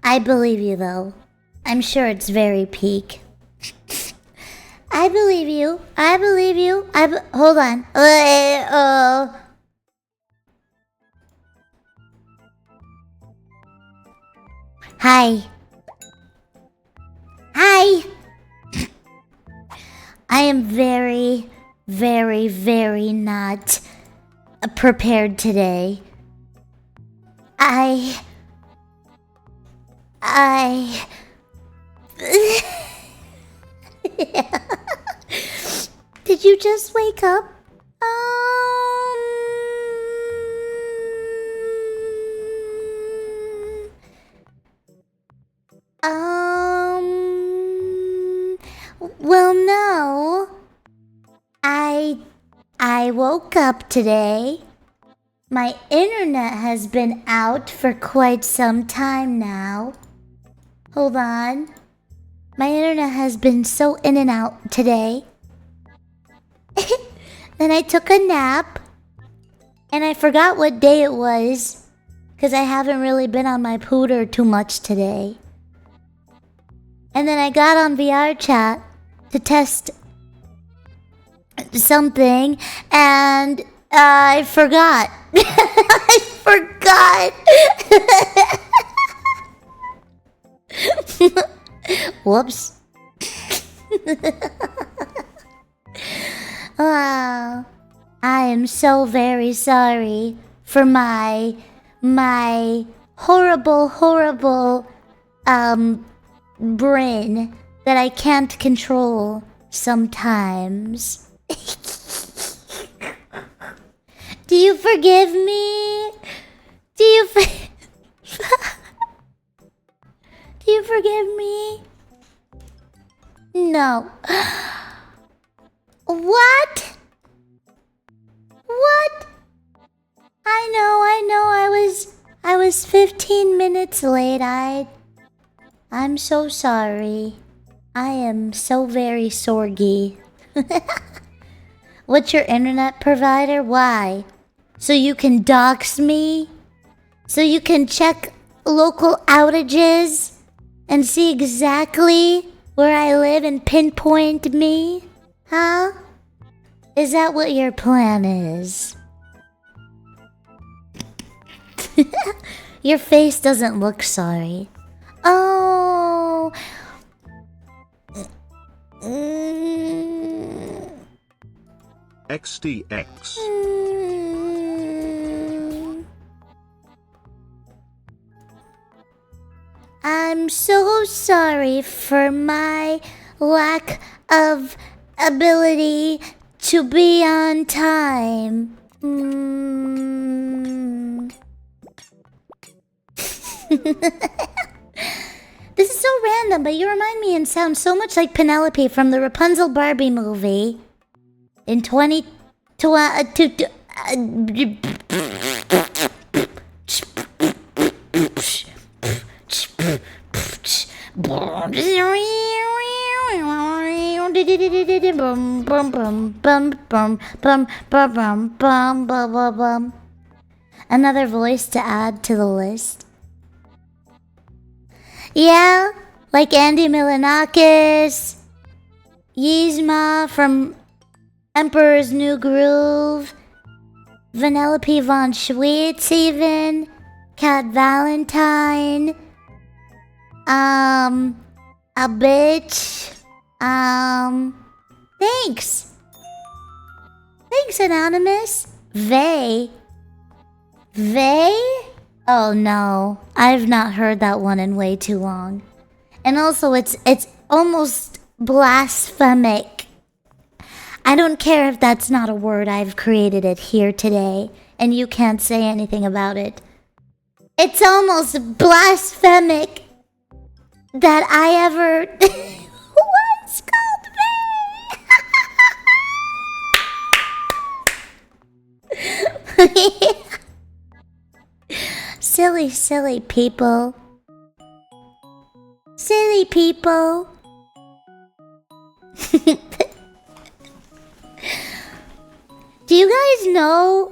I believe you, though. I'm sure it's very peak. I believe you. I believe you. Hold on. Hi. Hi. I am very, very, very not prepared today. Did you just wake up? Well, no. I woke up today. My internet has been out for quite some time now. Hold on. My internet has been so in and out today. Then I took a nap. And I forgot what day it was. Because I haven't really been on my pooter too much today. And then I got on VR chat to test something. And I forgot. I forgot. Whoops. I am so very sorry for my horrible brain that I can't control sometimes. Do you forgive me? Do you forgive me? No. What? What? I know. I was 15 minutes late. I'm so sorry. I am so very sorgy. What's your internet provider? Why? So you can dox me? So you can check local outages and see exactly where I live and pinpoint me? Huh? Is that what your plan is? Your face doesn't look sorry. Oh. XDX. I'm so sorry for my lack of ability to be on time. This is so random, but you remind me and sound so much like Penelope from the Rapunzel Barbie movie in 2022. Another voice to add to the list. Yeah, like Andy Milonakis, Yzma from Emperor's New Groove, Vanellope von Schweetz even, Cat Valentine, a bitch, thanks. Thanks, Anonymous. Vey? Oh no, I've not heard that one in way too long. And also it's almost blasphemic. I don't care if that's not a word, I've created it here today, and you can't say anything about it. It's almost blasphemic that I ever once called me. Silly people. Silly people. Do you guys know?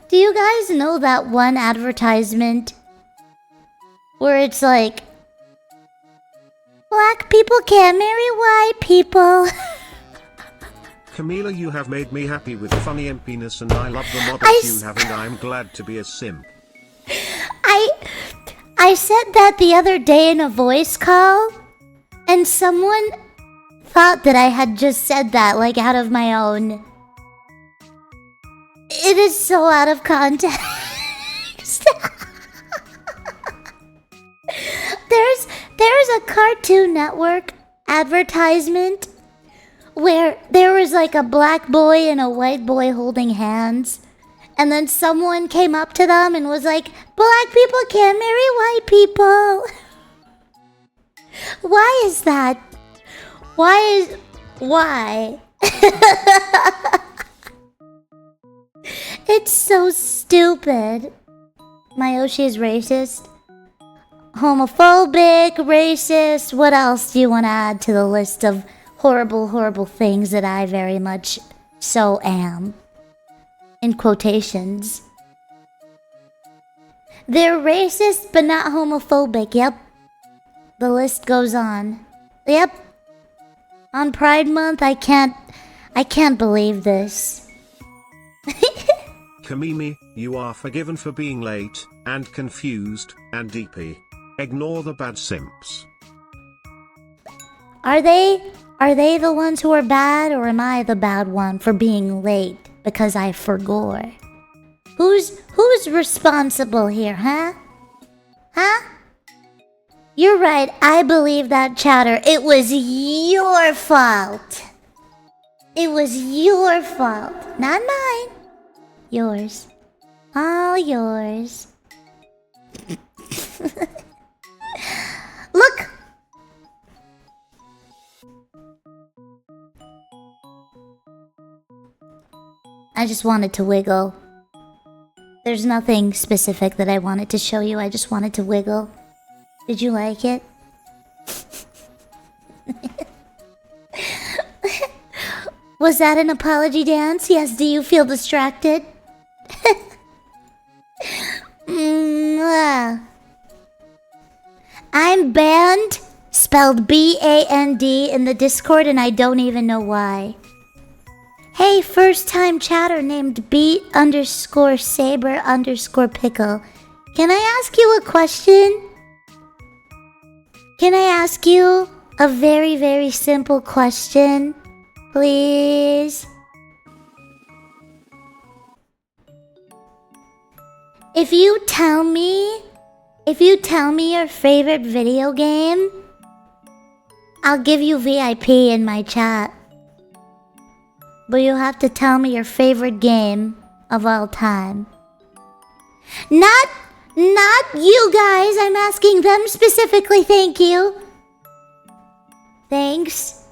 Do you guys know that one advertisement where it's like, black people can't marry white people. Camila, you have made me happy with funny empiness, and I love the models you have, and I'm glad to be a simp. I said that the other day in a voice call, and someone thought that I had just said that, like, out of my own. It is so out of context. There's a Cartoon Network advertisement where there was like a black boy and a white boy holding hands, and then someone came up to them and was like, black people can't marry white people. Why is that? Why? It's so stupid. Mayoshi is racist. Homophobic, racist. What else do you want to add to the list of horrible, horrible things that I very much so am? In quotations. They're racist but not homophobic. Yep. The list goes on. Yep. On Pride Month, I can't believe this. Kamimi, you are forgiven for being late, and confused, and DP. Ignore the bad simps. Are they the ones who are bad, or am I the bad one for being late because I forgot? Who's responsible here, huh? Huh? You're right, I believe that, chatter. It was your fault. It was your fault, not mine. Yours. All yours. Look! I just wanted to wiggle. There's nothing specific that I wanted to show you. I just wanted to wiggle. Did you like it? Was that an apology dance? Yes, do you feel distracted? I'm banned, spelled B-A-N-D, in the Discord, and I don't even know why. Hey, first time chatter named beat_saber_pickle. Can I ask you a question? Can I ask you a very, very simple question? Please? If you tell me your favorite video game, I'll give you VIP in my chat. But you have to tell me your favorite game of all time. Not you guys, I'm asking them specifically, thank you. Thanks.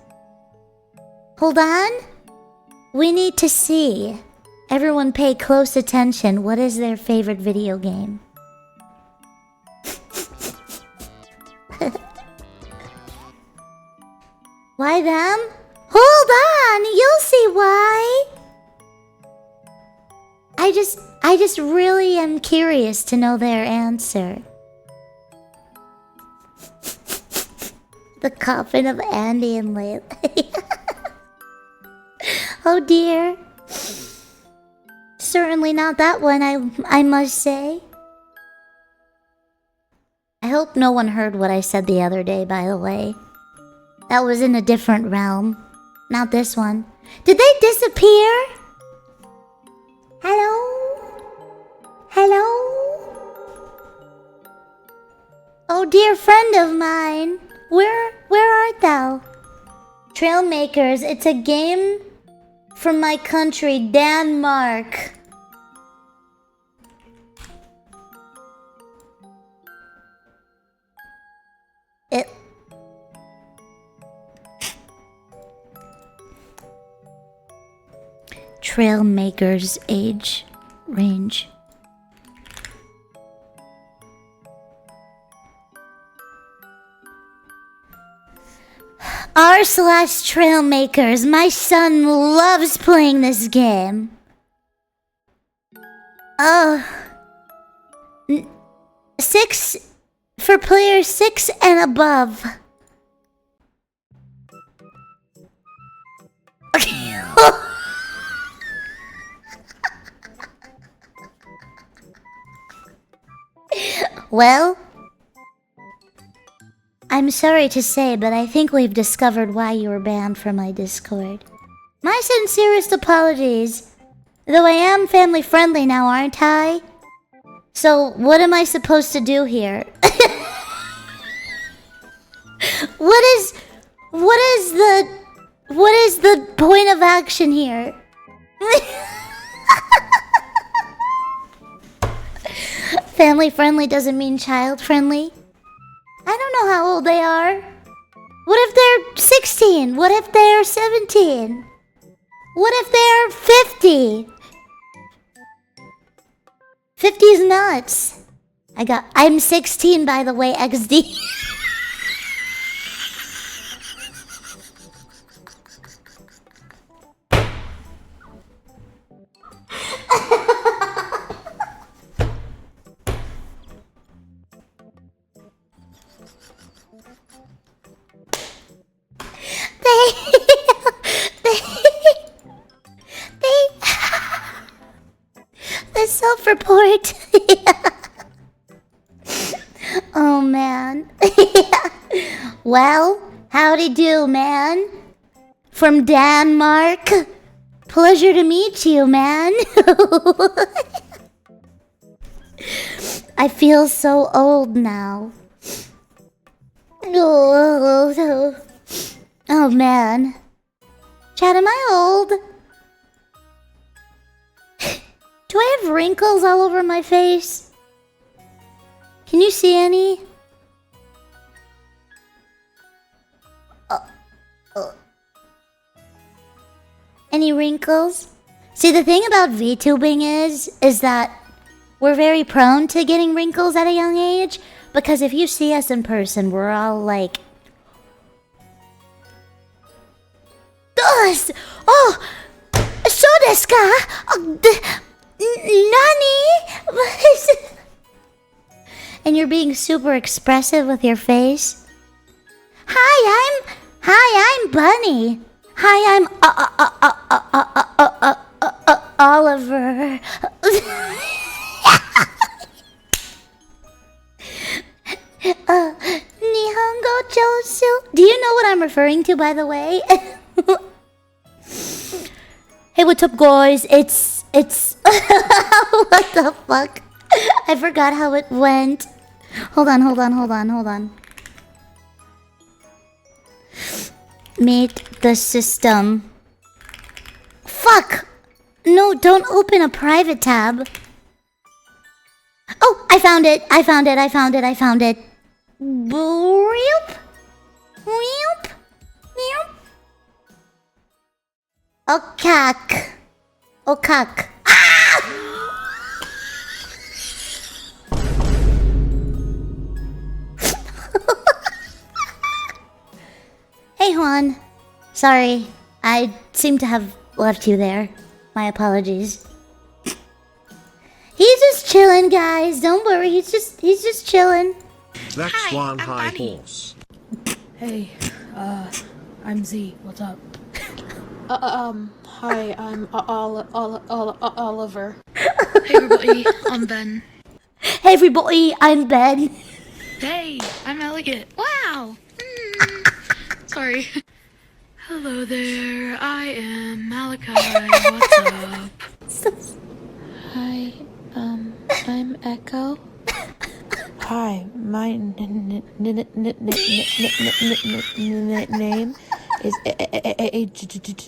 Hold on. We need to see. Everyone pay close attention. What is their favorite video game? Why them? Hold on, you'll see why. I just really am curious to know their answer. The coffin of Andy and Layla. Oh dear. Certainly not that one, I must say. I hope no one heard what I said the other day, by the way. That was in a different realm. Not this one. Did they disappear? Hello? Hello? Oh dear friend of mine. Where art thou? Trailmakers, it's a game from my country, Denmark. Trailmakers age range. r/trailmakers. My son loves playing this game. Oh. 6 for players 6 and above. Okay. Well, I'm sorry to say, but I think we've discovered why you were banned from my Discord. My sincerest apologies. Though I am family friendly now, aren't I? So, what am I supposed to do here? What is the point of action here? Family friendly doesn't mean child friendly. I don't know how old they are. What if they're 16? What if they're 17? What if they're 50? 50 is nuts. I'm 16 by the way, XD. The self-report. Oh man. Well, howdy do, man. From Denmark. Pleasure to meet you, man. I feel so old now. Oh man. Chad, am I old? Do I have wrinkles all over my face? Can you see any? Any wrinkles? See, the thing about VTubing is that we're very prone to getting wrinkles at a young age. Because if you see us in person, we're all like... Oh! So desu ka? Nani? And you're being super expressive with your face. Hi, I'm Bunny. Hi, I'm Oliver. Nihongo Josu. Do you know what I'm referring to, by the way? Hey, what's up, guys? It's what the fuck? I forgot how it went. Hold on. Meet the system. Fuck! No, don't open a private tab. Oh, I found it. Boop. Okak. Ah! Hey, Juan. Sorry, I seem to have left you there. My apologies. He's just chilling, guys. Don't worry. He's just chilling. That's Hi, one I'm high Bunny. horse. Hey, I'm Z. What's up? Hi, I'm Oliver. Hey everybody, I'm Ben. Hey, everybody. I'm Ben. Hey, I'm Elegant. Wow! Sorry. Hello there, I am Malachi. What's up? Hi, I'm Echo. Hi, my name is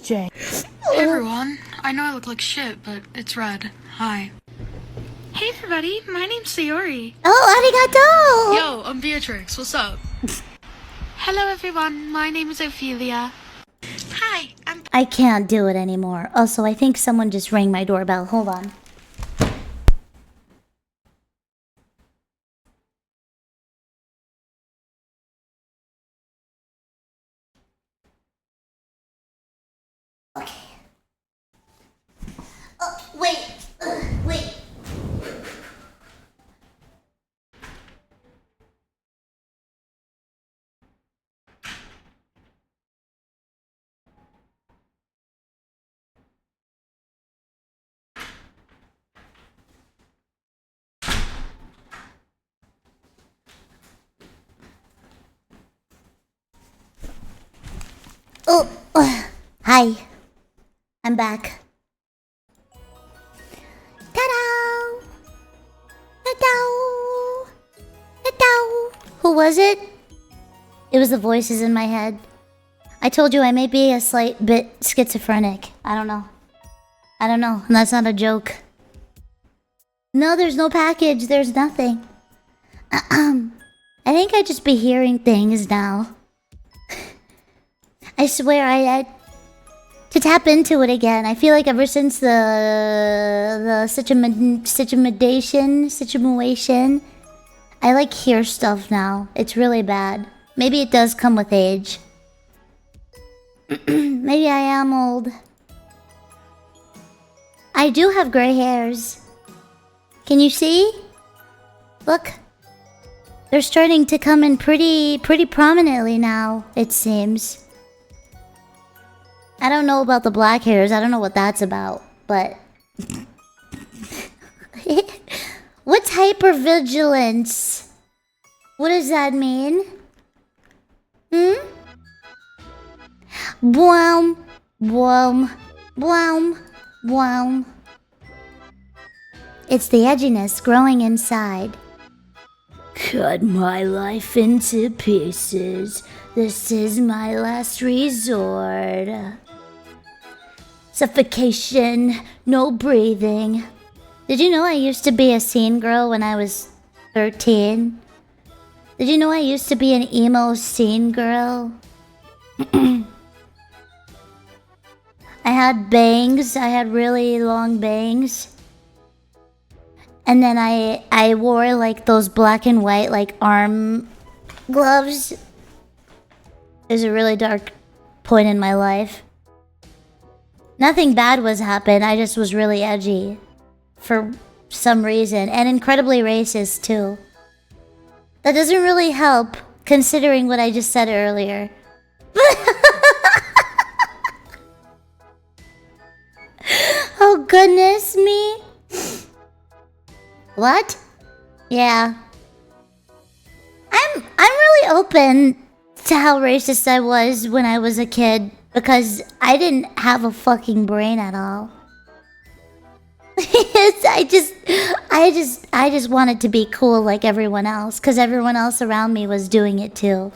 J. Hey everyone, I know I look like shit, but it's red. Hi. Hey everybody, my name's Sayori. Oh, arigato. Yo, I'm Beatrix. What's up? Hello everyone, my name is Ophelia. Hi, I'm... I can't do it anymore. Also, I think someone just rang my doorbell. Hold on. Okay. Wait. Hi. I'm back. Ta-da! Ta-da! Ta-da! Who was it? It was the voices in my head. I told you I may be a slight bit schizophrenic. I don't know. And that's not a joke. No, there's no package. There's nothing. I think I just be hearing things now. I swear I to tap into it again. I feel like ever since the situation, I like hear stuff now. It's really bad. Maybe it does come with age. Maybe I am old. I do have gray hairs. Can you see? Look. They're starting to come in pretty prominently now, it seems. I don't know about the black hairs. I don't know what that's about, but... What's hypervigilance? What does that mean? Bloom, bloom, bloom, bloom. It's the edginess growing inside. Cut my life into pieces. This is my last resort. Suffocation, no breathing. Did you know I used to be a scene girl when I was 13? Did you know I used to be an emo scene girl? I had bangs. I had really long bangs. And then I wore like those black and white like arm gloves. It was a really dark point in my life. Nothing bad was happened. I just was really edgy. For some reason. And incredibly racist too. That doesn't really help considering what I just said earlier. Oh goodness me. What? Yeah. I'm really open to how racist I was when I was a kid because I didn't have a fucking brain at all. I just wanted to be cool like everyone else because everyone else around me was doing it too.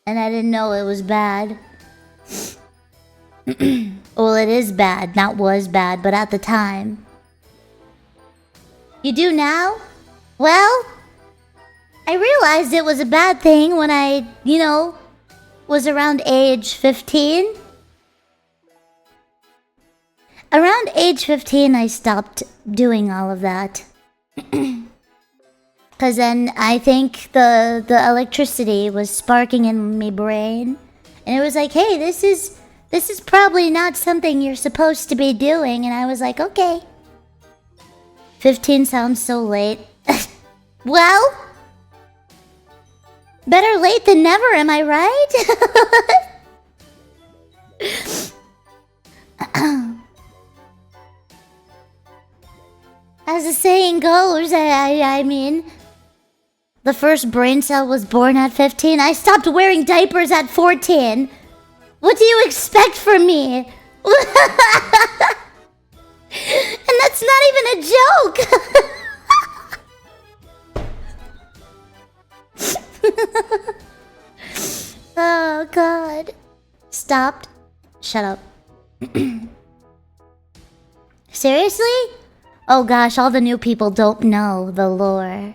And I didn't know it was bad. Well, it is bad, not was bad, but at the time. You do now? Well, I realized it was a bad thing when I, was around age 15. Around age 15, I stopped doing all of that. Because then I think the electricity was sparking in my brain. And it was like, hey, this is probably not something you're supposed to be doing. And I was like, okay. 15 sounds so late. Well, better late than never, am I right? As the saying goes, I mean, the first brain cell was born at 15. I stopped wearing diapers at 14. What do you expect from me? And that's not even a joke. Oh, God. Stopped. Shut up. Seriously? Oh, gosh, all the new people don't know the lore.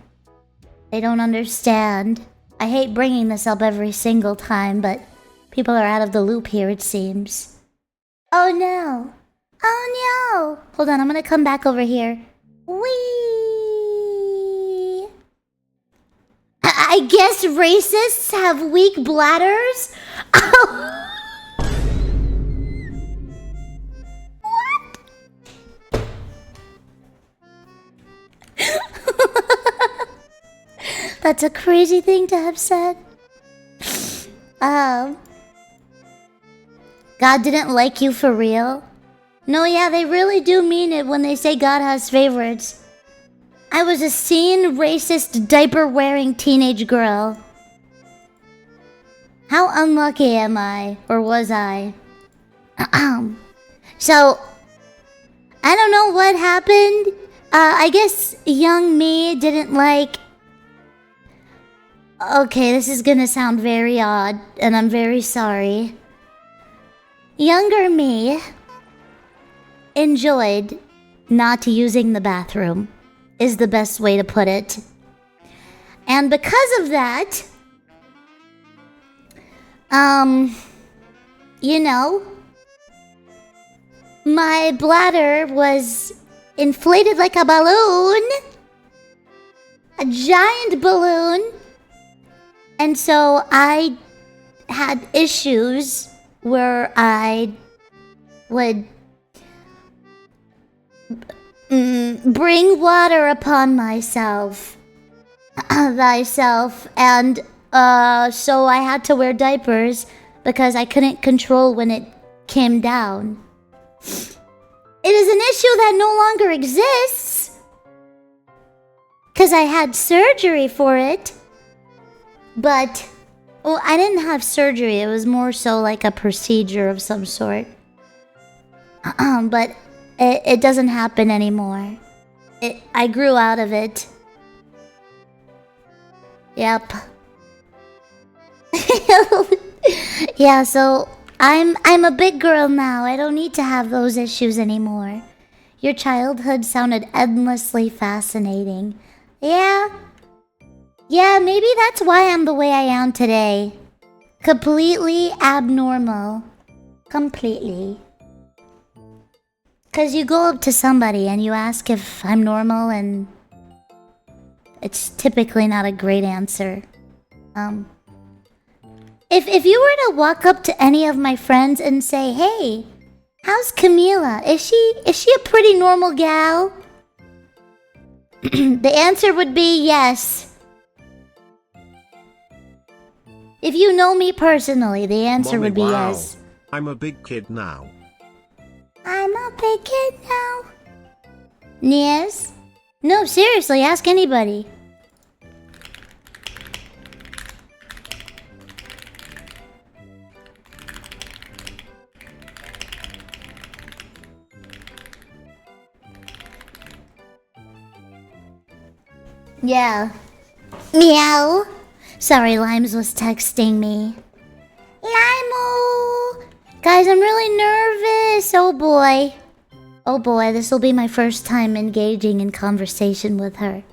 They don't understand. I hate bringing this up every single time, but people are out of the loop here, it seems. Oh, no. Oh, no. Hold on, I'm gonna come back over here. Whee! I guess racists have weak bladders? Oh. What? That's a crazy thing to have said. God didn't like you for real? No, yeah, they really do mean it when they say God has favorites. I was a scene racist diaper-wearing teenage girl. How unlucky am I? Or was I? So, I don't know what happened. I guess young me didn't like... Okay, this is gonna sound very odd, and I'm very sorry. Younger me enjoyed not using the bathroom, is the best way to put it. And because of that, you know, my bladder was inflated like a balloon. A giant balloon. And so I had issues where I would bring water upon myself. Thyself. And so I had to wear diapers because I couldn't control when it came down. It is an issue that no longer exists because I had surgery for it. But, well, I didn't have surgery. It was more so like a procedure of some sort. But it doesn't happen anymore. I grew out of it. Yep. Yeah, so I'm a big girl now. I don't need to have those issues anymore. Your childhood sounded endlessly fascinating. Yeah. Yeah, maybe that's why I'm the way I am today. Completely abnormal. Completely. 'Cause you go up to somebody and you ask if I'm normal, and it's typically not a great answer. If you were to walk up to any of my friends and say, "Hey, how's Camila? Is she a pretty normal gal?" The answer would be yes. If you know me personally, the answer Mommy, would be wow. yes. I'm a big kid now. I'm a big kid now. Yes? No, seriously, ask anybody. Yeah. Meow. Sorry, Limes was texting me. Limo! Guys, I'm really nervous. Oh boy. Oh boy, this will be my first time engaging in conversation with her.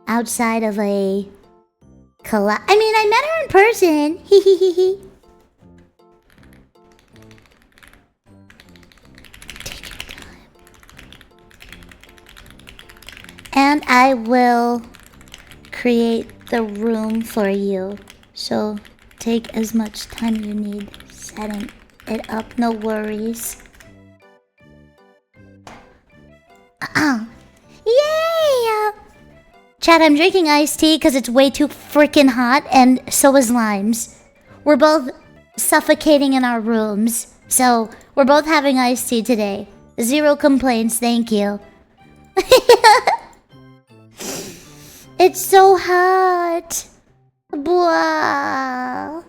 Outside of a collab. I mean, I met her in person. Hee hee hee hee. Take your time. And I will create the room for you. So take as much time you need setting it up. No worries. Yay! Chat, I'm drinking iced tea because it's way too freaking hot, and so is Limes. We're both suffocating in our rooms, so we're both having iced tea today. Zero complaints, thank you. It's so hot. Blah.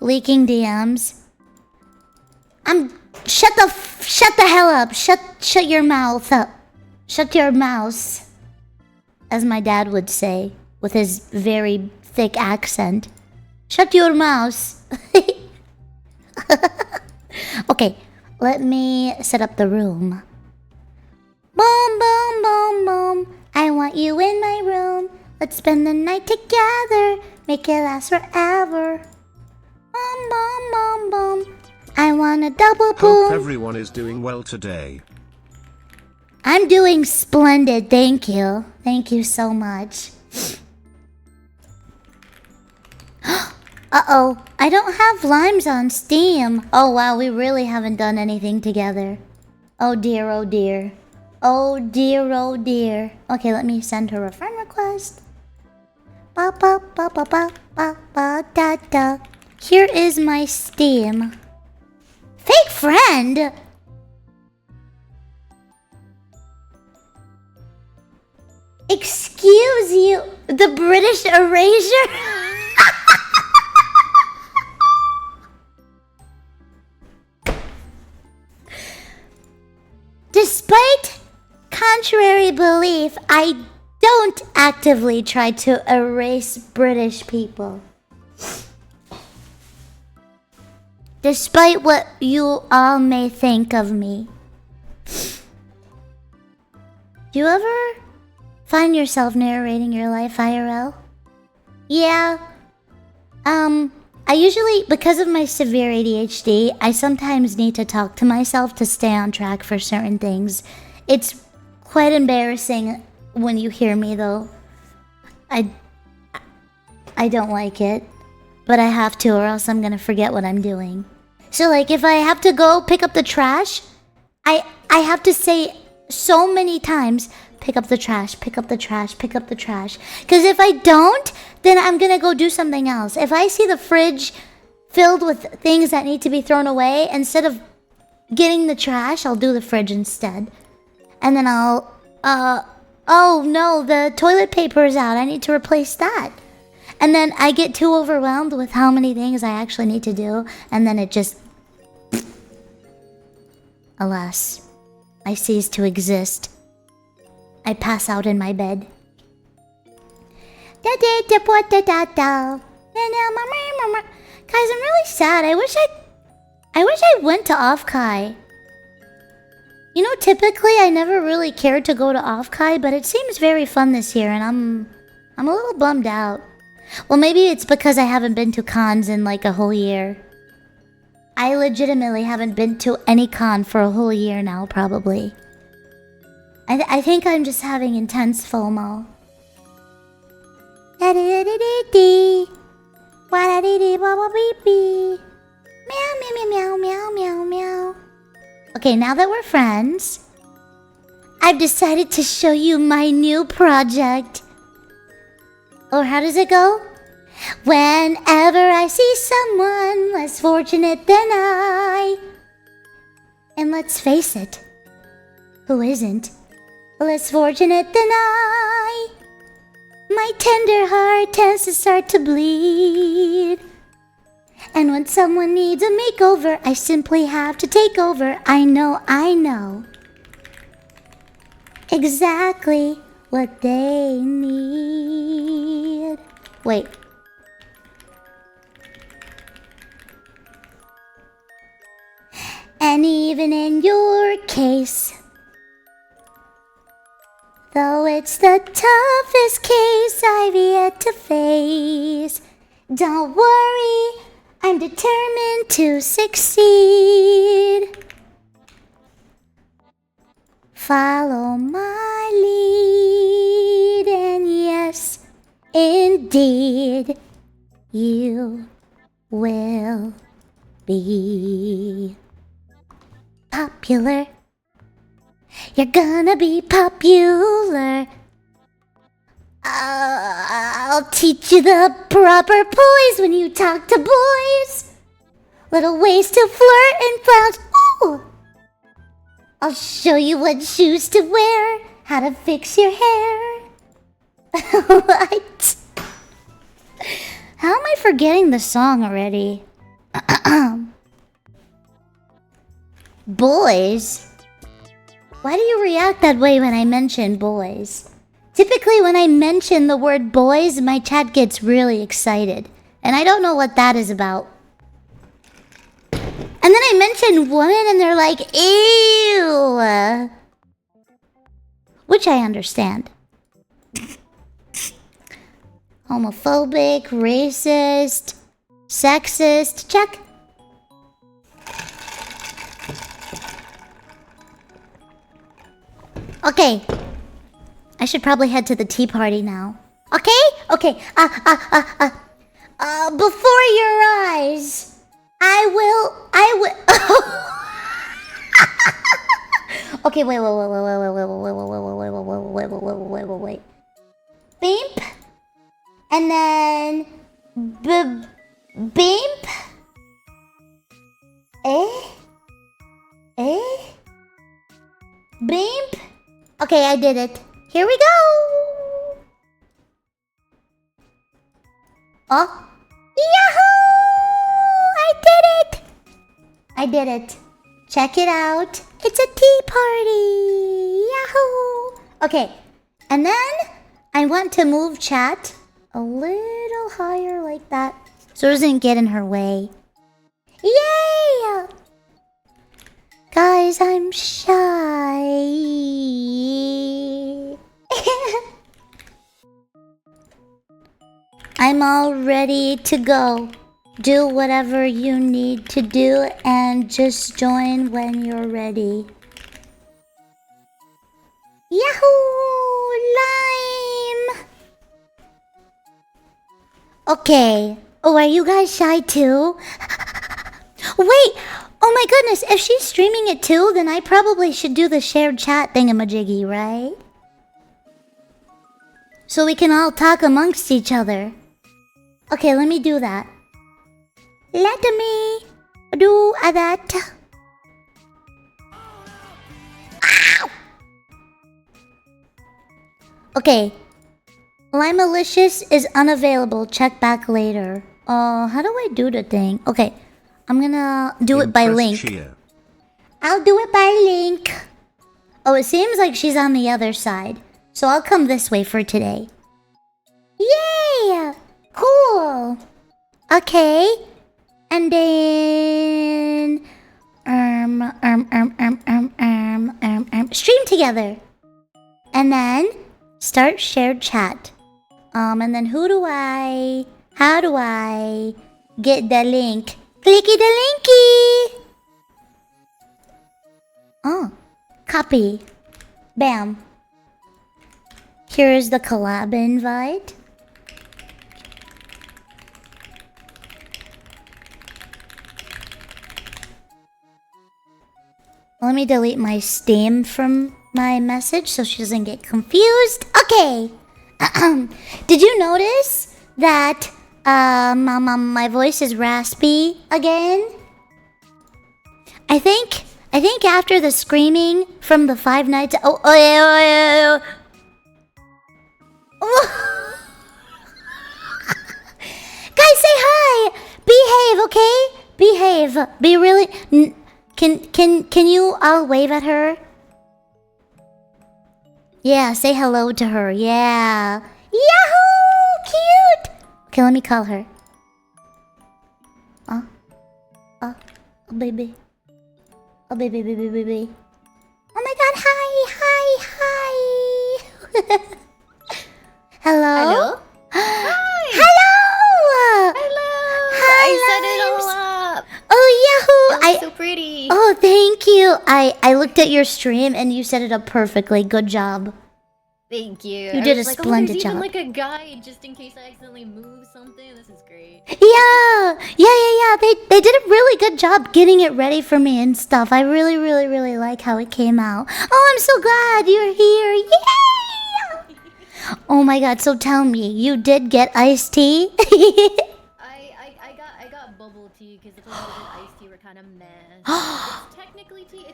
Leaking DMs. Shut the hell up. Shut your mouth up. Shut your mouse. As my dad would say, with his very thick accent. Shut your mouse. Okay, let me set up the room. Boom, boom, boom, boom. I want you in my room. Let's spend the night together. Make it last forever. Boom, boom, boom, boom. I want a double boom. Hope everyone is doing well today. I'm doing splendid, thank you. Thank you so much. Uh-oh, I don't have Limes on Steam. Oh wow, we really haven't done anything together. Oh dear, oh dear. Oh dear, oh dear. Okay, let me send her a friend request. Ba ba ba ba ba ba ba da da. Here is my Steam. Fake friend? Excuse you, the British erasure? very belief, I don't actively try to erase British people. Despite what you all may think of me. Do you ever find yourself narrating your life IRL? Yeah. I usually, because of my severe ADHD, I sometimes need to talk to myself to stay on track for certain things. It's quite embarrassing when you hear me, though. I don't like it, but I have to, or else I'm gonna forget what I'm doing. So, like, if I have to go pick up the trash, I have to say so many times, pick up the trash, pick up the trash, pick up the trash. Because if I don't, then I'm gonna go do something else. If I see the fridge filled with things that need to be thrown away, instead of getting the trash, I'll do the fridge instead. And then I'll, oh no, the toilet paper is out. I need to replace that. And then I get too overwhelmed with how many things I actually need to do. And then it just... Alas, I cease to exist. I pass out in my bed. Guys, I'm really sad. I wish I went to Offkai. You know, typically I never really cared to go to Offkai, but it seems very fun this year, and I'm a little bummed out. Well, maybe it's because I haven't been to cons in like a whole year. I legitimately haven't been to any con for a whole year now, probably. I think I'm just having intense FOMO. Okay, now that we're friends, I've decided to show you my new project. Or how does it go? Whenever I see someone less fortunate than I. And let's face it, who isn't less fortunate than I? My tender heart tends to start to bleed. And when someone needs a makeover, I simply have to take over. I know exactly what they need. Wait. And even in your case, though it's the toughest case I've yet to face, don't worry, I'm determined to succeed. Follow my lead, and yes, indeed, you will be popular. You're gonna be popular. I'll teach you the proper poise when you talk to boys. Little ways to flirt and flounce. Ooh. I'll show you what shoes to wear, how to fix your hair. What? How am I forgetting the song already? Boys? Why do you react that way when I mention boys? Typically when I mention the word boys, my chat gets really excited. And I don't know what that is about. And then I mention women and they're like, ew. Which I understand. Homophobic, racist, sexist, check. Okay. I should probably head to the tea party now. Okay? Okay. Before your eyes, I will. Okay, wait. Beep. And then beep. Beep. Okay, I did it. Here we go. Oh. Yahoo! I did it. Check it out. It's a tea party. Yahoo! Okay. And then I want to move chat a little higher like that so it doesn't get in her way. Yay! Guys, I'm shy. I'm all ready to go. Do whatever you need to do and just join when you're ready. Yahoo! Lime! Okay. Oh, are you guys shy too? Wait! Oh my goodness, if she's streaming it too, then I probably should do the shared chat thingamajiggy, right? So we can all talk amongst each other. Okay, let me do that. Let me do that. Ow! Okay. Lime Malicious is unavailable. Check back later. How do I do the thing? Okay. I'm gonna do it by link. Cheer. I'll do it by link. Oh, it seems like she's on the other side. So I'll come this way for today. Yay! Cool. Okay. And then stream together. And then start shared chat. And then how do I get the link? Clicky the linky. Oh, copy. Bam. Here's the collab invite. Let me delete my Steam from my message so she doesn't get confused. Okay. Did you notice that my voice is raspy again? I think after the screaming from the 5 nights. Oh yeah. Guys, say hi. Behave, okay? Behave. Be really. Can you all wave at her? Yeah, say hello to her. Yeah. Yahoo! Cute. Okay, let me call her. Oh, baby. Oh, baby. Oh my god, hi. Hello? Hello? Hello! Hi, I set it all Limes. up. Oh, Yahoo! It's so pretty. Oh, thank you. I looked at your stream and you set it up perfectly. Good job. Thank you. You did a there's splendid even job. like a guide just in case I accidentally move something. This is great. Yeah. They did a really good job getting it ready for me and stuff. I really like how it came out. Oh, I'm so glad you're here. Yay! Oh my god, so tell me, you did get iced tea? I got bubble tea because the people that did iced tea were kind of meh. It's technically tea.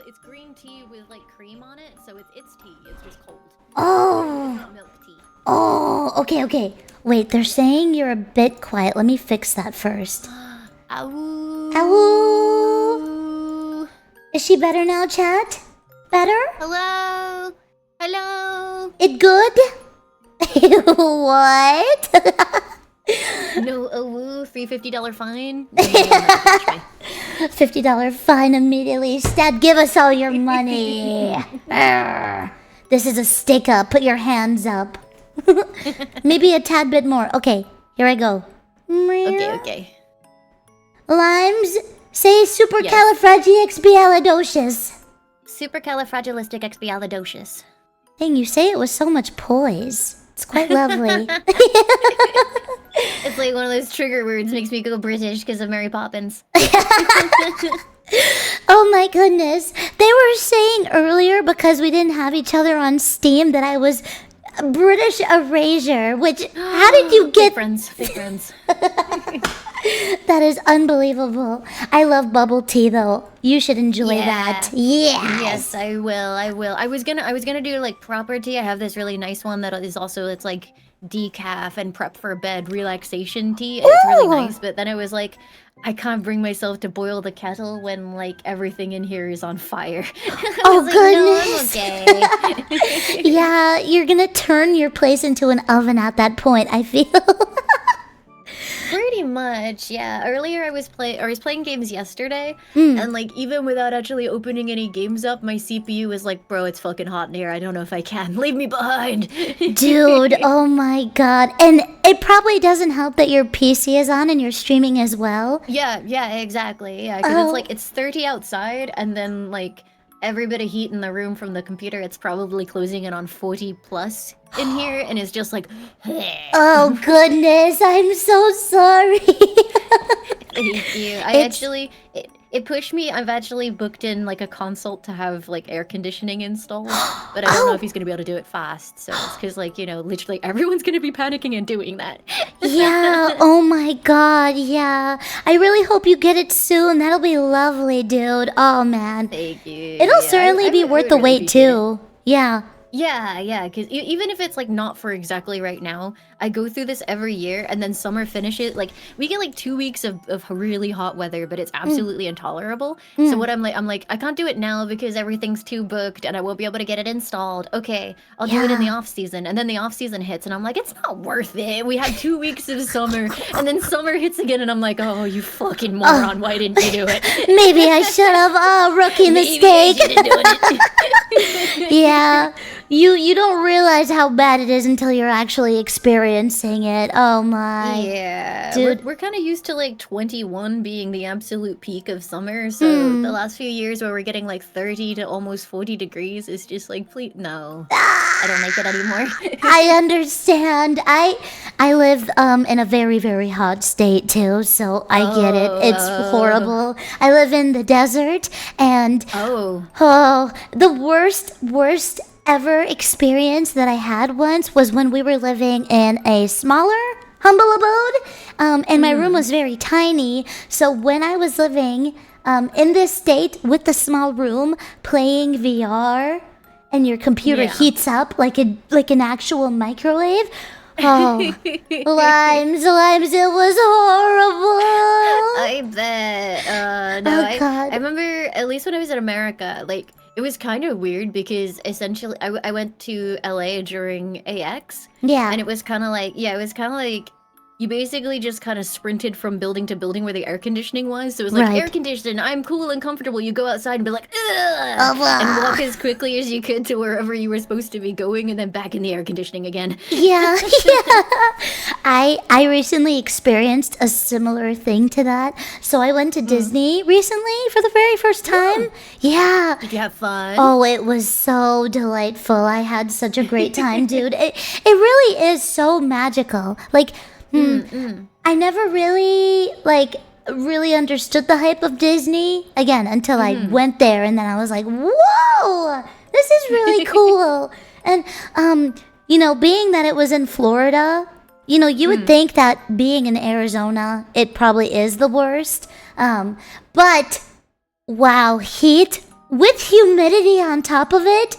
It's green tea with like cream on it, so it's tea. It's just cold. Oh. It's not milk tea. Oh, okay. Wait, they're saying you're a bit quiet. Let me fix that first. Ow. Ow. Is she better now, chat? Better? Hello. It good? What? No, free $50 fine. $50 fine immediately. Stat, give us all your money. This is a stick up. Put your hands up. Maybe a tad bit more. Okay, here I go. Okay. Limes, say supercalifragilisticexpialidocious. Supercalifragilisticexpialidocious. Dang, you say it with so much poise. It's quite lovely. It's like one of those trigger words, makes me go British because of Mary Poppins. Oh my goodness. They were saying earlier, because we didn't have each other on Steam, that I was British erasure, which, how did you get... Fake friends. That is unbelievable. I love bubble tea though. You should enjoy Yeah. that. Yeah. Yes, I will. I was gonna do like proper tea. I have this really nice one that is also it's like decaf and prep for bed relaxation tea. And it's really Ooh. nice, but then I was like, I can't bring myself to boil the kettle when like everything in here is on fire. I Oh, was like, goodness. No, I'm okay. Yeah, you're gonna turn your place into an oven at that point, I feel. Pretty much, yeah. Earlier I was playing games yesterday, and like even without actually opening any games up, my CPU was like, bro, it's fucking hot in here. I don't know if I can. Leave me behind. Dude, oh my god. And it probably doesn't help that your PC is on and you're streaming as well. Yeah, exactly. Yeah, because Oh. it's like it's 30 outside, and then like every bit of heat in the room from the computer, it's probably closing in on 40 plus in here, and it's just like, Oh goodness, I'm so sorry. thank you. It pushed me. I've actually booked in like a consult to have like air conditioning installed, but I don't know if he's gonna be able to do it fast. So it's because like literally everyone's gonna be panicking and doing that. Yeah, oh my god, yeah. I really hope you get it soon. That'll be lovely, dude. Oh man. Thank you. It'll Yeah, certainly I be would worth the really wait appreciate it. too. Yeah. Yeah, because even if it's like not for exactly right now, I go through this every year, and then summer finishes. Like we get like 2 weeks of really hot weather, but it's absolutely intolerable. So what I'm like, I can't do it now because everything's too booked, and I won't be able to get it installed. Okay, I'll do it in the Yeah. off season, and then the off season hits, and I'm like, it's not worth it. We had 2 weeks of summer, and then summer hits again, and I'm like, oh, you fucking moron, why didn't you do it? Maybe I should have. Oh, rookie Maybe I mistake. should've done it. Yeah. You don't realize how bad it is until you're actually experiencing it. Oh my. Yeah, Dude. we're kind of used to like 21 being the absolute peak of summer, so the last few years where we're getting like 30 to almost 40 degrees is just like, please, no. I don't like it anymore. I understand. I live in a very, very hot state too, so I get it. It's horrible. I live in the desert, and Oh, the worst ever experience that I had once was when we were living in a smaller, humble abode, and my room was very tiny. So when I was living in this state with the small room, playing VR, and your computer Yeah. heats up like an actual microwave. Oh, limes, it was horrible. I bet. No, Oh, God. I remember at least when I was in America, like it was kind of weird because essentially I went to LA during AX, Yeah. and it was kind of like you basically just kind of sprinted from building to building where the air conditioning was. So it was like Right. air conditioned, I'm cool and comfortable. You go outside and be like, ugh, Oh, wow. and walk as quickly as you could to wherever you were supposed to be going, and then back in the air conditioning again. Yeah, yeah. I recently experienced a similar thing to that. So I went to Disney recently for the very first time. Yeah. Did you have fun? Oh, it was so delightful. I had such a great time, dude. It really is so magical. Like, I never really understood the hype of Disney again until I went there, and then I was like, whoa, this is really cool. And being that it was in Florida, you would think that being in Arizona, it probably is the worst. But wow, heat with humidity on top of it.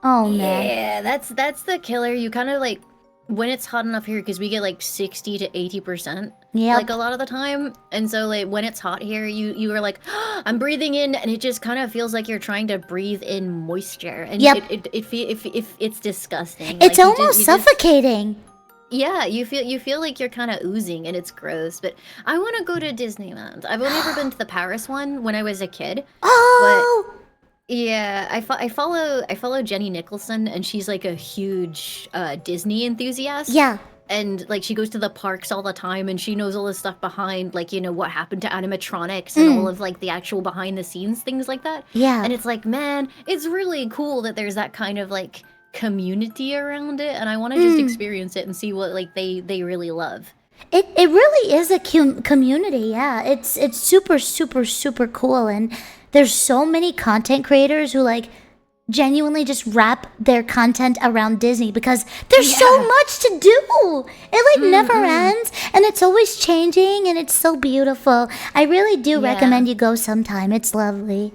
Oh man. Yeah, that's the killer. You kind of like when it's hot enough here because we get like 60 to 80%. Yep. Like a lot of the time, and so like when it's hot here, you are like, I'm breathing in, and it just kind of feels like you're trying to breathe in moisture, and Yep. if it's disgusting. It's Like, almost you just- suffocating. Yeah, you feel like you're kind of oozing, and it's gross. But I want to go to Disneyland. I've only ever been to the Paris one when I was a kid. Oh, Yeah, I follow Jenny Nicholson, and she's like a huge Disney enthusiast. yeah. And like she goes to the parks all the time, and she knows all the stuff behind, like what happened to animatronics and all of like the actual behind the scenes things like that. Yeah. And it's like, man, it's really cool that there's that kind of like community around it, and I want to just experience it and see what like they really love. It really is a community. Yeah, it's super super super cool, and there's so many content creators who like genuinely just wrap their content around Disney because there's so much to do. It like never ends, and it's always changing, and it's so beautiful. I really do recommend you go sometime. It's lovely.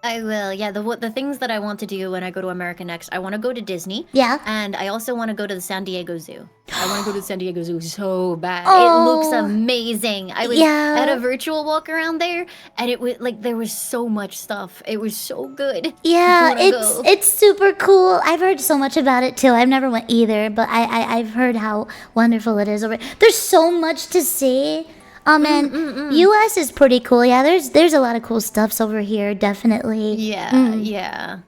I will. Yeah, the things that I want to do when I go to America next, I want to go to Disney. Yeah. And I also want to go to the San Diego Zoo. I want to go to the San Diego Zoo so bad. Oh. It looks amazing. I was at a virtual walk around there, and it was like there was so much stuff. It was so good. Yeah, it's super cool. I've heard so much about it too. I've never went either, but I've heard how wonderful it is over. There's so much to see. And US is pretty cool. Yeah, there's a lot of cool stuffs over here, definitely. Yeah.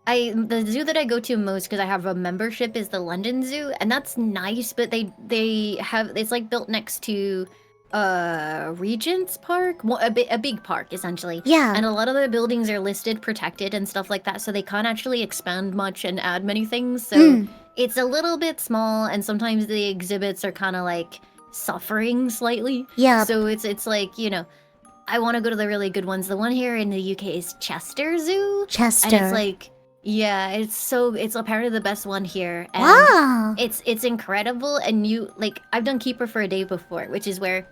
I the zoo that I go to most because I have a membership is the London Zoo, and that's nice, but they have it's like built next to Regent's Park, a big park essentially. Yeah. And a lot of the buildings are listed, protected, and stuff like that, so they can't actually expand much and add many things. So it's a little bit small, and sometimes the exhibits are kind of like suffering slightly. Yeah. So it's like, you know, I want to go to the really good ones. The one here in the UK is Chester Zoo. Chester. And it's like, yeah, it's apparently the best one here. And Wow. it's incredible. And you like, I've done Keeper for a Day before, which is where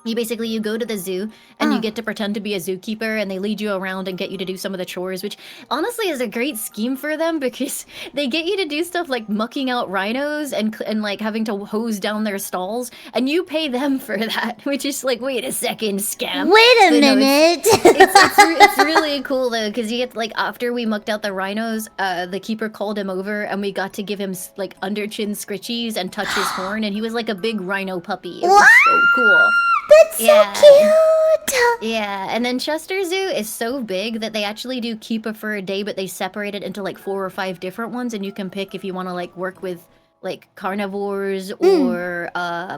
you go to the zoo and you get to pretend to be a zookeeper, and they lead you around and get you to do some of the chores, which honestly is a great scheme for them because they get you to do stuff like mucking out rhinos and like having to hose down their stalls, and you pay them for that, which is like, wait a second, scam. Wait a But no, minute. it's really cool though, because you get like, after we mucked out the rhinos, the keeper called him over and we got to give him like under chin scritchies and touch his horn, and he was like a big rhino puppy. It was so cool. That's so cute. Yeah, and then Chester Zoo is so big that they actually do Keeper for a Day, but they separate it into like 4 or 5 different ones, and you can pick if you want to like work with like carnivores or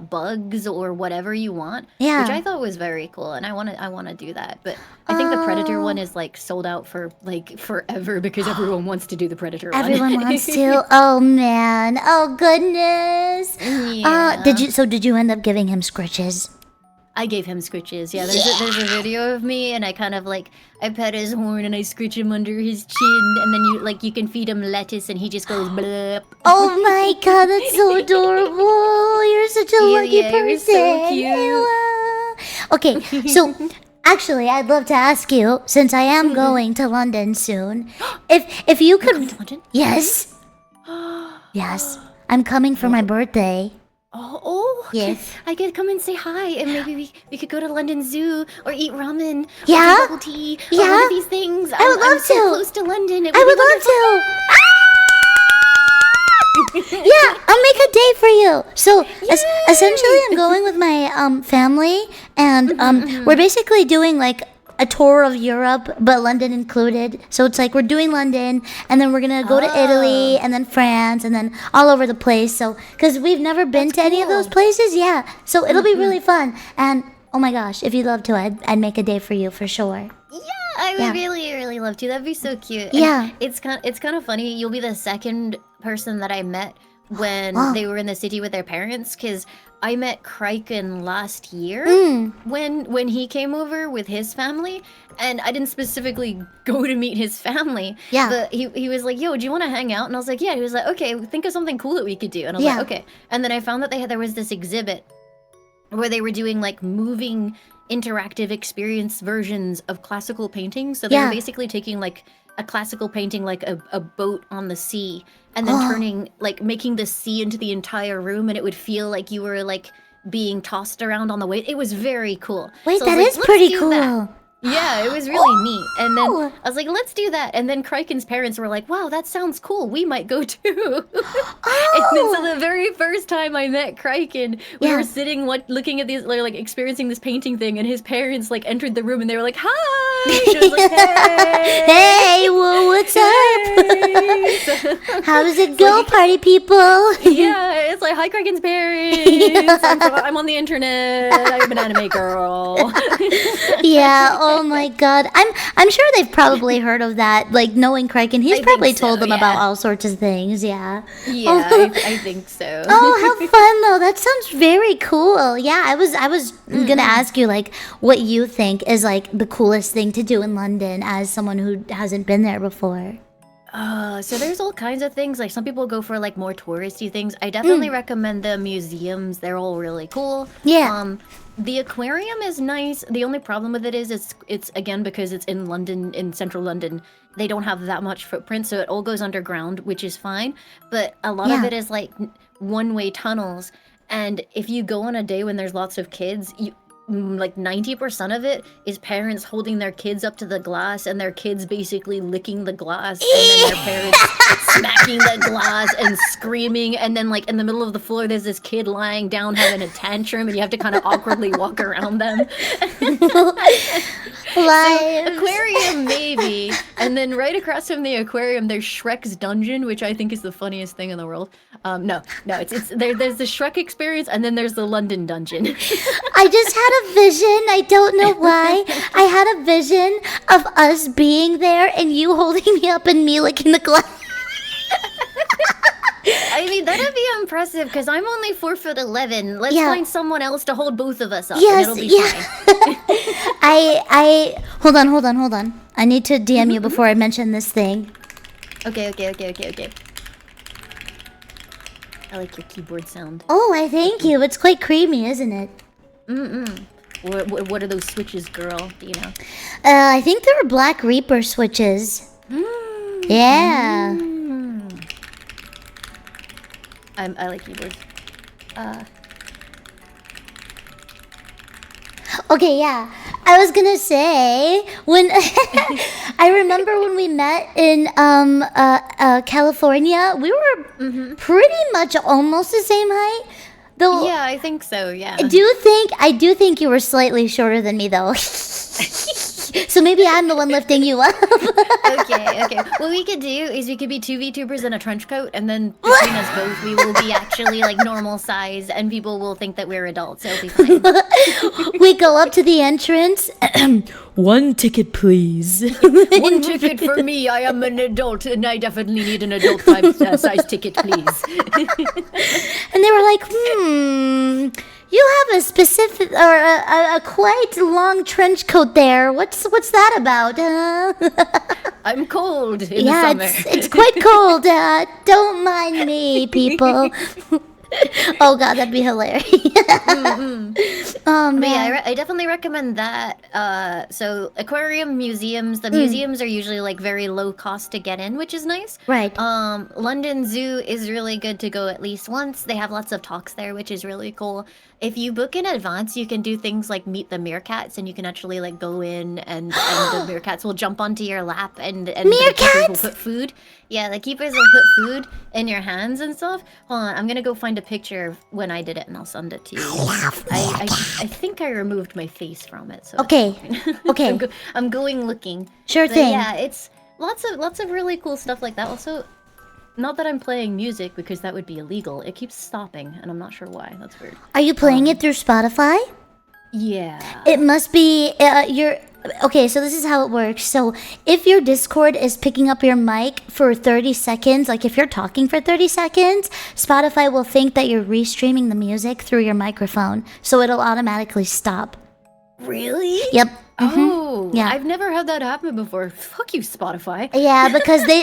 bugs or whatever you want. Yeah. Which I thought was very cool, and I want to do that. But I think the Predator one is like sold out for like forever because everyone wants to do the Predator one. Everyone wants to. Oh man. Oh goodness. Yeah. Did you end up giving him scritches? I gave him scritches. Yeah, there's a video of me, and I kind of like, I pet his horn and I scritch him under his chin, and then you can feed him lettuce and he just goes blip. Oh my god, that's so adorable. You're such a lucky person. It was so cute. Okay, so actually, I'd love to ask you, since I am going to London soon, if you could. Going to London? Yes. Yes, I'm coming for my birthday. Oh, Yes. I could come and say hi, and maybe we could go to London Zoo or eat ramen. Yeah? Or drink bubble tea. Or Yeah? one of these things. I would love I'm so to. close to London. It I would love to. Yeah, I'll make a day for you. So essentially, I'm going with my family, and we're basically doing like a tour of Europe, but London included. So it's like we're doing London, and then we're gonna go to Italy, and then France, and then all over the place. So because we've never been to any of those places, yeah. So it'll be really fun. And oh my gosh, if you'd love to, I'd make a day for you for sure. I would Yeah. really love to. That'd be so cute. And Yeah. it's kind of funny. You'll be the second person that I met when they were in the city with their parents, because I met Criken last year when he came over with his family, and I didn't specifically go to meet his family. Yeah. But he was like, "Yo, do you want to hang out?" And I was like, "Yeah." He was like, "Okay, think of something cool that we could do." And I was Yeah. like, "Okay." And then I found that there was this exhibit where they were doing like moving interactive experience versions of classical paintings. So they Yeah. were basically taking like a classical painting, like a boat on the sea, and then turning like making the sea into the entire room, and it would feel like you were like being tossed around on the wave. It was very cool. Wait, So I that was is like, pretty "Let's do cool." that." Yeah, it was really neat. And then Oh. I was like, let's do that. And then Criken's parents were like, wow, that sounds cool. We might go too. And then so the very first time I met Criken, we Yeah. were sitting looking at these, like experiencing this painting thing, and his parents like entered the room and they were like, hi! And I was like, hey! Hey, well, what's up? How does it go, party people? Yeah, it's like, hi, Criken's parents. I'm on the internet. I'm an anime girl. Yeah. Oh my god. I'm sure they've probably heard of that, like knowing Craig, and he's I probably think so, told them yeah. about all sorts of things, yeah. Yeah, I think so. Oh, how fun though. That sounds very cool. Yeah, I was gonna ask you like what you think is like the coolest thing to do in London as someone who hasn't been there before. So there's all kinds of things. Like some people go for like more touristy things. I definitely recommend the museums. They're all really cool. Yeah. The aquarium is nice. The only problem with it is it's again because it's in London, in central London. They don't have that much footprint, so it all goes underground, which is fine. But a lot of Yeah. it is like one-way tunnels. And if you go on a day when there's lots of kids, like 90% of it is parents holding their kids up to the glass and their kids basically licking the glass and then their parents smacking the glass and screaming, and then like in the middle of the floor there's this kid lying down having a tantrum and you have to kind of awkwardly walk around them. Lives. Aquarium maybe, and then right across from the aquarium there's Shrek's dungeon, which I think is the funniest thing in the world. No, it's there's the Shrek experience and then there's the London dungeon. I just had a vision. I don't know why. I had a vision of us being there and you holding me up and me licking the glass. I mean, that'd be impressive because I'm only 4'11". Let's Yeah. find someone else to hold both of us up, Yes, and it'll be yeah. fine. I hold on. I need to DM you before I mention this thing. Okay. I like your keyboard sound. Oh, I thank you. It's quite creamy, isn't it? What are those switches, girl? Do you know? I think they were Black Reaper switches. Yeah. I like keyboards. Okay, yeah. I was gonna say when I remember when we met in California, we were pretty much almost the same height. Though Yeah, I think so. Yeah. I do think you were slightly shorter than me though. So maybe I'm the one lifting you up. Okay. What we could do is we could be two VTubers in a trench coat, and then between us both, we will be actually like normal size, and people will think that we're adults. It'll be fine. We go up to the entrance. One ticket, please. One ticket for me. I am an adult, and I definitely need an adult size ticket, please. And they were like, you have a specific or a quite long trench coat there. What's that about? I'm cold in the Yeah, summer. it's quite cold. Don't mind me, people. Oh god, that'd be hilarious. Oh But man. yeah, I definitely recommend that. So aquarium museums, the museums are usually like very low cost to get in, which is nice. Right. London Zoo is really good to go at least once. They have lots of talks there, which is really cool. If you book in advance, you can do things like meet the meerkats, and you can actually like go in and the meerkats will jump onto your lap, and the keepers will Meerkats? put food. Yeah, the keepers will put food in your hands and stuff. Hold on, I'm gonna go find a picture of when I did it, and I'll send it to you. I think I removed my face from it. So it's Okay. fine. Okay. I'm going looking. Sure But thing. yeah, it's lots of really cool stuff like that. Also, not that I'm playing music because that would be illegal. It keeps stopping, and I'm not sure why. That's weird. Are you playing it through Spotify? Yeah. It must be your. Okay, so this is how it works. So if your Discord is picking up your mic for 30 seconds, like if you're talking for 30 seconds, Spotify will think that you're restreaming the music through your microphone, so it'll automatically stop. Really? Yep. Oh, Yeah. I've never had that happen before. Fuck you, Spotify. Yeah, because they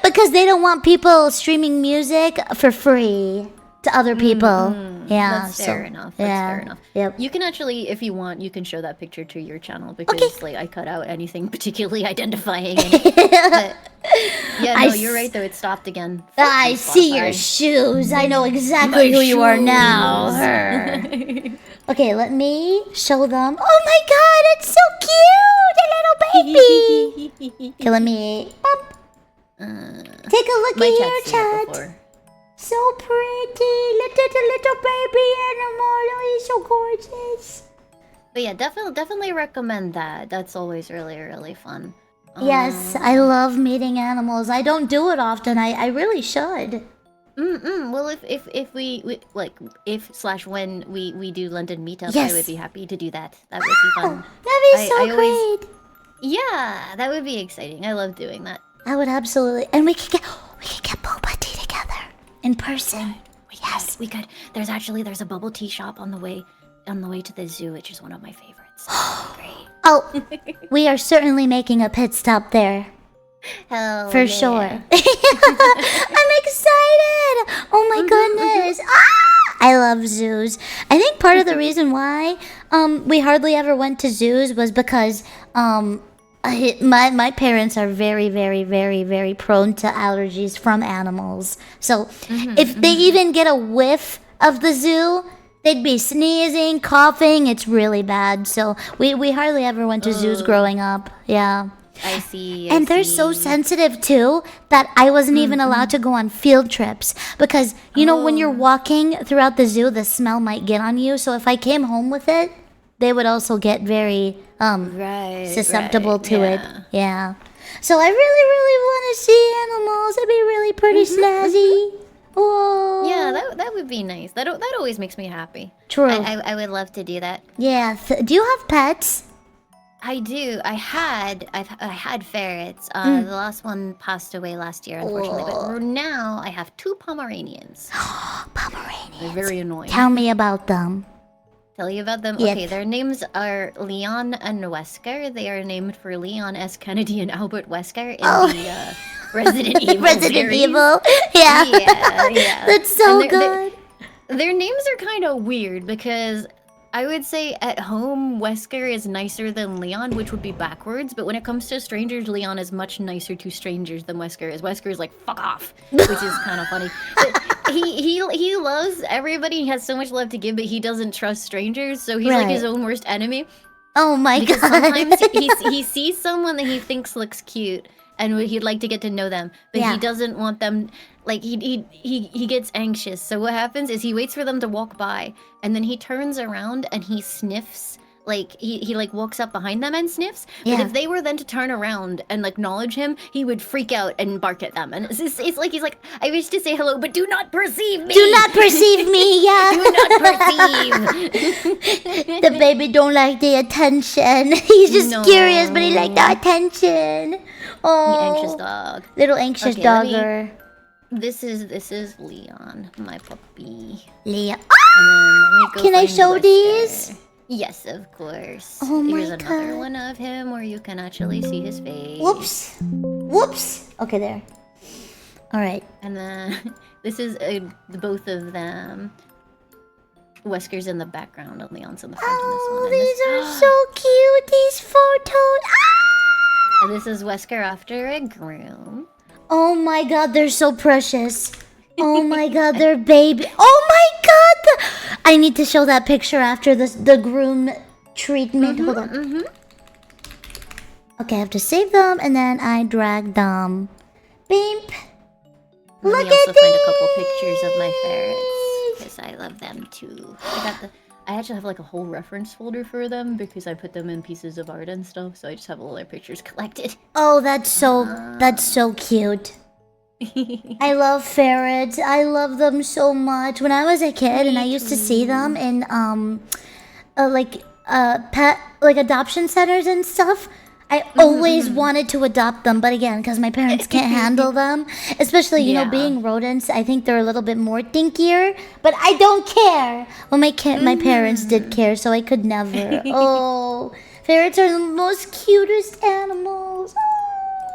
because they don't want people streaming music for free to other people. Yeah, That's fair enough. That's yeah, fair enough. Yep. You can actually, if you want, you can show that picture to your channel because like I cut out anything particularly identifying. But, yeah, no, you're right though. It stopped again. Fuck I you, see your Spotify. shoes. I know exactly who you are now. Her. Okay, let me show them. Oh my god, it's so cute! A little baby! Okay, let me... Take a look My at chat's here, seen it chat. before. So pretty. Look at the little baby animal. Oh, he's so gorgeous. But yeah, definitely recommend that. That's always really fun. Yes, I love meeting animals. I don't do it often. I really should. Well, if we like if/when we do London meetup, Yes. I would be happy to do that. That would be Oh, fun. that'd be I- so I always- great. Yeah, that would be exciting. I love doing that. I would absolutely, and we could get boba tea together in person. Yes, we could. There's a bubble tea shop on the way to the zoo, which is one of my favorites. Great. Oh, we are certainly making a pit stop there. Hell For yeah. sure. I'm excited. Oh my goodness. I love zoos. I think part of the reason why we hardly ever went to zoos was because my parents are very, very, very, very prone to allergies from animals. So if they even get a whiff of the zoo, they'd be sneezing, coughing. It's really bad. So we hardly ever went to zoos growing up. Yeah. I see. And they're so sensitive too that I wasn't even allowed to go on field trips because you know when you're walking throughout the zoo, the smell might get on you. So if I came home with it, they would also get very susceptible to it. Yeah. So I really, really want to see animals. It'd be really pretty snazzy. Whoa. Yeah, that would be nice. That always makes me happy. True. I would love to do that. Yeah. Do you have pets? I do. I had ferrets. The last one passed away last year, unfortunately. But now I have 2 Pomeranians. Pomeranians. They're very annoying. Tell me about them. Tell you about them? Yep. Okay, their names are Leon and Wesker. They are named for Leon S. Kennedy and Albert Wesker in the Resident Evil Resident series. Evil. Yeah. Yeah. That's so And good. Their names are kind of weird because I would say at home, Wesker is nicer than Leon, which would be backwards. But when it comes to strangers, Leon is much nicer to strangers than Wesker is. Wesker is like, fuck off, which is kind of funny. But he loves everybody. He has so much love to give, but he doesn't trust strangers. So he's like his own worst enemy. Oh my Because god. sometimes he sees someone that he thinks looks cute and he'd like to get to know them, but he doesn't want them. Like he gets anxious. So what happens is he waits for them to walk by, and then he turns around and he sniffs. Like he like walks up behind them and sniffs. But if they were then to turn around and acknowledge him, he would freak out and bark at them. And it's like he's like, I wish to say hello, but do not perceive me. Do not perceive me, yeah. Do not perceive. The baby don't like the attention. He's just curious, but he like the attention. Oh, The anxious dog. Little anxious Okay, let me- dogger. This is Leon, my puppy. Leah. And then let me go Can I find show Wesker. these? Yes, of course. Oh my Here's another God. one of him where you can actually see his face. Whoops. Whoops. Okay, there. All right. And then this is both of them. Wesker's in the background and Leon's in the front Oh, in this one. these are so cute. These photos. And this is Wesker after a groom. Oh my god, they're so precious. Oh my god, they're baby. Oh my god! I need to show that picture after the groom treatment. Hold on. Okay, I have to save them and then I drag them. Beep. Let Look me also at find a couple pictures of my ferrets because I love them too. I actually have like a whole reference folder for them because I put them in pieces of art and stuff. So I just have all their pictures collected. Oh, that's so cute. I love ferrets. I love them so much. When I was a kid and I used to see them in pet adoption centers and stuff, I always wanted to adopt them, but again, because my parents can't handle them, especially you know being rodents, I think they're a little bit more dinkier. But I don't care. Well, my parents did care, so I could never. Oh, ferrets are the most cutest animals.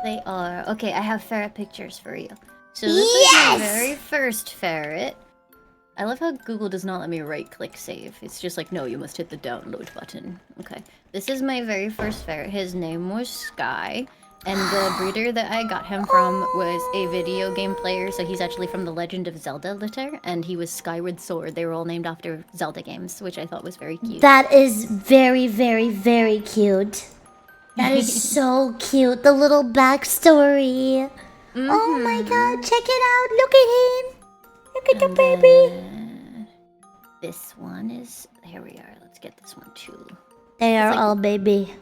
They are. Okay, I have ferret pictures for you. So this is my very first ferret. I love how Google does not let me right-click save. It's just like, no, you must hit the download button. Okay. This is my very first ferret. His name was Sky. And the breeder that I got him from was a video game player. So he's actually from the Legend of Zelda litter. And he was Skyward Sword. They were all named after Zelda games, which I thought was very cute. That is very, very, very cute. That is so cute. The little backstory. Oh my god, check it out. Look at him. Look at the baby. This one is... Here we are. Let's get this one too. They are all baby.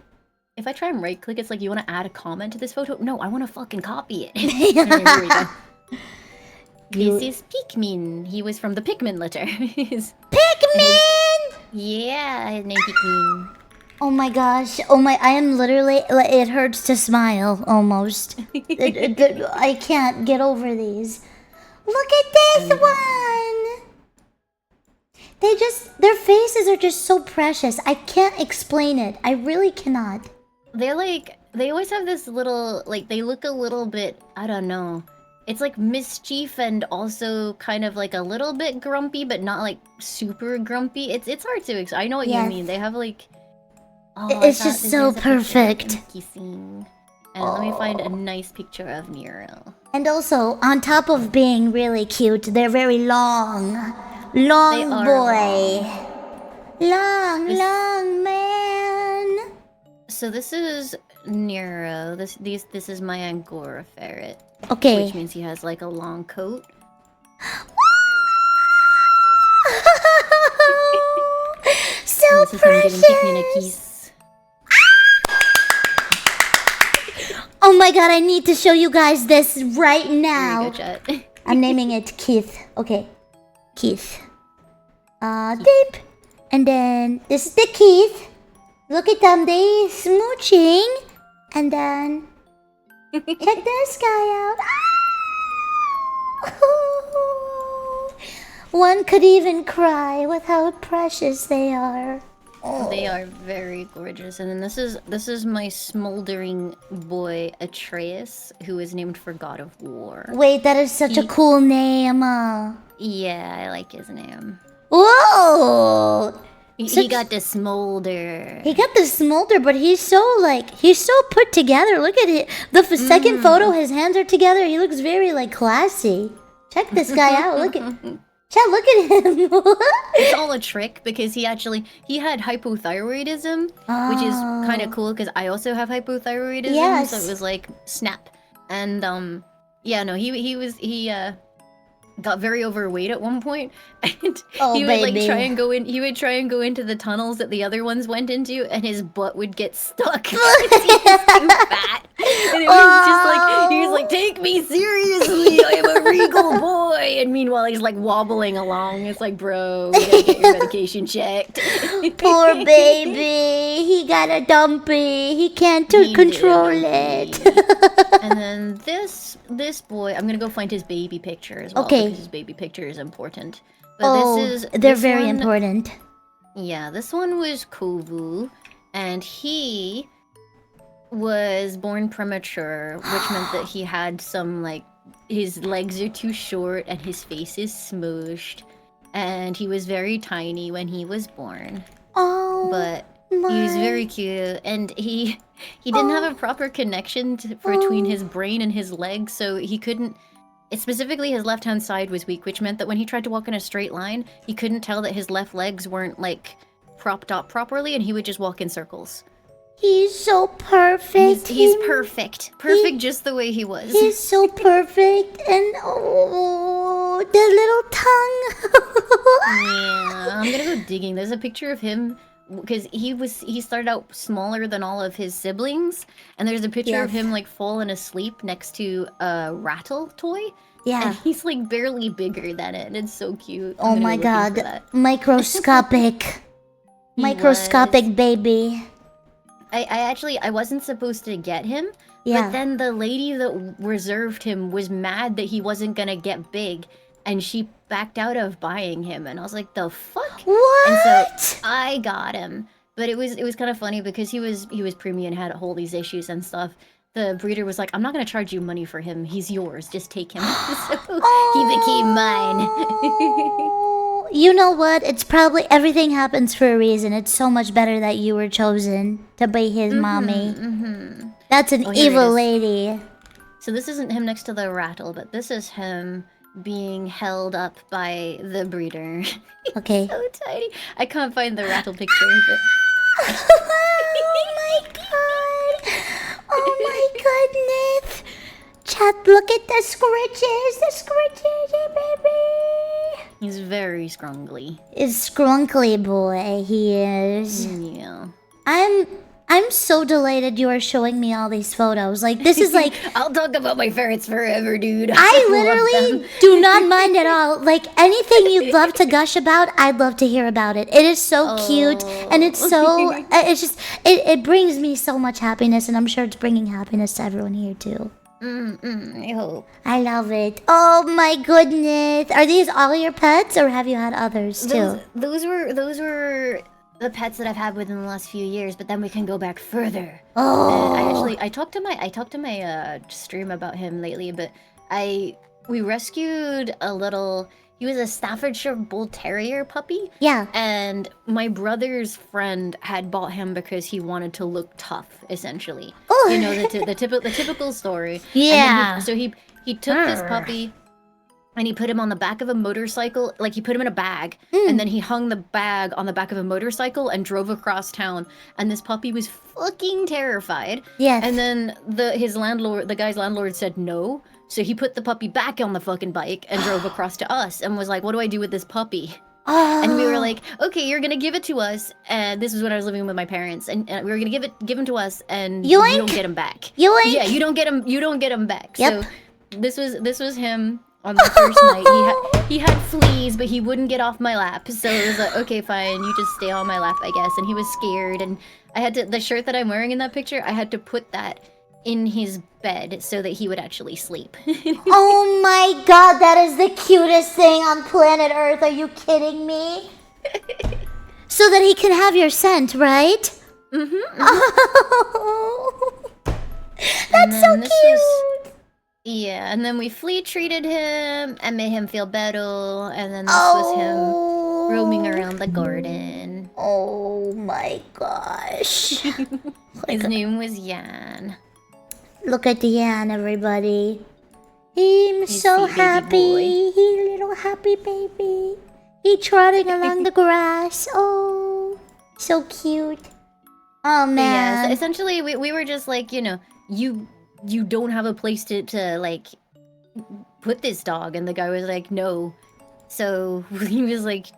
If I try and right click, it's like, you want to add a comment to this photo? No, I want to fucking copy it. Okay, here we go. This is Pikmin. He was from the Pikmin litter. Pikmin! Yeah, his name Pikmin. Oh my gosh. Oh my, I am literally, it hurts to smile almost. I can't get over these. Look at this one! Their faces are just so precious. I can't explain it. I really cannot. They always have this little, like, they look a little bit, I don't know. It's like mischief and also kind of like a little bit grumpy, but not like super grumpy. It's hard to explain. I know what you mean. They have like... Oh, It's just so perfect. Kissing. And let me find a nice picture of Nero. And also, on top of being really cute, they're very long. Long boy. Long man. So this is Nero. This is my Angora ferret. Okay. Which means he has like a long coat. So this is him giving Pikmin a kiss. Oh my god, I need to show you guys this right now. There you go, Chet. I'm naming it Keith. Okay. Keith. Deep. And then this is the Keith. Look at them, they smooching. And then check this guy out. One could even cry with how precious they are. They are very gorgeous. And then this is my smoldering boy Atreus, who is named for God of War. Wait, that is such a cool name. Yeah, I like his name. Whoa! He got the smolder. He got the smolder, but he's so put together. Look at it. The second photo, his hands are together. He looks very like classy. Check this guy out. Look at Chad, look at him. It's all a trick because he had hypothyroidism, which is kind of cool because I also have hypothyroidism. Yes. So it was like snap. And yeah, no, he got very overweight at one point, and he would like try and go in. He would try and go into the tunnels that the other ones went into, and his butt would get stuck because he was too fat. And it was just like he was like, "Take me seriously, I am a regal boy." And meanwhile, he's like wobbling along. It's like, bro, you gotta get your medication checked. Poor baby, he got a dumpy. He can't control it. And then this boy, I'm gonna go find his baby picture as well. Okay. Because his baby picture is important. But they're very important. Yeah, this one was Kovu, and he was born premature, which meant that he had some like his legs are too short and his face is smooshed, and he was very tiny when he was born. Oh, but he was very cute, and he didn't have a proper connection between his brain and his legs, so he couldn't. Specifically, his left-hand side was weak, which meant that when he tried to walk in a straight line, he couldn't tell that his left legs weren't like propped up properly, and he would just walk in circles. He's so perfect. He's perfect. Perfect just the way he was. He's so perfect, and the little tongue. Yeah, I'm gonna go digging. There's a picture of him because he started out smaller than all of his siblings, and there's a picture of him like falling asleep next to a rattle toy. Yeah, and he's like barely bigger than it, and it's so cute. Oh my god, microscopic, microscopic baby. I wasn't supposed to get him. Yeah. But then the lady that reserved him was mad that he wasn't gonna get big, and she backed out of buying him, and I was like, the fuck? What? And so I got him. But it was kind of funny because he was preemie and had all these issues and stuff. The breeder was like, I'm not gonna charge you money for him. He's yours. Just take him. So he became mine. You know what? It's probably everything happens for a reason. It's so much better that you were chosen to be his mommy. That's an evil lady. So this isn't him next to the rattle, but this is him being held up by the breeder. Okay. So tiny. I can't find the rattle picture, but... Oh my god! Oh my goodness! Chat, look at the scritches, baby! He's very scrunkly. Is scrunkly boy, he is. Yeah. I'm I'm so delighted you are showing me all these photos. Like, this is like, I'll talk about my ferrets forever, dude. I love literally them. do not mind at all. Like, anything you'd love to gush about, I'd love to hear about it. It is so cute, and it's so, it's just, it brings me so much happiness, and I'm sure it's bringing happiness to everyone here, too. I hope. I love it. Oh my goodness. Are these all your pets, or have you had others, too? Those were the pets that I've had within the last few years, but then we can go back further. Oh. I talked to my stream about him lately, but we rescued a little. He was a Staffordshire Bull Terrier puppy. Yeah. And my brother's friend had bought him because he wanted to look tough, essentially. Oh. You know, the typical story. Yeah. And then he took this puppy and he put him on the back of a motorcycle. Like, he put him in a bag, and then he hung the bag on the back of a motorcycle and drove across town. And this puppy was fucking terrified. Yes. And then the guy's landlord said no. So he put the puppy back on the fucking bike and drove across to us and was like, what do I do with this puppy? And we were like, okay, you're gonna give it to us. And this was when I was living with my parents, and we were gonna give him to us, and you don't get him back. Yoink. Yeah, you don't get him back. Yep. So this was him on the first night. He had fleas, but he wouldn't get off my lap. So it was like, okay, fine, you just stay on my lap, I guess. And he was scared, and I had to, the shirt that I'm wearing in that picture, I had to put that in his bed so that he would actually sleep. Oh my god, that is the cutest thing on planet Earth. Are you kidding me? So that he can have your scent, right? Mm-hmm. Oh. That's so cute. Yeah, and then we flea treated him and made him feel better, and then this was him roaming around the garden. Oh my gosh. His name was Jan. Look at Yan, everybody. He's so sweet baby happy. boy. He little happy baby. He trotting along the grass. Oh, so cute. Oh Yeah, man. so essentially we were just like, you know, you don't have a place to like put this dog, and the guy was like, no. So he was like,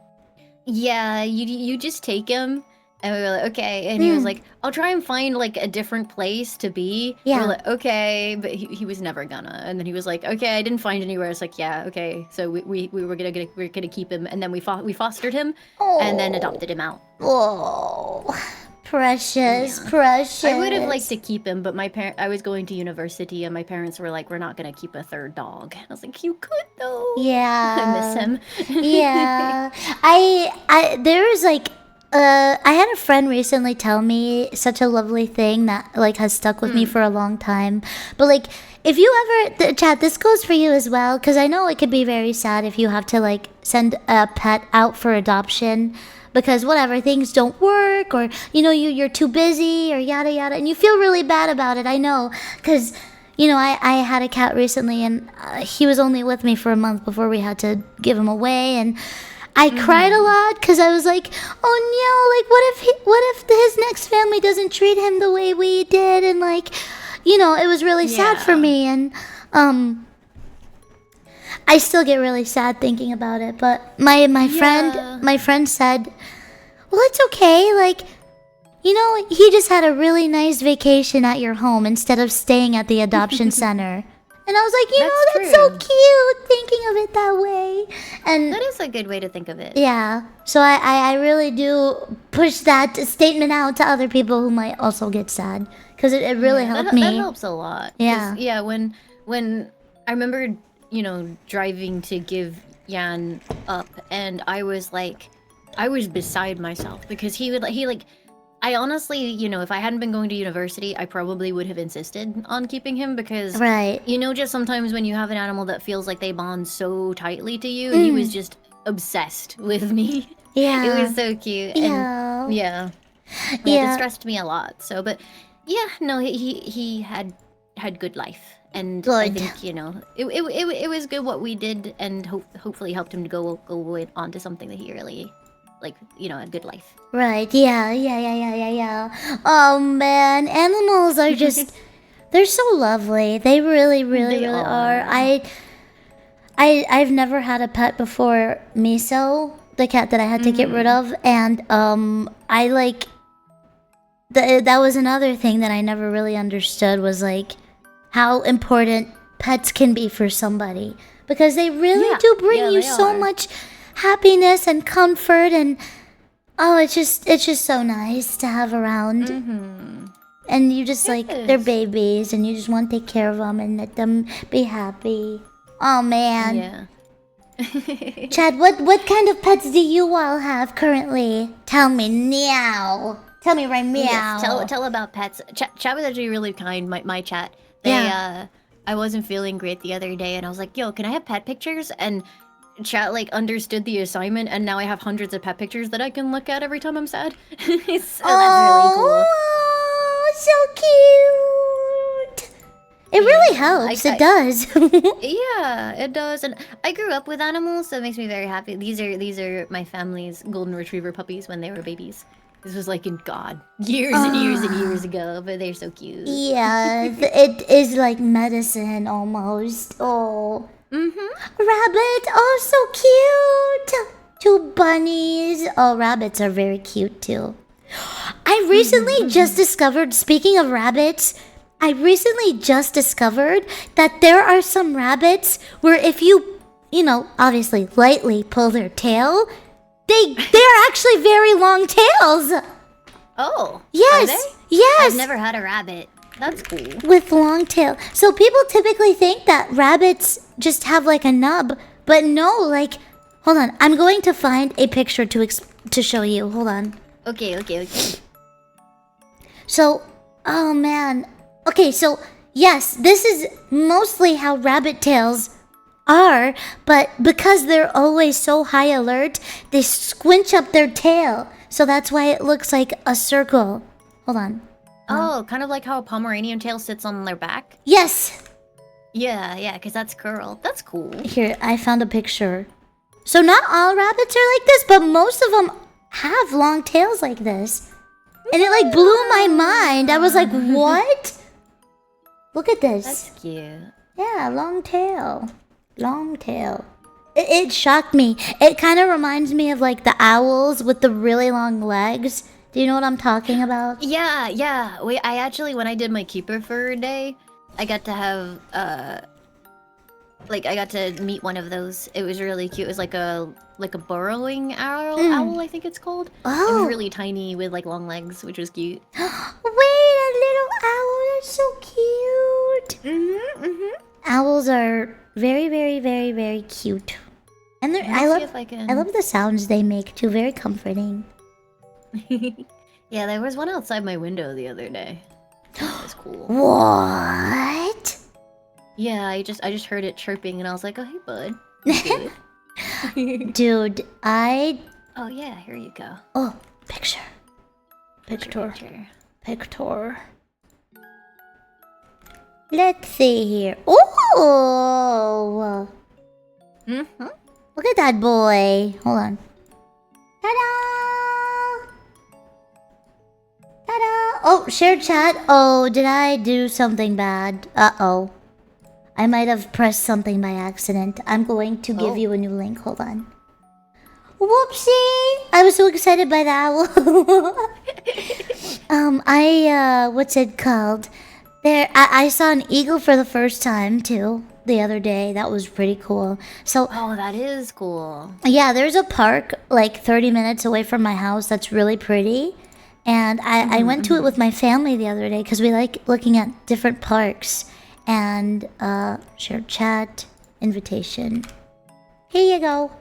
yeah, you just take him. And we were like, okay. And he was like, I'll try and find like a different place to be. Yeah. We were like, okay, but he was never gonna. And then he was like, okay, I didn't find anywhere. It's like, yeah, okay. So we were gonna keep him, and then we fostered him, and then adopted him out. Oh, precious, precious. I would have liked to keep him, but I was going to university, and my parents were like, we're not gonna keep a third dog. And I was like, you could though. Yeah. I miss him. Yeah. There's like I had a friend recently tell me such a lovely thing that like has stuck with me for a long time. But like, if you ever chat, this goes for you as well, because I know it could be very sad if you have to like send a pet out for adoption because whatever, things don't work, or you know, you're too busy, or yada yada, and you feel really bad about it. I know, because you know, I had a cat recently, and he was only with me for a month before we had to give him away, and I cried a lot because I was like, oh no, like what if his next family doesn't treat him the way we did, and like, you know, it was really sad for me, and I still get really sad thinking about it. But my friend said, well, it's okay, like, you know, he just had a really nice vacation at your home instead of staying at the adoption center. And I was like, you know, that's so cute, thinking of it that way. And That is a good way to think of it. yeah, so I really do push that statement out to other people who might also get sad, because it really helped me. That helps a lot. 'Cause, Yeah. yeah. When I remember, you know, driving to give Jan up, and I was beside myself because he I honestly, you know, if I hadn't been going to university, I probably would have insisted on keeping him because, Right. you know, just sometimes when you have an animal that feels like they bond so tightly to you, he was just obsessed with me. Yeah. It was so cute. Yeah. And yeah. It Yeah. distressed me a lot. So, but yeah, no, he had good life. And I Good. think, you know, it was good what we did, and hopefully helped him to go on to something that he really, like, you know, a good life. Right. Yeah. Oh man, animals are just they're so lovely. They really are. I've never had a pet before Miso, the cat that I had to get rid of, and that was another thing that I never really understood was like how important pets can be for somebody because they really do bring you so much happiness and comfort and oh, it's just so nice to have around. And you just like they're babies and you just want to take care of them and let them be happy. Oh man. Yeah. Chad, what kind of pets do you all have currently? Tell me now. Tell me right meow. Yes, tell about pets. Chat was actually really kind. My chat. I wasn't feeling great the other day, and I was like, "Yo, can I have pet pictures?" And chat like understood the assignment, and now I have hundreds of pet pictures that I can look at every time I'm sad. So that's really cool. Oh, so cute. It really helps. It does. Yeah, it does. And I grew up with animals, so it makes me very happy. These are my family's golden retriever puppies when they were babies. This was like in years and years and years ago, but they're so cute. Yeah, it is like medicine almost. Oh. Rabbit, oh so cute. 2 bunnies. Oh, rabbits are very cute too. I recently just discovered, speaking of rabbits, I recently just discovered that there are some rabbits where if you obviously lightly pull their tail, they're actually very long tails. Oh. Yes. Are they? Yes. I've never had a rabbit. That's cool. With long tail. So people typically think that rabbits just have like a nub, but no, like hold on. I'm going to find a picture to show you. Hold on. Okay. So, oh man. Okay, so yes, this is mostly how rabbit tails are, but because they're always so high alert, they squinch up their tail. So that's why it looks like a circle. Hold on. Oh, kind of like how a Pomeranian tail sits on their back? Yes. Yeah, because that's curled. That's cool. Here, I found a picture. So not all rabbits are like this, but most of them have long tails like this. And it like blew my mind. I was like, what? Look at this. That's cute. Yeah, long tail. Long tail. It shocked me. It kind of reminds me of like the owls with the really long legs. Do you know what I'm talking about? Yeah. Wait, I actually, when I did my keeper for a day, I got to have, I got to meet one of those. It was really cute. It was like a burrowing owl, I think it's called. Oh. It was really tiny with like long legs, which was cute. Wait, a little owl. That's so cute. Owls are very, very, very, very cute. And I love the sounds they make too. Very comforting. Yeah, there was one outside my window the other day. That was cool. What? Yeah, I just heard it chirping and I was like, oh hey bud. Dude, Oh yeah, here you go. Oh, picture. Picture. Let's see here. Oh! Look at that boy. Hold on. Ta-da! Ta-da! Oh, share chat. Oh, did I do something bad? Uh-oh. I might have pressed something by accident. I'm going to give you a new link. Hold on. Whoopsie! I was so excited by the owl. What's it called? I saw an eagle for the first time too the other day. That was pretty cool. So that is cool. Yeah, there's a park like 30 minutes away from my house that's really pretty. And I went to it with my family the other day because we like looking at different parks. And share chat, invitation. Here you go.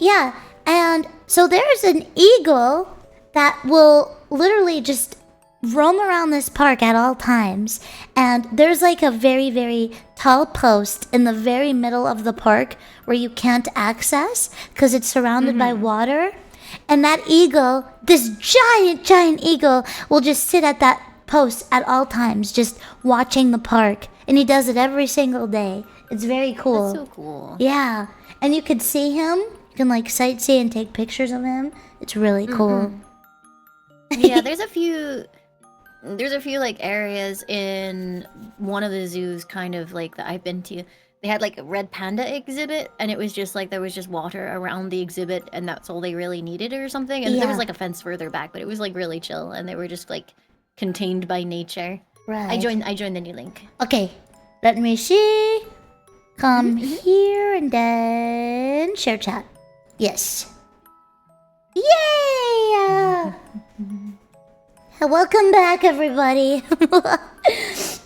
Yeah, and so there's an eagle that will literally just roam around this park at all times. And there's like a very, very tall post in the very middle of the park where you can't access because it's surrounded by water. And that eagle, this giant eagle, will just sit at that post at all times, just watching the park. And he does it every single day. It's very cool. That's so cool. Yeah. And you could see him. You can like sightsee and take pictures of him. It's really cool. Yeah, there's a few like areas in one of the zoos kind of like that I've been to. They had like a red panda exhibit and it was just like there was just water around the exhibit and that's all they really needed or something. And there was like a fence further back, but it was like really chill and they were just like contained by nature. Right. I joined the new link. Okay, let me see. Come here and then share chat. Yes. Yay! Welcome back, everybody.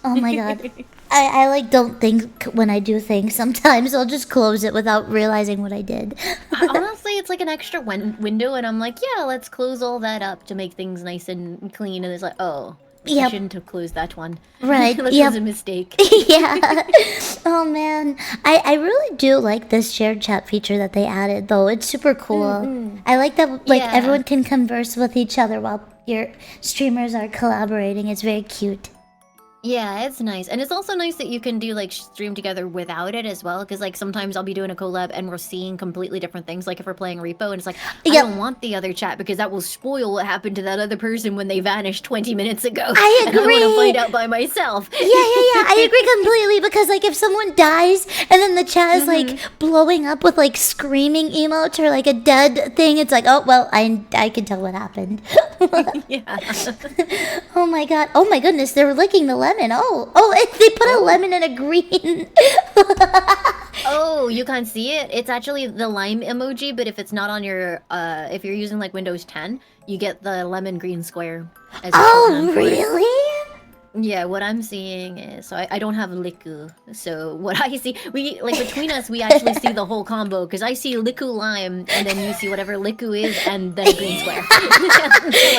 Oh my god. I like don't think when I do things. Sometimes I'll just close it without realizing what I did. Honestly, it's like an extra window, and I'm like, yeah, let's close all that up to make things nice and clean. And it's like, oh, I Yep. shouldn't have closed that one. Right, That yep. was a mistake. Yeah. Oh man. I really do like this shared chat feature that they added though. It's super cool. I like that like Yeah. everyone can converse with each other while your streamers are collaborating. It's very cute. Yeah, it's nice. And it's also nice that you can do like stream together without it as well. Because like sometimes I'll be doing a collab and we're seeing completely different things. Like if we're playing Repo and it's like, I Yep. don't want the other chat because that will spoil what happened to that other person when they vanished 20 minutes ago. I And I want to agree. find out by myself. Yeah. I agree completely because like if someone dies and then the chat is like blowing up with like screaming emotes or like a dead thing, it's like, oh well, I can tell what happened. Yeah. Oh my god. Oh my goodness, they're licking the lemon. Oh, they put a lemon in a green. Oh, you can't see it? It's actually the lime emoji, but if it's not on your, if you're using like Windows 10, you get the lemon green square. As a Oh, shorthand for it. really? Yeah, what I'm seeing is, so I don't have Liku. So what I see, we, like between us, we actually see the whole combo, because I see Liku lime, and then you see whatever Liku is, and then a green square.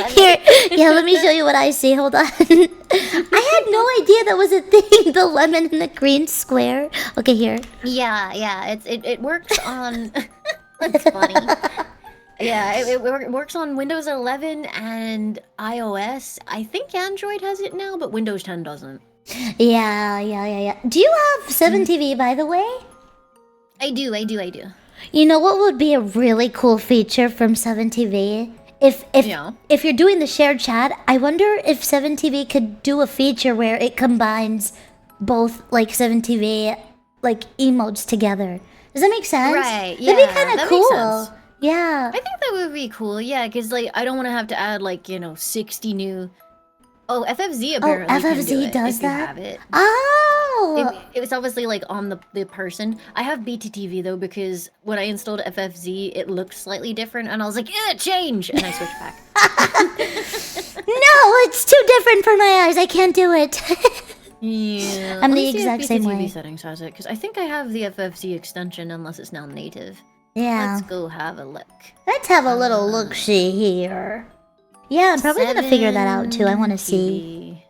Here, yeah, let me show you what I see. Hold on. I had no idea that was a thing. The lemon and the green square. Okay, here. Yeah, it works on, that's funny. Yeah, it works on Windows 11 and iOS. I think Android has it now, but Windows 10 doesn't. Yeah. Do you have 7TV, by the way? I do. You know what would be a really cool feature from 7TV? Yeah. If you're doing the shared chat, I wonder if 7TV could do a feature where it combines both like 7TV like emotes together. Does that make sense? Right, That'd be yeah, kind of that cool. makes sense. Yeah. I think that would be cool, yeah, because like I don't want to have to add like 60 new. Oh, FFZ apparently can do FFZ it does if you that? have it. Oh. It's obviously like on the person. I have BTTV though because when I installed FFZ, it looked slightly different, and I was like, "Yeah, change," and I switched back. No, it's too different for my eyes. I can't do it. Yeah, I'm let the me see if exact same BTTV way. settings has it because I think I have the FFZ extension unless it's now native. Yeah. Let's go have a look. Let's have a little look-see here. Yeah, I'm probably gonna figure that out too. I want to see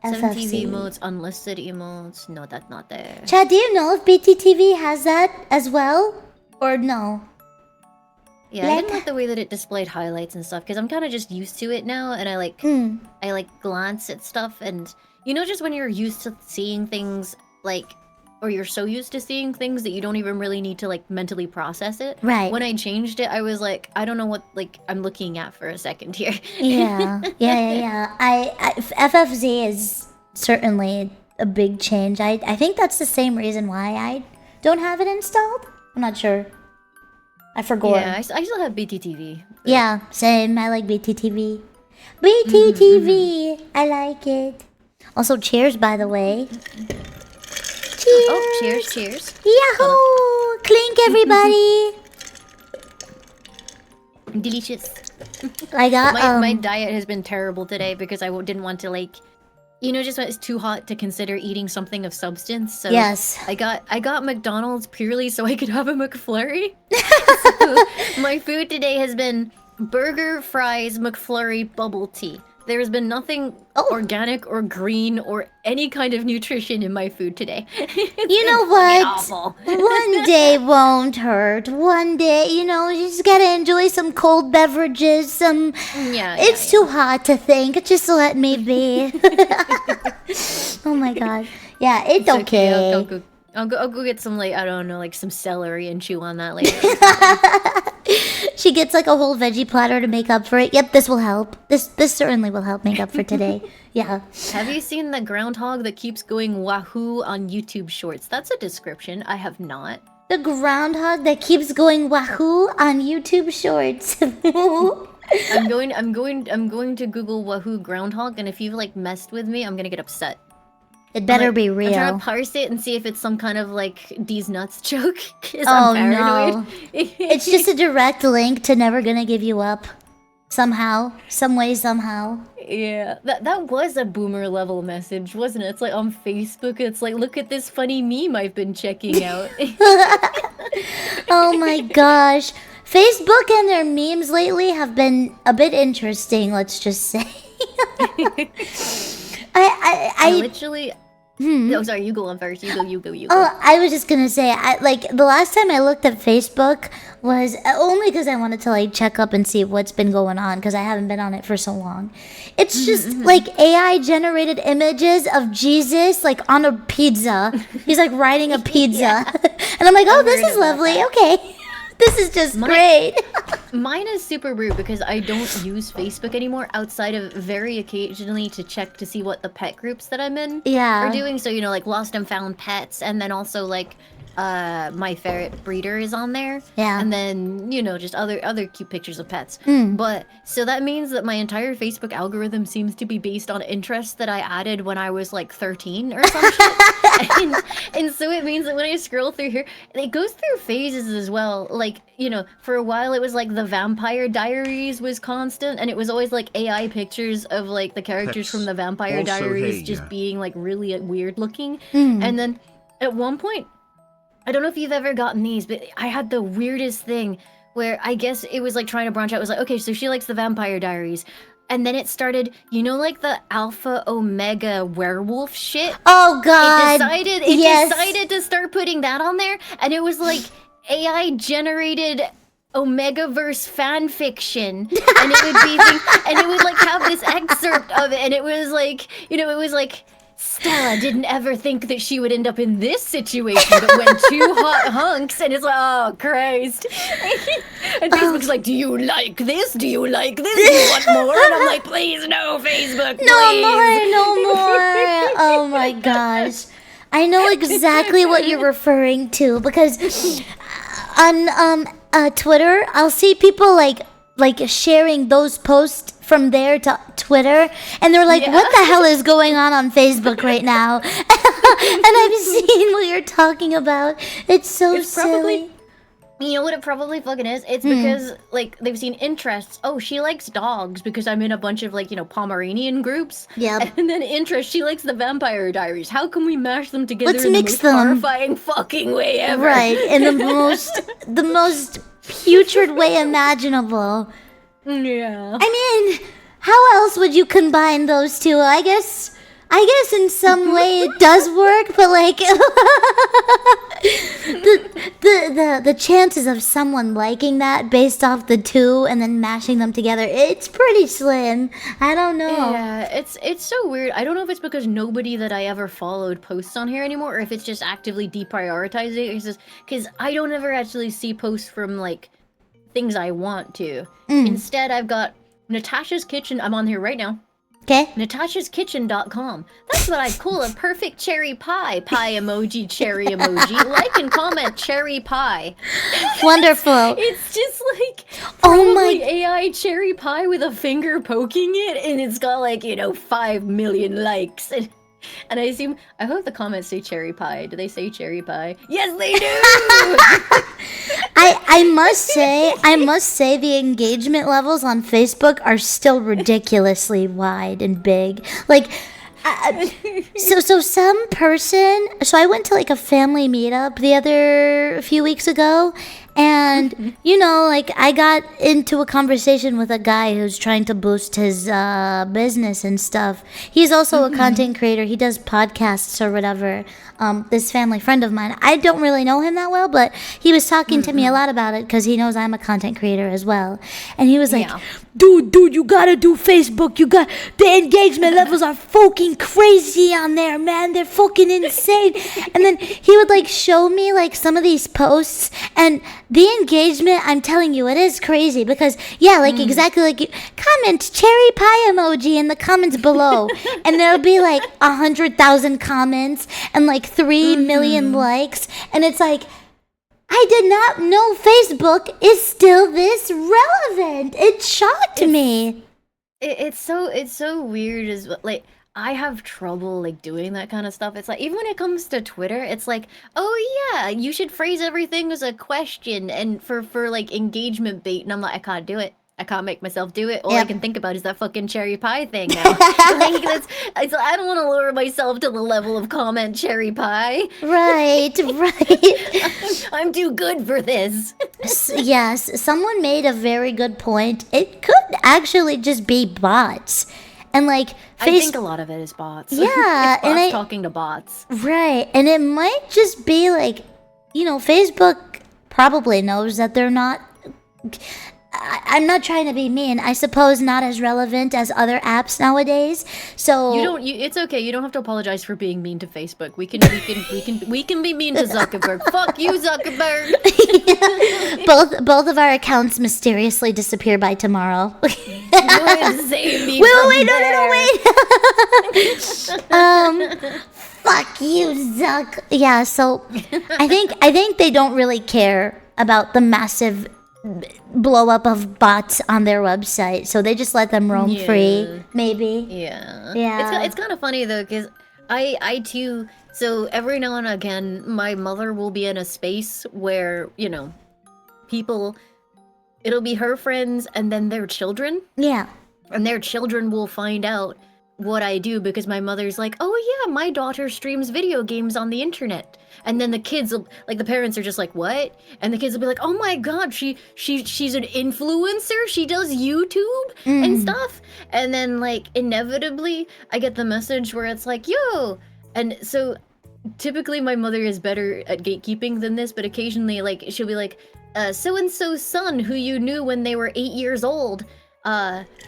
7TV FFC. emotes, unlisted emotes. No, that's not there. Chad, do you know if BTTV has that as well, or no? Yeah, I Like- didn't like the way that it displayed highlights and stuff because I'm kind of just used to it now, and I like glance at stuff, and you know, just when you're used to seeing things like, or you're so used to seeing things that you don't even really need to like mentally process it. Right. When I changed it, I was like, I don't know what like I'm looking at for a second here. Yeah. FFZ is certainly a big change. I think that's the same reason why I don't have it installed. I'm not sure. I forgot. Yeah, I still have BTTV. but- Yeah, same. I like BTTV. BTTV. I like it. Also, cheers, by the way. Cheers. Oh, cheers. Yahoo! Clink, everybody. Delicious. I got My diet has been terrible today because I didn't want to like, you know, just when it's too hot to consider eating something of substance. So Yes. I got McDonald's purely so I could have a McFlurry. So my food today has been burger, fries, McFlurry, bubble tea. There's been nothing organic or green or any kind of nutrition in my food today. You know what? Awful. One day won't hurt. One day, you know, you just gotta enjoy some cold beverages. It's too hot to think. Just let me be. Oh my god. Yeah, it's okay. I'll go get some like I don't know, like some celery and chew on that later. She gets like a whole veggie platter to make up for it. Yep, this will help. This certainly will help make up for today. Yeah. Have you seen the groundhog that keeps going wahoo on YouTube Shorts? That's a description. I have not. The groundhog that keeps going wahoo on YouTube Shorts. I'm going to Google Wahoo Groundhog, and if you've like messed with me, I'm gonna get upset. It better like, be real. I'm trying to parse it and see if it's some kind of like these nuts joke. 'Cause Oh, I'm paranoid. no. It's just a direct link to Never Gonna Give You Up. Somehow. Some way, somehow. Yeah, that was a boomer level message, wasn't it? It's like on Facebook, it's like, look at this funny meme I've been checking out. Oh my gosh. Facebook and their memes lately have been a bit interesting, let's just say. I literally... No, sorry, you go on first. You go. Oh, I was just gonna say, the last time I looked at Facebook was only because I wanted to like check up and see what's been going on because I haven't been on it for so long. It's just like AI generated images of Jesus like on a pizza. He's like riding a pizza, and I'm like, oh, this is lovely. Okay, this is just great. Mine is super rude because I don't use Facebook anymore outside of very occasionally to check to see what the pet groups that I'm in are doing. So, you know, like Lost and Found Pets, and then also like my ferret breeder is on there. Yeah. And then, you know, just other cute pictures of pets. But so that means that my entire Facebook algorithm seems to be based on interests that I added when I was like 13 or some shit. And so it means that when I scroll through here, it goes through phases as well. Like, you know, for a while it was like the Vampire Diaries was constant, and it was always like AI pictures of like the characters from the Vampire Also, Diaries hey, just yeah. being like really weird looking. And then at one point, I don't know if you've ever gotten these, but I had the weirdest thing where I guess it was like trying to branch out. It was like, okay, so she likes the Vampire Diaries. And then it started, you know, like the Alpha Omega werewolf shit? Oh God! It decided to start putting that on there, and it was like AI generated Omegaverse fan fiction, and it would be, and it would like have this excerpt of it, and it was like, you know, it was like, Stella didn't ever think that she would end up in this situation, but when two hot hunks, and it's like, oh Christ. And Facebook's like, do you like this? Do you like this? Do you want more? And I'm like, please, no, Facebook, please. No more. Oh my gosh. I know exactly what you're referring to because on Twitter, I'll see people like sharing those posts from there to Twitter, and they're like, what the hell is going on Facebook right now? And I've seen what you're talking about. It's silly. Probably, you know what it probably fucking is? It's because, like, they've seen interests. Oh, she likes dogs because I'm in a bunch of, like, you know, Pomeranian groups. Yeah. And then interest, she likes the Vampire Diaries. How can we mash them together Let's in mix the most them. horrifying fucking way ever? Right, in the most putrid way imaginable. Yeah. I mean, how else would you combine those two? I guess in some way it does work, but like the chances of someone liking that based off the two and then mashing them together, it's pretty slim. I don't know. Yeah, it's so weird. I don't know if it's because nobody that I ever followed posts on here anymore, or if it's just actively deprioritizing. It's just because I don't ever actually see posts from like things I want to. Instead, I've got Natasha's Kitchen. I'm on here right now. Okay. Natasha'sKitchen.com. That's what I call a perfect cherry pie. Pie emoji, cherry emoji. Like and comment cherry pie. Wonderful. It's just like Oh my AI cherry pie with a finger poking it, and it's got like, you know, 5 million likes. And I hope the comments say cherry pie. Do they say cherry pie? Yes, they do! I must say the engagement levels on Facebook are still ridiculously wide and big. Like so some person, so I went to like a family meetup a few weeks ago, and you know, like I got into a conversation with a guy who's trying to boost his business and stuff. He's also a content creator. He does podcasts or whatever. This family friend of mine, I don't really know him that well, but he was talking to me a lot about it because he knows I'm a content creator as well. And he was like, dude, you gotta do Facebook. The engagement levels are fucking crazy on there, man. They're fucking insane. And then he would like show me like some of these posts, and the engagement, I'm telling you, it is crazy because exactly like you comment cherry pie emoji in the comments below, and there'll be like 100,000 comments and like 3 million likes, and it's like, I did not know Facebook is still this relevant. happened? It shocked me. It's so weird as like I have trouble like doing that kind of stuff. It's like even when it comes to Twitter, it's like, oh yeah, you should phrase everything as a question and for like engagement bait, and I'm like, I can't do it. I can't make myself do it. All I can think about is that fucking cherry pie thing now. Like, I don't want to lower myself to the level of comment cherry pie. Right. I'm too good for this. Yes, someone made a very good point. It could actually just be bots. And like I think a lot of it is bots. Yeah, it's bots talking to bots. Right. And it might just be like, Facebook probably knows that they're not I'm not trying to be mean. I suppose not as relevant as other apps nowadays. So it's okay. You don't have to apologize for being mean to Facebook. We can be mean to Zuckerberg. Fuck you, Zuckerberg. Both of our accounts mysteriously disappear by tomorrow. Save me wait. Fuck you, Zuck. Yeah, so I think they don't really care about the massive blow up of bots on their website, so they just let them roam free, maybe. Yeah. It's kind of funny though, because I too. So every now and again, my mother will be in a space where people. It'll be her friends and then their children. Yeah. And their children will find out what I do because my mother's like, oh yeah, my daughter streams video games on the internet. And then the kids will, like, the parents are just like, what? And the kids will be like, oh my god, she's an influencer, she does YouTube and stuff. And then like inevitably I get the message where it's like, yo. And so typically my mother is better at gatekeeping than this, but occasionally like she'll be like, so-and-so's son who you knew when they were 8 years old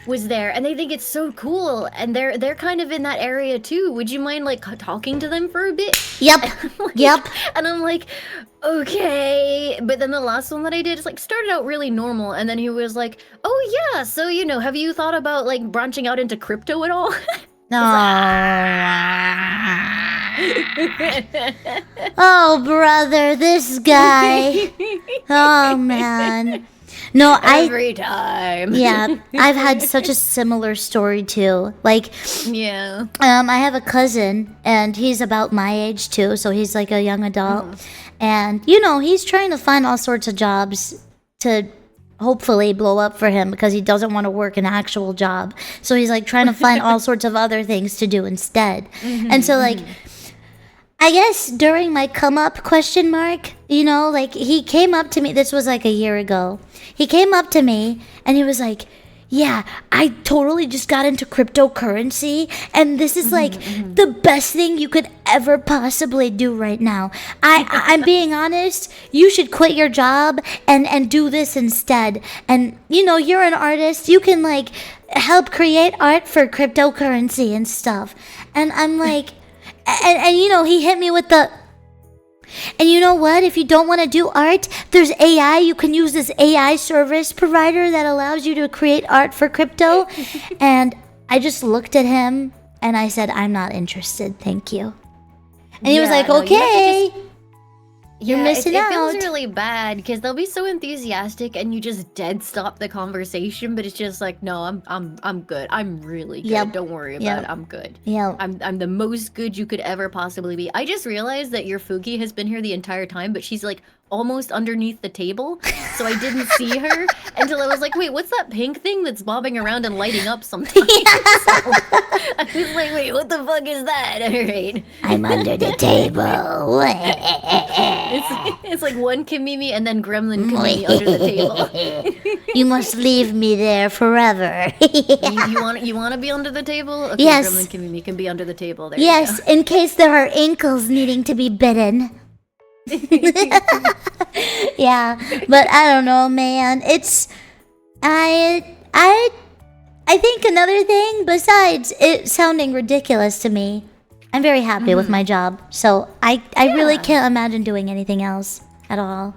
was there, and they think it's so cool, and they're kind of in that area too. Would you mind like talking to them for a bit? Yep. Yep. And I'm like, okay. But then the last one that I did is like started out really normal, and then he was like, oh yeah, so have you thought about like branching out into crypto at all? Oh, brother, this guy. Oh man. No, every time. Yeah, I've had such a similar story too. Like, yeah. I have a cousin, and he's about my age too, so he's like a young adult. And he's trying to find all sorts of jobs to hopefully blow up for him because he doesn't want to work an actual job. So he's like trying to find all sorts of other things to do instead. And so like I guess during my come up question mark, like he came up to me, this was like a year ago. He came up to me and he was like, yeah, I totally just got into cryptocurrency, and this is like the best thing you could ever possibly do right now. I'm being honest, you should quit your job and do this instead. And you're an artist, you can like help create art for cryptocurrency and stuff. And I'm like, and he hit me with the, and you know what? If you don't want to do art, there's AI. You can use this AI service provider that allows you to create art for crypto. And I just looked at him and I said, I'm not interested. Thank you. And he was like, okay. You're missing out. It feels really bad because they'll be so enthusiastic and you just dead stop the conversation, but it's just like, no, I'm good. I'm really good. Yep. Don't worry about it. I'm good. Yeah. I'm the most good you could ever possibly be. I just realized that your Fuki has been here the entire time, but she's like almost underneath the table, so I didn't see her until I was like, wait, what's that pink thing that's bobbing around and lighting up sometimes? I was like, wait, what the fuck is that? All right. I'm under the table. It's like one Kimimi and then Gremlin Kimimi under the table. You must leave me there forever. you want to be under the table? Okay, yes. Gremlin Kimimi can be under the table. There yes, in case there are ankles needing to be bitten. Yeah, but I don't know, man. It's I think another thing besides it sounding ridiculous to me, I'm very happy with my job. So I really can't imagine doing anything else at all.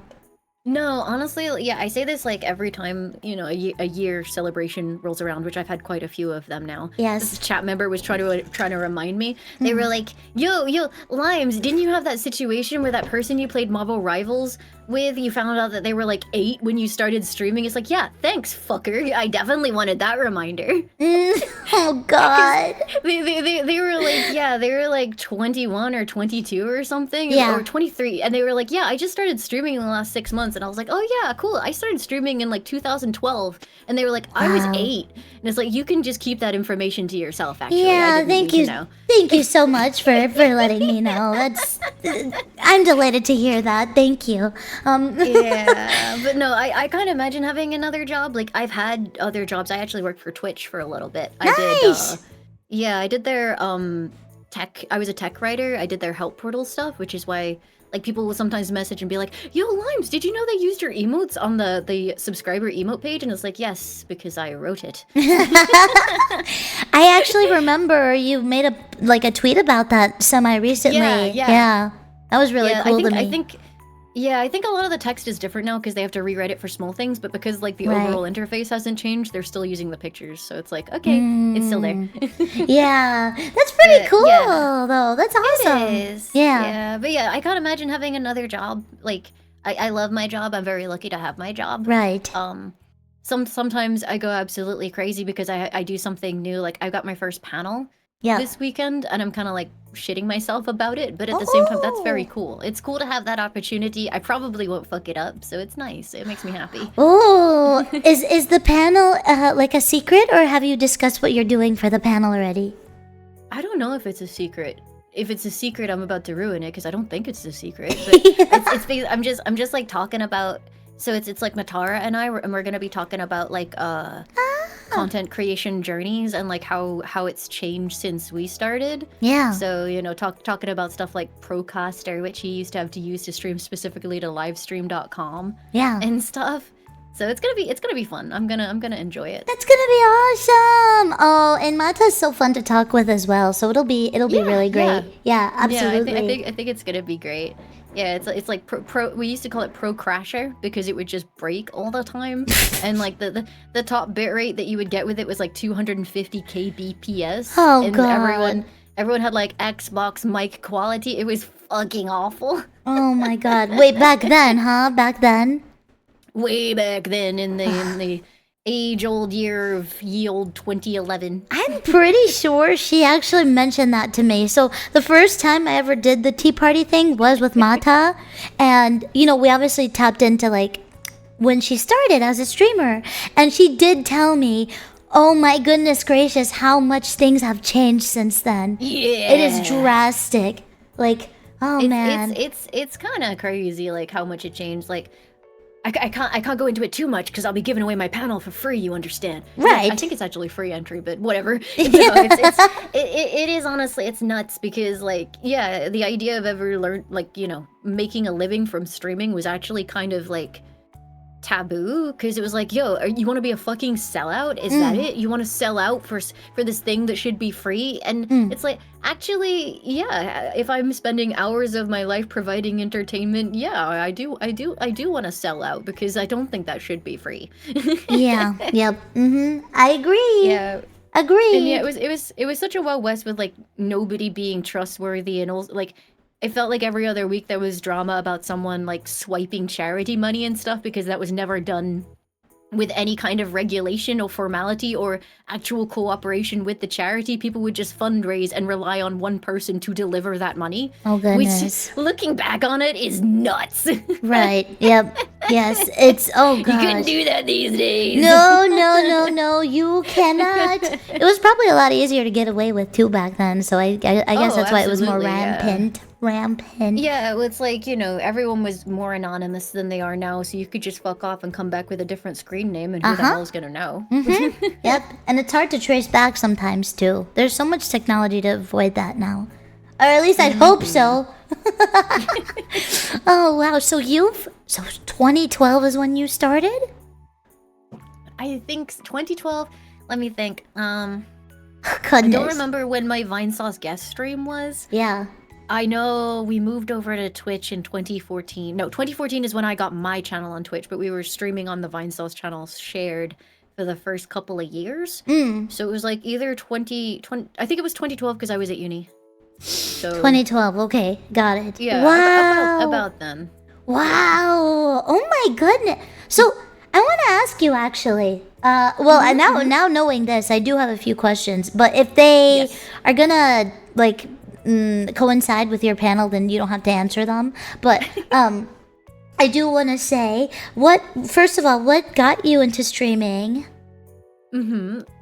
No, honestly, yeah, I say this like every time, a year celebration rolls around, which I've had quite a few of them now. Yes. This chat member was trying to remind me. They were like, yo, Limes, didn't you have that situation where that person you played Marvel Rivals with, you found out that they were like 8 when you started streaming. It's like, yeah, thanks, fucker. I definitely wanted that reminder. Oh God. They were like, yeah, they were like 21 or 22 or something, Yeah. or 23, and they were like, yeah, I just started streaming in the last 6 months, and I was like, oh yeah, cool. I started streaming in like 2012, and they were like, I was Wow. 8, and it's like, you can just keep that information to yourself. Actually, I Yeah, didn't thank need you. to know. Thank you so much for letting me know. That's I'm delighted to hear that. Thank you. Yeah, but no, I can't imagine having another job. Like, I've had other jobs. I actually worked for Twitch for a little bit. I Nice! did, yeah, I did their tech. I was a tech writer. I did their help portal stuff, which is why like people will sometimes message and be like, "Yo, Limes, did you know they used your emotes on the subscriber emote page?" And it's like, yes, because I wrote it. I actually remember you made a tweet about that semi recently. Yeah. That was really Yeah, cool to me. I think a lot of the text is different now because they have to rewrite it for small things, but because like the Right. overall interface hasn't changed, they're still using the pictures. So it's like, okay, it's still there. Yeah, that's pretty cool yeah. though. That's awesome. It is. Yeah. Yeah, but yeah, I can't imagine having another job. Like, I love my job. I'm very lucky to have my job. Right. Sometimes I go absolutely crazy because I do something new. Like, I got my first panel Yeah. this weekend, and I'm kind of like shitting myself about it. But at the same time, that's very Oh. cool. It's cool to have that opportunity. I probably won't fuck it up, so it's nice. It makes me happy. Oh, is the panel like a secret, or have you discussed what you're doing for the panel already? I don't know if it's a secret. If it's a secret, I'm about to ruin it because I don't think it's a secret. But it's because I'm just like talking about. So it's like Matara and we're gonna be talking about like content creation journeys and like how it's changed since we started. Yeah. So, you know, talking about stuff like Procaster, which he used to have to use to stream specifically to livestream.com Yeah. and stuff. So it's gonna be fun. I'm gonna enjoy it. That's gonna be awesome. Oh, and Mata's so fun to talk with as well. So it'll be really great. Yeah, absolutely. Yeah, I think it's gonna be great. Yeah, it's like pro. We used to call it Pro Crasher because it would just break all the time, and like the top bit rate that you would get with it was like 250 kbps. Oh, and God. everyone had like Xbox mic quality. It was fucking awful. Oh my God. Wait, back then, huh? Back then. Way back then in the age-old year of ye old 2011. I'm pretty sure she actually mentioned that to me. So the first time I ever did the tea party thing was with Mata, and you know we obviously tapped into like when she started as a streamer, and she did tell me, "Oh my goodness gracious, how much things have changed since then. Yeah, It is drastic. Like, oh man, it's kind of crazy like how much it changed. Like I can't go into it too much because I'll be giving away my panel for free. You understand? Right. I think it's actually free entry, but whatever. It is honestly, it's nuts because like, yeah, the idea of ever making a living from streaming was actually kind of like taboo because it was like, yo, you want to be a fucking sellout? Is that it? You want to sell out for this thing that should be free? And it's like, actually, yeah, if I'm spending hours of my life providing entertainment, yeah, I do want to sell out because I don't think that should be free. yeah, yep, I agree. Yeah. Agreed. And yeah, it was such a Wild West with like nobody being trustworthy, and also like it felt like every other week there was drama about someone like swiping charity money and stuff because that was never done with any kind of regulation or formality or actual cooperation with the charity. People would just fundraise and rely on one person to deliver that money. Oh goodness. Which, looking back on it, is nuts. Right. Yep. Yes. It's You gosh. couldn't do that these days. No. You cannot. It was probably a lot easier to get away with too back then. So I guess Oh, that's why it was more absolutely, yeah. rampant. Yeah, well, it's like, you know, everyone was more anonymous than they are now, so you could just fuck off and come back with a different screen name, and who the hell's gonna know? Yep. And it's hard to trace back sometimes too. There's so much technology to avoid that now. Or at least I'd hope so. Oh wow. So 2012 is when you started? I think 2012, let me think. I Goodness. don't remember when my Vinesauce guest stream was. Yeah. I know we moved over to Twitch in 2014. No, 2014 is when I got my channel on Twitch, but we were streaming on the Vinesauce channel shared for the first couple of years. So it was like either 20, I think it was 2012 because I was at uni. So 2012. Okay. Got it. yeah, Wow. about then. Wow. Oh my goodness. So I want to ask you actually. Well, and now knowing this, I do have a few questions. But if they are gonna like coincide with your panel, then you don't have to answer them. But I do want to say, first of all, what got you into streaming?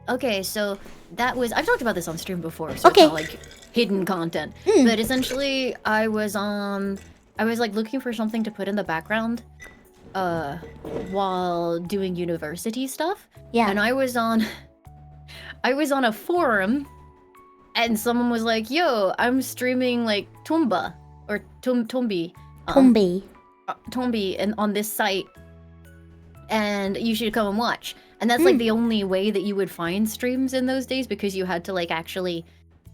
Okay, so that was I've talked about this on stream before, so Okay. it's not like hidden content. But essentially I was like looking for something to put in the background while doing university stuff. Yeah. And I was on a forum and someone was like, "Yo, I'm streaming like Tumba or Tumbi." Tombi and on this site, and you should come and watch. And that's like the only way that you would find streams in those days, because you had to like actually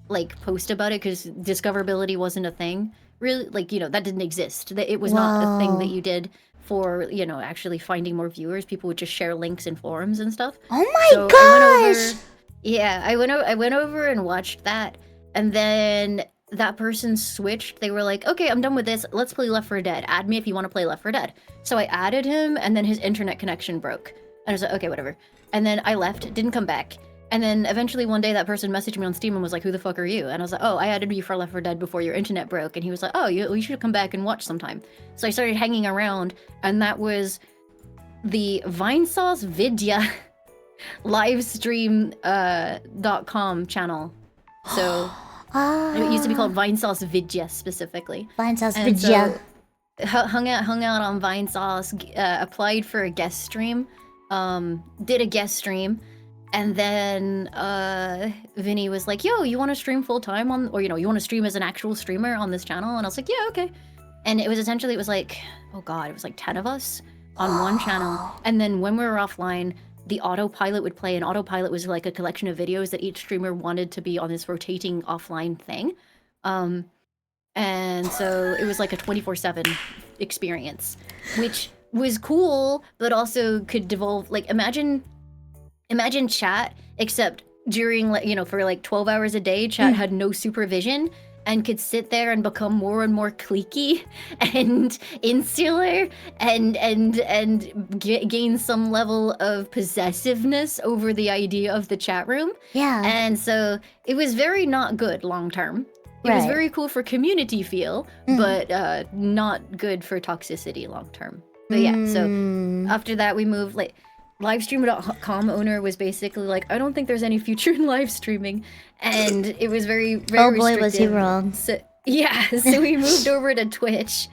like post about it, because discoverability wasn't a thing. Really, like, you know, that didn't exist. That it was not a thing that you did for, you know, actually finding more viewers. People would just share links in forums and stuff. Oh my gosh! I went over and watched that, and then that person switched. They were like, "Okay, I'm done with this. Let's play Left 4 Dead. Add me if you want to play Left 4 Dead." So I added him, and then his internet connection broke. And I was like, "Okay, whatever." And then I left, didn't come back. And then eventually one day that person messaged me on Steam and was like, "Who the fuck are you?" And I was like, "Oh, I added you for Left 4 Dead before your internet broke." And he was like, "Oh, you should come back and watch sometime." So I started hanging around, and that was the Vinesauce Vidya livestream.com channel. So it used to be called Vinesauce Vidya specifically. Vinesauce And Vidya. so, hung out on Vinesauce, applied for a guest stream, did a guest stream, and then Vinny was like, "Yo, you want to stream full time on, or you know, you want to stream as an actual streamer on this channel?" And I was like, "Yeah, okay." And it was essentially, it was like, oh god, it was like 10 of us on one channel, and then when we were offline, the autopilot would play, and autopilot was like a collection of videos that each streamer wanted to be on this rotating offline thing. And so it was like a 24/7 experience, which was cool, but also could devolve, like, imagine chat, except during, like, you know, for like 12 hours a day, chat had no supervision and could sit there and become more and more cliquey and insular and gain some level of possessiveness over the idea of the chat room. Yeah. And so it was very not good long term. It was very cool for community feel, but not good for toxicity long term. But yeah, so after that we moved, like, livestream.com owner was basically like, "I don't think there's any future in live streaming," and it was very Oh boy, was he restrictive. wrong. So yeah, so we moved over to Twitch,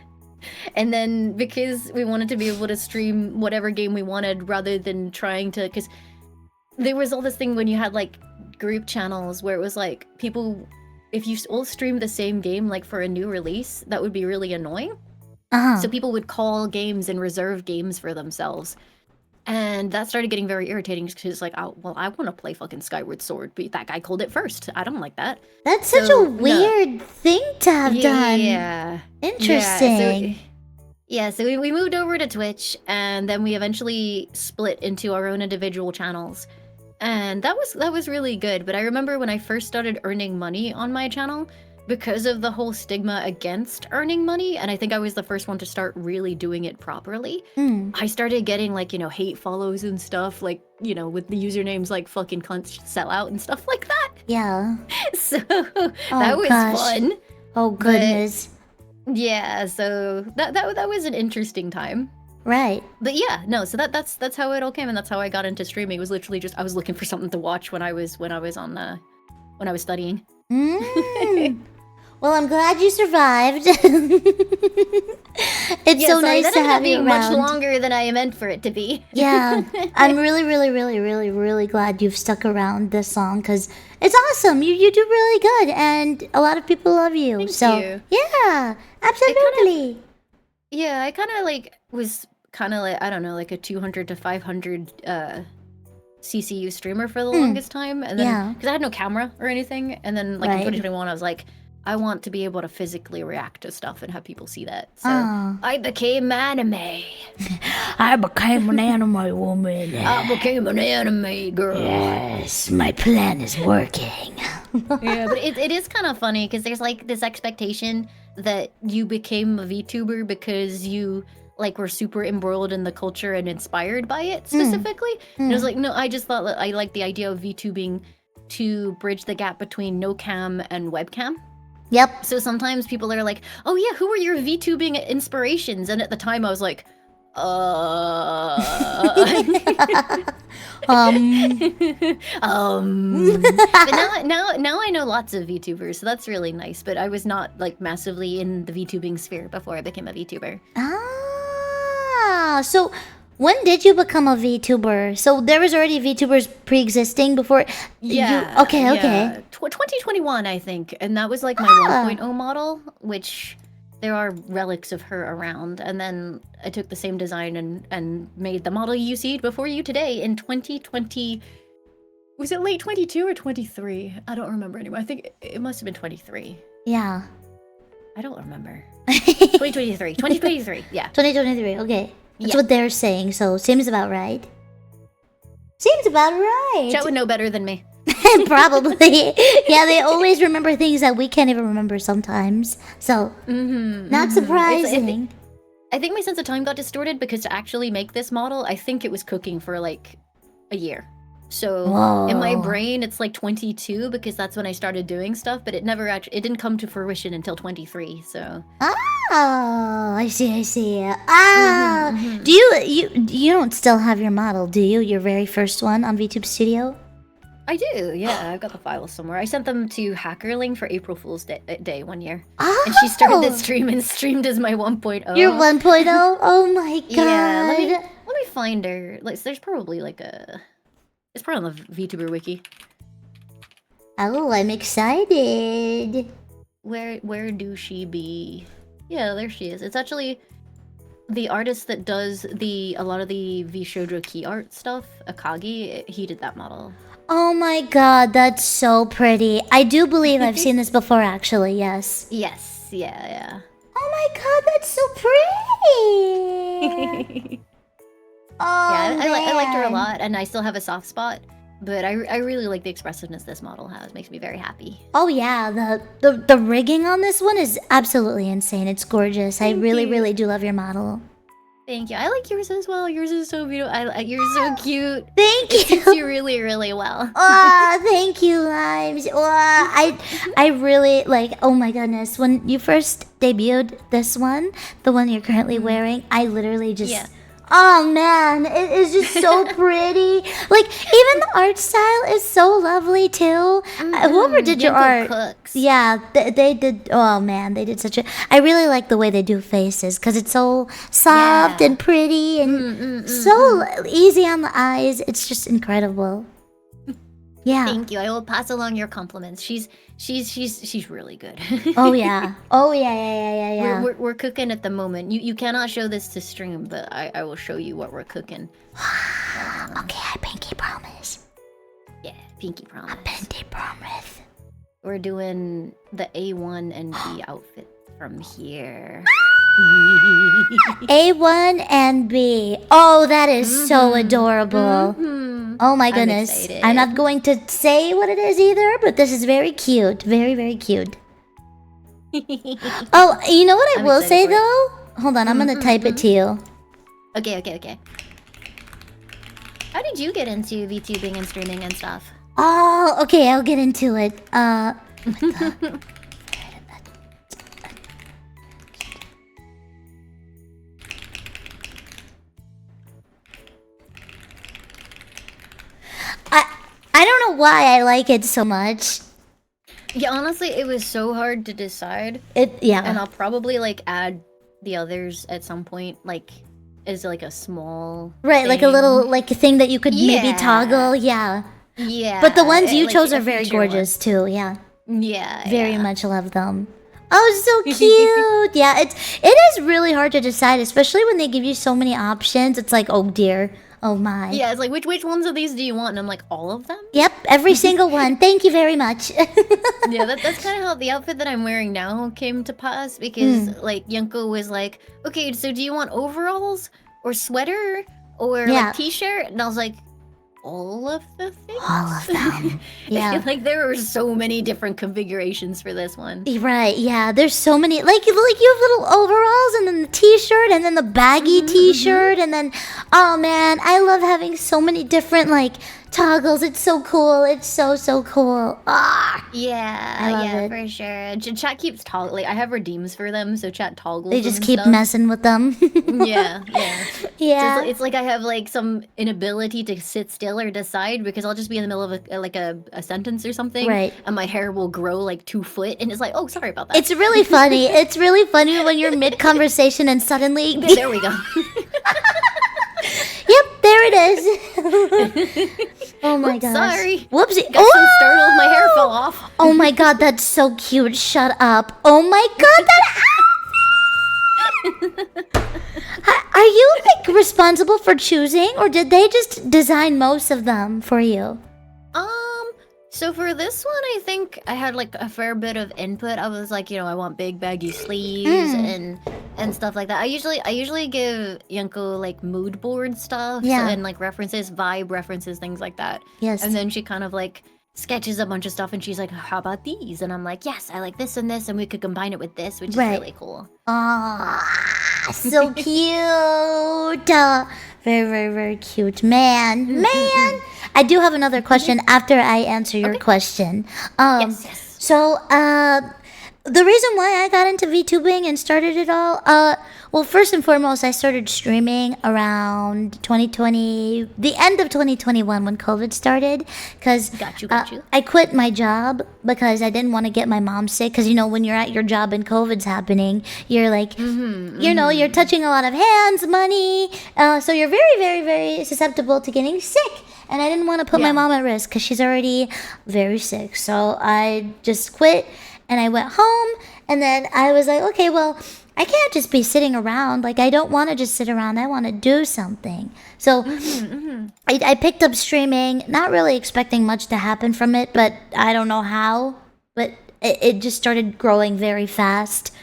and then because we wanted to be able to stream whatever game we wanted rather than trying to, because there was all this thing when you had like group channels where it was like people, if you all streamed the same game like for a new release, that would be really annoying. So people would call games and reserve games for themselves. And that started getting very irritating, because it's like, oh, well, I want to play fucking Skyward Sword, but that guy called it first. I don't like that. That's such So, a weird thing to have done. Yeah. Interesting. So we moved over to Twitch, and then we eventually split into our own individual channels. And that was really good. But I remember when I first started earning money on my channel, because of the whole stigma against earning money, and I think I was the first one to start really doing it properly, I started getting, like, you know, hate follows and stuff, like, you know, with the usernames like fucking cunt sell out and stuff like that. Yeah. So that was fun. Oh goodness. But, yeah, so that was an interesting time. Right. But yeah, no, so that's how it all came, and that's how I got into streaming. It was literally just I was looking for something to watch when I was studying. Well, I'm glad you survived. It's so sorry, nice that to ended have up you being around. much longer than I meant for it to be. Yeah, I'm really, really, really, really, really glad you've stuck around this song, because it's awesome. You do really good, and a lot of people love you. Thank you. Yeah, absolutely. Yeah, I kind of like was kind of like, I don't know, like a 200 to 500 CCU streamer for the longest time, and then because I had no camera or anything, and then like in 2021 I was like, I want to be able to physically react to stuff and have people see that. So I became anime. I became an anime woman. I became an anime girl. Yes, my plan is working. Yeah, but it is kind of funny because there's like this expectation that you became a VTuber because you like were super embroiled in the culture and inspired by it specifically. And I was like, no, I just thought that I liked the idea of VTubing to bridge the gap between no cam and webcam. Yep. So sometimes people are like, oh yeah, who were your VTubing inspirations? And at the time I was like, But now I know lots of VTubers, so that's really nice. But I was not like massively in the VTubing sphere before I became a VTuber. Ah, so when did you become a VTuber? So there was already VTubers pre-existing before. Yeah. Okay. 2021, I think, and that was like my 1.0 model, which there are relics of her around. And then I took the same design and made the model you see before you today in 2020. Was it late 22 or 23? I don't remember anymore. I think it must have been 23. Yeah. I don't remember. 2023. 2023. Yeah. 2023. Okay. That's Yeah. what they're saying. So seems about right. Seems about right. Chat would know better than me. Probably. Yeah, they always remember things that we can't even remember sometimes. So, not surprising. I think my sense of time got distorted because to actually make this model, I think it was cooking for like a year. So in my Whoa. brain, it's like 22 because that's when I started doing stuff, but it never actually, it didn't come to fruition until 23. So Oh, I see. Ah, do you don't still have your model, do you? Your very first one on VTube Studio? I do, yeah. I've got the files somewhere. I sent them to Hackerling for April Fool's Day 1 year. Oh, And she started the stream and streamed as my 1.0. Your 1.0? Oh my god. Yeah, let me find her. Like, there's probably like a... It's probably on the VTuber wiki. Oh, I'm excited. Where do she be? Yeah, there she is. It's actually the artist that does a lot of the VShojo key art stuff, Akagi. He did that model. Oh my god, that's so pretty. I do believe I've seen this before, actually, yes. Yes, yeah. Oh my god, that's so pretty! Oh, Yeah, I liked her a man. lot, and I still have a soft spot. But I really like the expressiveness this model has. Makes me very happy. Oh yeah, the rigging on this one is absolutely insane. It's gorgeous. I really do love your model. Thank you. I like yours as well. Yours is so beautiful. You're so cute. Thank It you. fits you really well. Oh, thank you, Limes. Oh, I really like. Oh my goodness, when you first debuted this one, the one you're currently wearing, I literally just. Yeah. Oh man, it is just so pretty. Like even the art style is so lovely too. Whoever did your Yoko art, Cooks. yeah, they did. Oh man, they did such a. I really like the way they do faces because it's so soft Yeah. and pretty and so easy on the eyes. It's just incredible. Yeah. Thank you. I will pass along your compliments. She's really good. Oh yeah. Oh yeah. We're cooking at the moment. You cannot show this to stream, but I will show you what we're cooking. Okay, I pinky promise. Yeah, pinky promise. Pinky promise. We're doing the A1 and B outfit from here. A1 and B. Oh, that is so adorable. Oh my goodness. excited. I'm not going to say what it is either, but this is very cute. Very cute. Oh, you know what I I'm will say excited for it. though? Hold on, I'm gonna type it to you. Okay. How did you get into VTubing and streaming and stuff? Oh, okay, I'll get into it. I don't know why I like it so much. Yeah, honestly, it was so hard to decide. Yeah. And I'll probably like add the others at some point, like as like a small Right, like a thing. little like a thing that you could maybe Yeah. toggle, yeah. Yeah. But the ones you like chose a are very feature one. gorgeous too, yeah. Yeah. Very yeah. much love them. Oh, so cute. Yeah, it is really hard to decide, especially when they give you so many options. It's like, oh dear. Oh my. Yeah, it's like which ones of these do you want? And I'm like, all of them? Yep, every single one. Thank you very much. Yeah, that's kind of how the outfit that I'm wearing now came to pass because like Yunko was like, okay, so do you want overalls or sweater or Yeah. like t-shirt? And I was like, all of the things. All of them. Yeah. Like there were so many different configurations for this one. Right, yeah. There's so many, like you have little overalls, and then the t-shirt, and then the baggy t-shirt, and then, oh man, I love having so many different like toggles. It's so cool. It's so cool. Ah, Yeah, I love yeah, it. for sure. Chat keeps toggling. Like, I have redeems for them, so chat toggles. They just and keep stuff. messing with them. Yeah, yeah. Yeah. So it's like I have like some inability to sit still or decide because I'll just be in the middle of a sentence or something, Right. and my hair will grow like 2 foot, and it's like, oh, sorry about that. It's really funny. It's really funny when you're mid conversation and suddenly, There we go. yep, there it is. Oh my Oops, gosh. sorry. Whoopsie. Got so startled, my hair fell off. Oh my god, that's so cute. Shut up. Oh my god, that Are you like responsible for choosing, or did they just design most of them for you? So for this one, I think I had like a fair bit of input. I was like, I want big baggy sleeves and stuff like that. I usually give Yanko like mood board stuff Yeah. and like references, vibe references, things like that. Yes. And then she kind of like sketches a bunch of stuff and she's like, how about these? And I'm like, yes, I like this, and we could combine it with this, which is Right. really cool. Ah, so cute. Very cute. Man. I do have another question after I answer your question. Yes. So, the reason why I got into VTubing and started it all, well, first and foremost, I started streaming around 2020, the end of 2021 when COVID started, because Got you. I quit my job because I didn't want to get my mom sick. Because when you're at your job and COVID's happening, you're like, you're touching a lot of hands, money, so you're very susceptible to getting sick. And I didn't want to put my mom at risk because she's already very sick. So I just quit and I went home. And then I was like, okay, well, I can't just be sitting around. Like, I don't want to just sit around. I want to do something. So I picked up streaming, not really expecting much to happen from it, but I don't know how. But it just started growing very fast,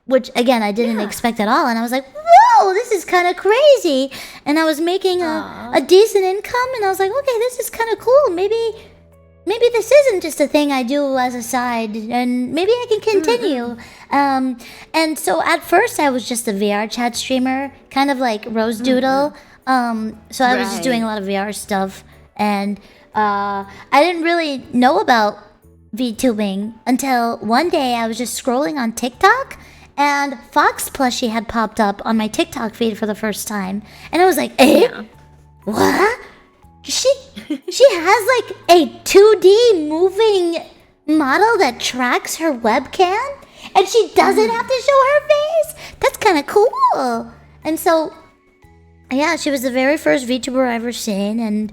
which, again, I didn't expect at all. And I was like, whoa, this is kind of crazy. And I was making a decent income, and I was like, okay, this is kind of cool. Maybe this isn't just a thing I do as a side, and maybe I can continue. And so at first I was just a VR chat streamer, kind of like Rose Doodle. So I was just doing a lot of VR stuff, and I didn't really know about VTubing until one day I was just scrolling on TikTok, and Fox Plushie had popped up on my TikTok feed for the first time, and I was like, what? She has like a 2D moving model that tracks her webcam, and she doesn't have to show her face. That's kind of cool. And so, yeah, she was the very first VTuber I ever seen, and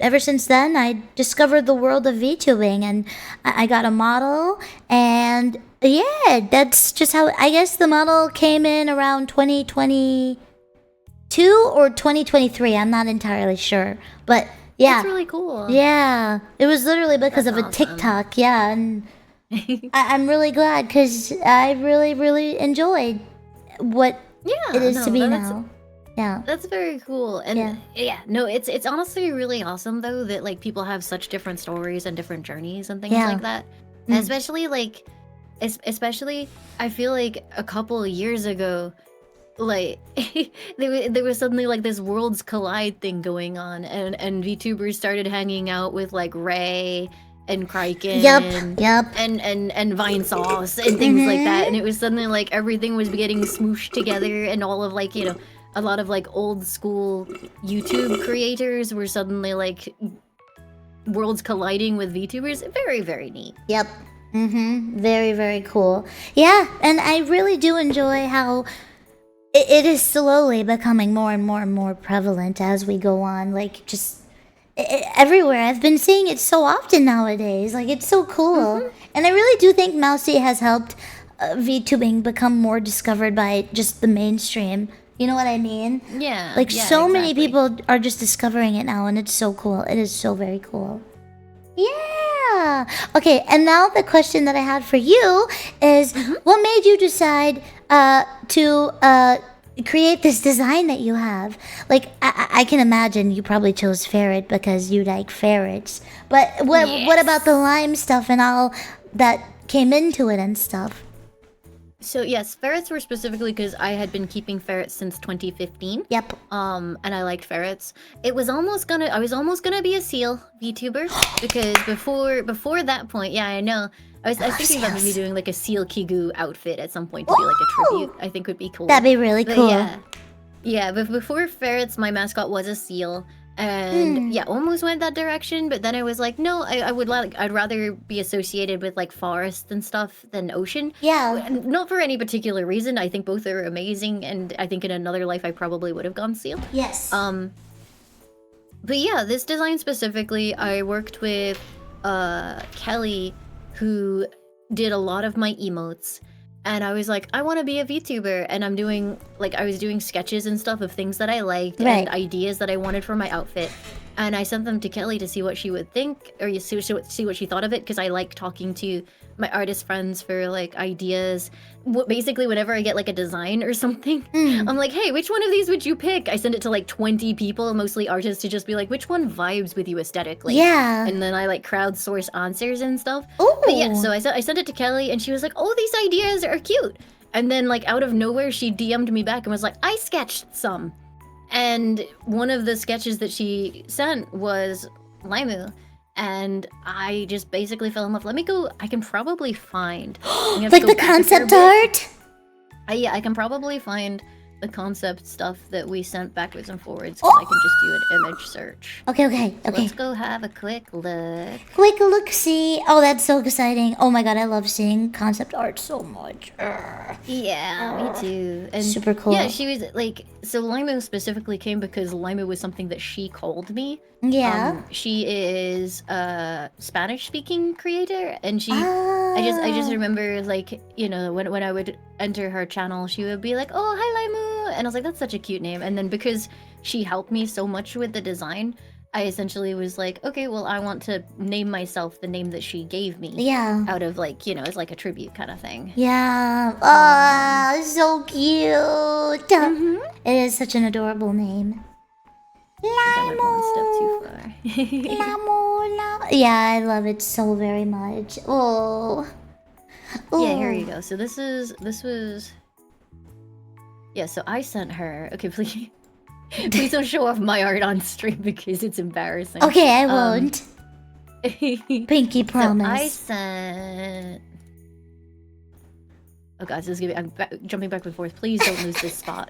ever since then, I discovered the world of VTubing, and I got a model, and yeah, that's just how. I guess the model came in around 2022 or 2023. I'm not entirely sure, but yeah, That's really cool. yeah, it was literally because That's of a awesome. TikTok. Yeah, and I'm really glad because I really enjoyed what it is to be now. Yeah. That's very cool. And no, it's honestly really awesome though that like people have such different stories and different journeys and things Yeah. like that. And especially like especially I feel like a couple of years ago like there was suddenly like this worlds collide thing going on, and VTubers started hanging out with like Ray and Kraken Yep. and Vine Sauce and things like that, and it was suddenly like everything was getting smooshed together, and all of like a lot of like old school YouTube creators were suddenly like worlds colliding with VTubers. Very neat. Yep. Very cool. Yeah, and I really do enjoy how it is slowly becoming more and more prevalent as we go on. Like, just everywhere. I've been seeing it so often nowadays. Like, it's so cool. And I really do think Mousy has helped VTubing become more discovered by just the mainstream. You know what I mean? Yeah. Like, yeah, so many exactly. people are just discovering it now, and it's so cool. It is so very cool. Yeah. Okay, and now the question that I had for you is, what made you decide to create this design that you have. Like I can imagine you probably chose ferret because you like ferrets. But what about the lime stuff and all that came into it and stuff? So yes, ferrets were specifically because I had been keeping ferrets since 2015. Yep. And I liked ferrets. I was almost gonna be a seal VTuber because before that point, yeah, I know. I was thinking about maybe doing like a seal Kigu outfit at some point to be like a tribute. I think would be cool. That'd be really But cool. yeah. But before ferrets, my mascot was a seal. And yeah, almost went that direction, but then I was like, no, I'd rather be associated with like forest and stuff than ocean. Yeah. Not for any particular reason. I think both are amazing, and I think in another life I probably would have gone seal. Yes. But yeah, this design specifically, I worked with Kelly, who did a lot of my emotes. And I was like, I want to be a VTuber, and I was doing sketches and stuff of things that I liked and ideas that I wanted for my outfit. And I sent them to Kelly to see what she would think, or see what she thought of it, because I like talking to my artist friends for like ideas. Basically, whenever I get like a design or something, I'm like, hey, which one of these would you pick? I send it to like 20 people, mostly artists, to just be like, which one vibes with you aesthetically? Yeah. And then I like crowdsource answers and stuff. Ooh. But yeah, so I sent it to Kelly, and she was like, oh, these ideas are cute. And then like out of nowhere, she DM'd me back and was like, I sketched some. And one of the sketches that she sent was Limu. And I just basically fell in love. Let me go. I can probably find like the concept art? Yeah, I can probably find the concept stuff that we sent backwards and forwards, because I can just do an image search. Okay. Let's go have a quick look. Quick look-see. Oh, that's so exciting. Oh my god, I love seeing concept art so much. Yeah, me too. And super cool. Yeah, she was like, so Limu specifically came because Limu was something that she called me. Yeah. She is a Spanish-speaking creator, and I just remember, like, you know, when I would enter her channel, she would be like, oh, hi Limu, and I was like, that's such a cute name. And then because she helped me so much with the design, I essentially was like, okay, well, I want to name myself the name that she gave me. Yeah. Out of like, you know, it's like a tribute kind of thing. Yeah. Oh, so cute. It is such an adorable name. I went one step too far. Yeah, I love it so very much. Oh. Yeah, here you go. So this was. Yeah, so I sent her. Okay, please don't show off my art on stream because it's embarrassing. Okay, I won't. Pinky promise. So I sent. Oh god, this is gonna be. I'm jumping back and forth. Please don't lose this spot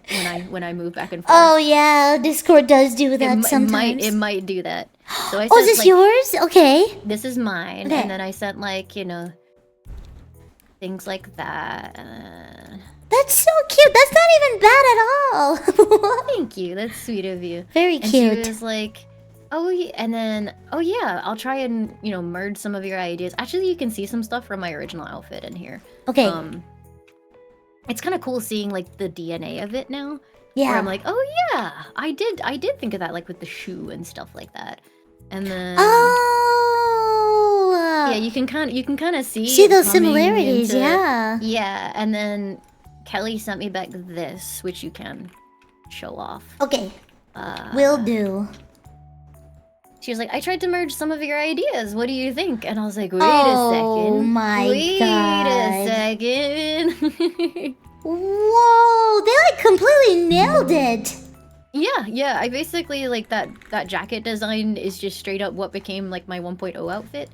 when I move back and forth. Oh yeah, Discord does do that sometimes. It might do that. So I oh, is this like, yours? Okay. This is mine, okay. And then I sent like, you know, things like that. That's so cute. That's not even bad at all. Thank you. That's sweet of you. Very and cute. She was like, oh, and then, oh yeah, I'll try and, you know, merge some of your ideas. Actually, you can see some stuff from my original outfit in here. Okay. It's kind of cool seeing like the DNA of it now. Yeah. Where I'm like, oh yeah, I did think of that, like with the shoe and stuff like that. And then yeah, you can kind of see those similarities. Yeah. Yeah, and then Kelly sent me back this, which you can show off. Okay. Will do. She was like, I tried to merge some of your ideas. What do you think? And I was like, wait a second. Oh my god. Wait a second. Whoa, they like completely nailed it. Yeah. I basically like that jacket design is just straight up what became like my 1.0 outfit.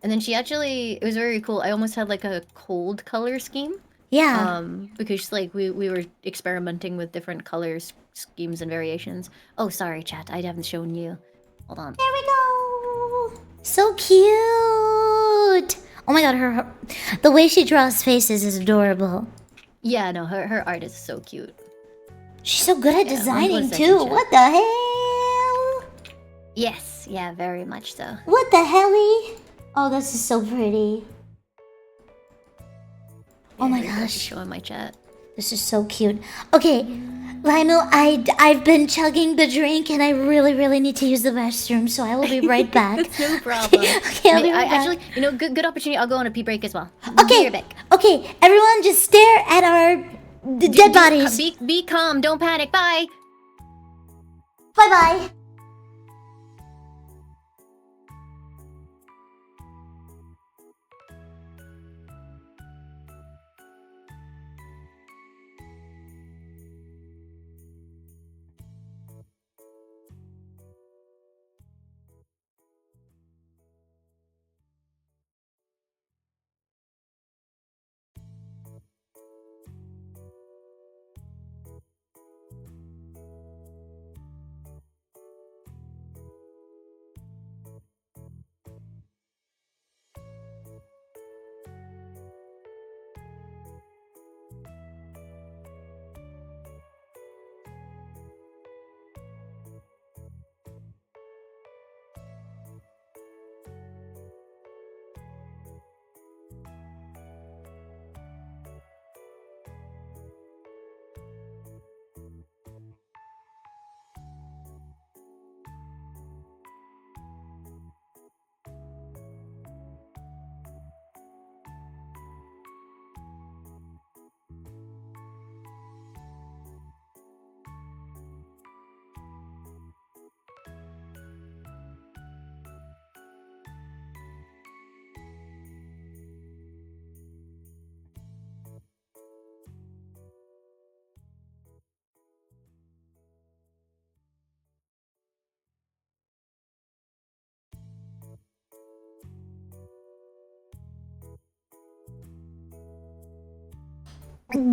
And then it was very cool. I almost had like a cold color scheme. Yeah. Because like we were experimenting with different colors, schemes, and variations. Oh, sorry, chat. I haven't shown you. Hold on. There we go. So cute. Oh my god, the way she draws faces is adorable. Yeah, no, her art is so cute. She's so good at designing too. Chat. What the hell? Yes, yeah, very much so. What the helly? Oh, this is so pretty. Yeah, oh my gosh. Showing my chat. This is so cute. Okay, Lionel, I've been chugging the drink and I really need to use the restroom, so I will be right back. No problem. Okay, I'll be right back. Actually, good opportunity. I'll go on a pee break as well. Okay. Be right back. Okay, everyone just stare at our Dead bodies. Be calm. Don't panic. Bye. Bye bye.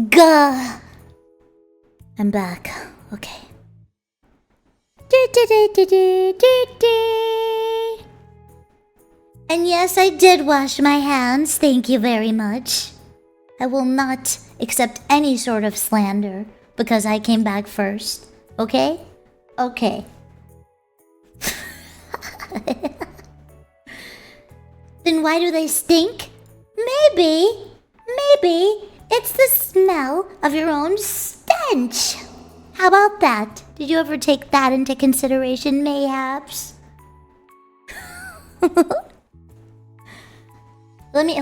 Gah. I'm back. Okay. And yes, I did wash my hands. Thank you very much. I will not accept any sort of slander because I came back first. Okay? Okay. Then why do they stink? Maybe it's the smell of your own stench. How about that? Did you ever take that into consideration, mayhaps? Let me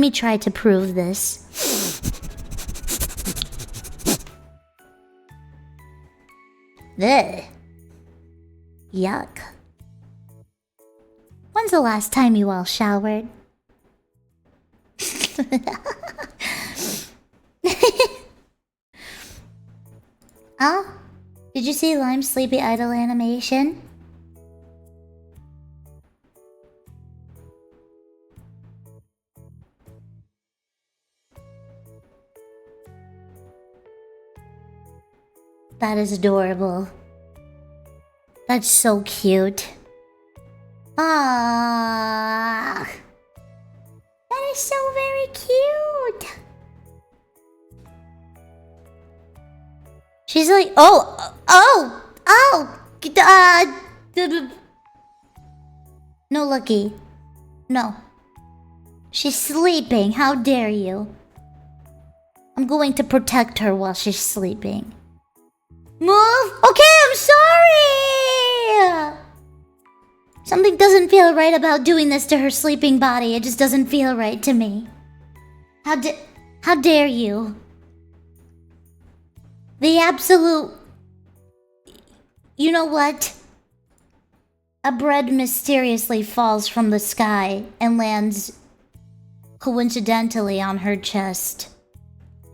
try to prove this. Ugh. Yuck. When's the last time you all showered? Oh? Did you see Lime's Sleepy Idol animation? That is adorable. That's so cute. Ah, that is so very cute. She's like, no, Lucky. No. She's sleeping. How dare you? I'm going to protect her while she's sleeping. Move! Okay, I'm sorry! Something doesn't feel right about doing this to her sleeping body. It just doesn't feel right to me. How dare you? The absolute... You know what? A bread mysteriously falls from the sky and lands coincidentally on her chest.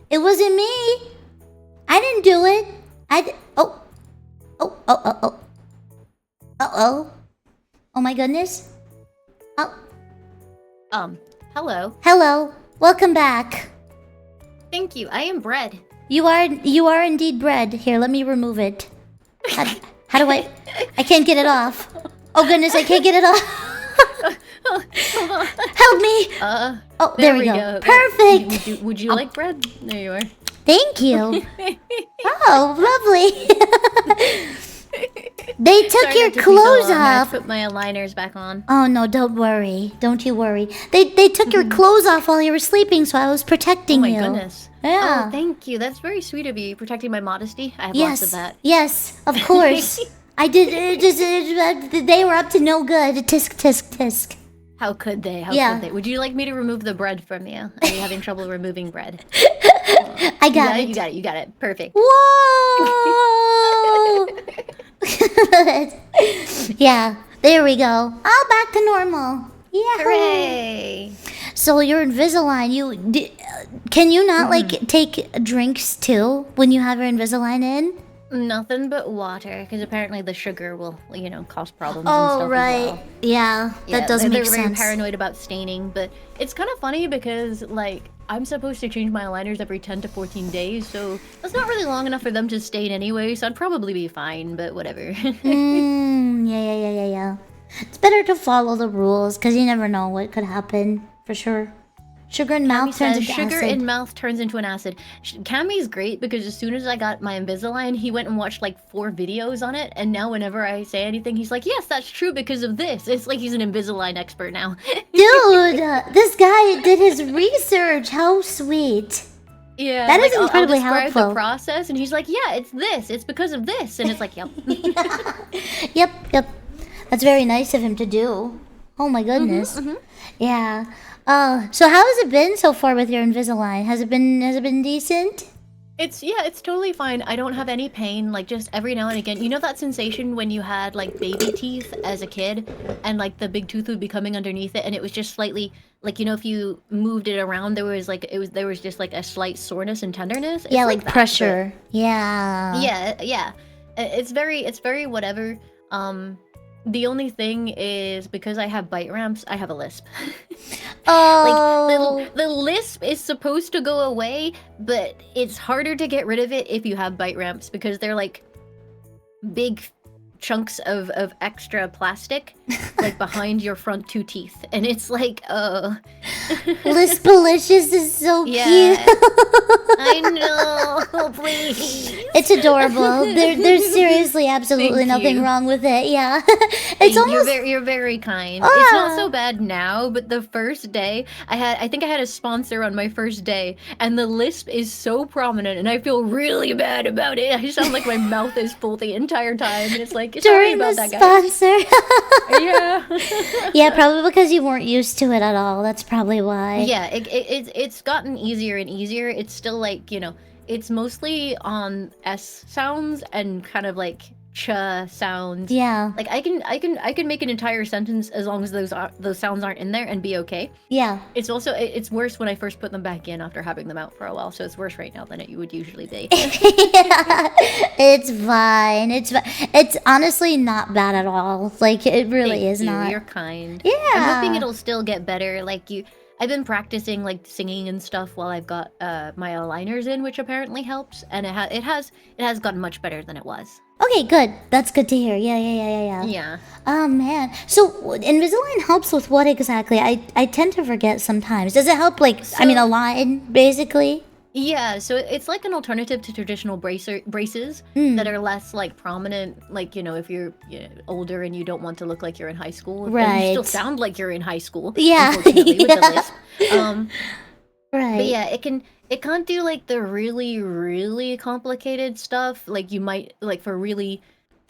It wasn't me! I didn't do it! Oh. Uh-oh. Oh my goodness. Oh. Hello. Hello. Welcome back. Thank you. I am bread. You are indeed bread. Here, let me remove it. How do I can't get it off. Oh goodness, I can't get it off. Help me. Oh, there we go. Perfect. Would you like bread? There you are. Thank you. Oh, lovely. They took your clothes off. Put my aligners back on. Oh no, don't worry. Don't you worry. They took your clothes off while you were sleeping, so I was protecting you. Oh my goodness. Yeah. Oh, thank you. That's very sweet of you. Protecting my modesty. I have lots of that. Yes, of course. I did. They were up to no good. Tisk tisk tisk. How could they? How could they? Would you like me to remove the bread from you? Are you having trouble removing bread? I got it. You got it. You got it. Perfect. Whoa! Yeah, there we go. All back to normal. Yeah. Hooray! So your Invisalign, can you not like take drinks too when you have your Invisalign in? Nothing but water, because apparently the sugar will, cause problems Oh, and stuff right. as well. Yeah, that does make they're sense. very paranoid about staining, but it's kind of funny because, like, I'm supposed to change my aligners every 10 to 14 days, so that's not really long enough for them to stain anyway, so I'd probably be fine, but whatever. Yeah. It's better to follow the rules, because you never know what could happen, for sure. Sugar in mouth turns into sugar acid. in mouth turns into an acid. Cammy's great because as soon as I got my Invisalign, he went and watched like 4 videos on it, and now whenever I say anything, he's like, "Yes, that's true because of this." It's like he's an Invisalign expert now. Dude, this guy did his research. How sweet. Yeah, That is I'll incredibly describe helpful. the process, and he's like, "Yeah, it's this. It's because of this," and it's like, "Yep." Yep. That's very nice of him to do. Oh my goodness. Yeah. So how has it been so far with your Invisalign? Has it been decent? It's totally fine. I don't have any pain, like just every now and again. You know that sensation when you had like baby teeth as a kid and like the big tooth would be coming underneath it and it was just slightly like if you moved it around there was just like a slight soreness and tenderness. It's Yeah, like that, pressure. but yeah. It's very whatever. The only thing is because I have bite ramps, I have a lisp. Oh. Like the lisp is supposed to go away, but it's harder to get rid of it if you have bite ramps because they're like big chunks of extra plastic like behind your front 2 teeth, and it's like Lispalicious is so yeah. cute. I know. Please. It's adorable. There's seriously absolutely Thank nothing you. wrong with it. Yeah. It's almost You're very kind. Ah. It's not so bad now, but the first day I think I had a sponsor on my first day, and the lisp is so prominent, and I feel really bad about it. I sound like my mouth is full the entire time, and it's like sorry during the about that, guys. sponsor. Yeah. Yeah, probably because you weren't used to it at all. That's probably why. Yeah, it's gotten easier and easier. It's still like, it's mostly on S sounds and kind of like ch sounds. Yeah. Like I can make an entire sentence as long as those sounds aren't in there and be okay. Yeah. It's also it's worse when I first put them back in after having them out for a while, so it's worse right now than it would usually be. It's fine. It's honestly not bad at all. Like it really Thank is you. not. You're kind. Yeah. I'm hoping it'll still get better. I've been practicing like singing and stuff while I've got my aligners in, which apparently helps, and it has gotten much better than it was. Okay, good. That's good to hear. Yeah. Yeah. Oh man. So Invisalign helps with what exactly? I tend to forget sometimes. Does it help align basically? Yeah, so it's like an alternative to traditional braces that are less like prominent, like if you're older and you don't want to look like you're in high school, but Right. you still sound like you're in high school. Yeah. Unfortunately, with the lisp. Right. But yeah, it can't do like the really, really complicated stuff. Like you might for really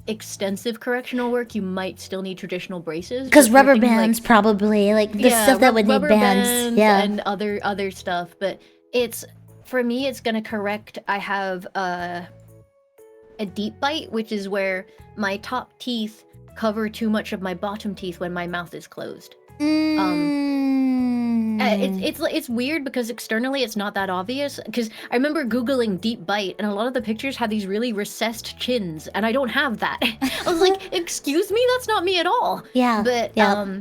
extensive correctional work, you might still need traditional braces. Because but for rubber things bands probably the stuff that would need rubber bands. Yeah. and other stuff. But for me, it's gonna correct. I have a deep bite, which is where my top teeth cover too much of my bottom teeth when my mouth is closed. It's weird because externally it's not that obvious. Because I remember Googling deep bite, and a lot of the pictures have these really recessed chins, and I don't have that. I was like, "Excuse me, that's not me at all." Yeah. But yeah.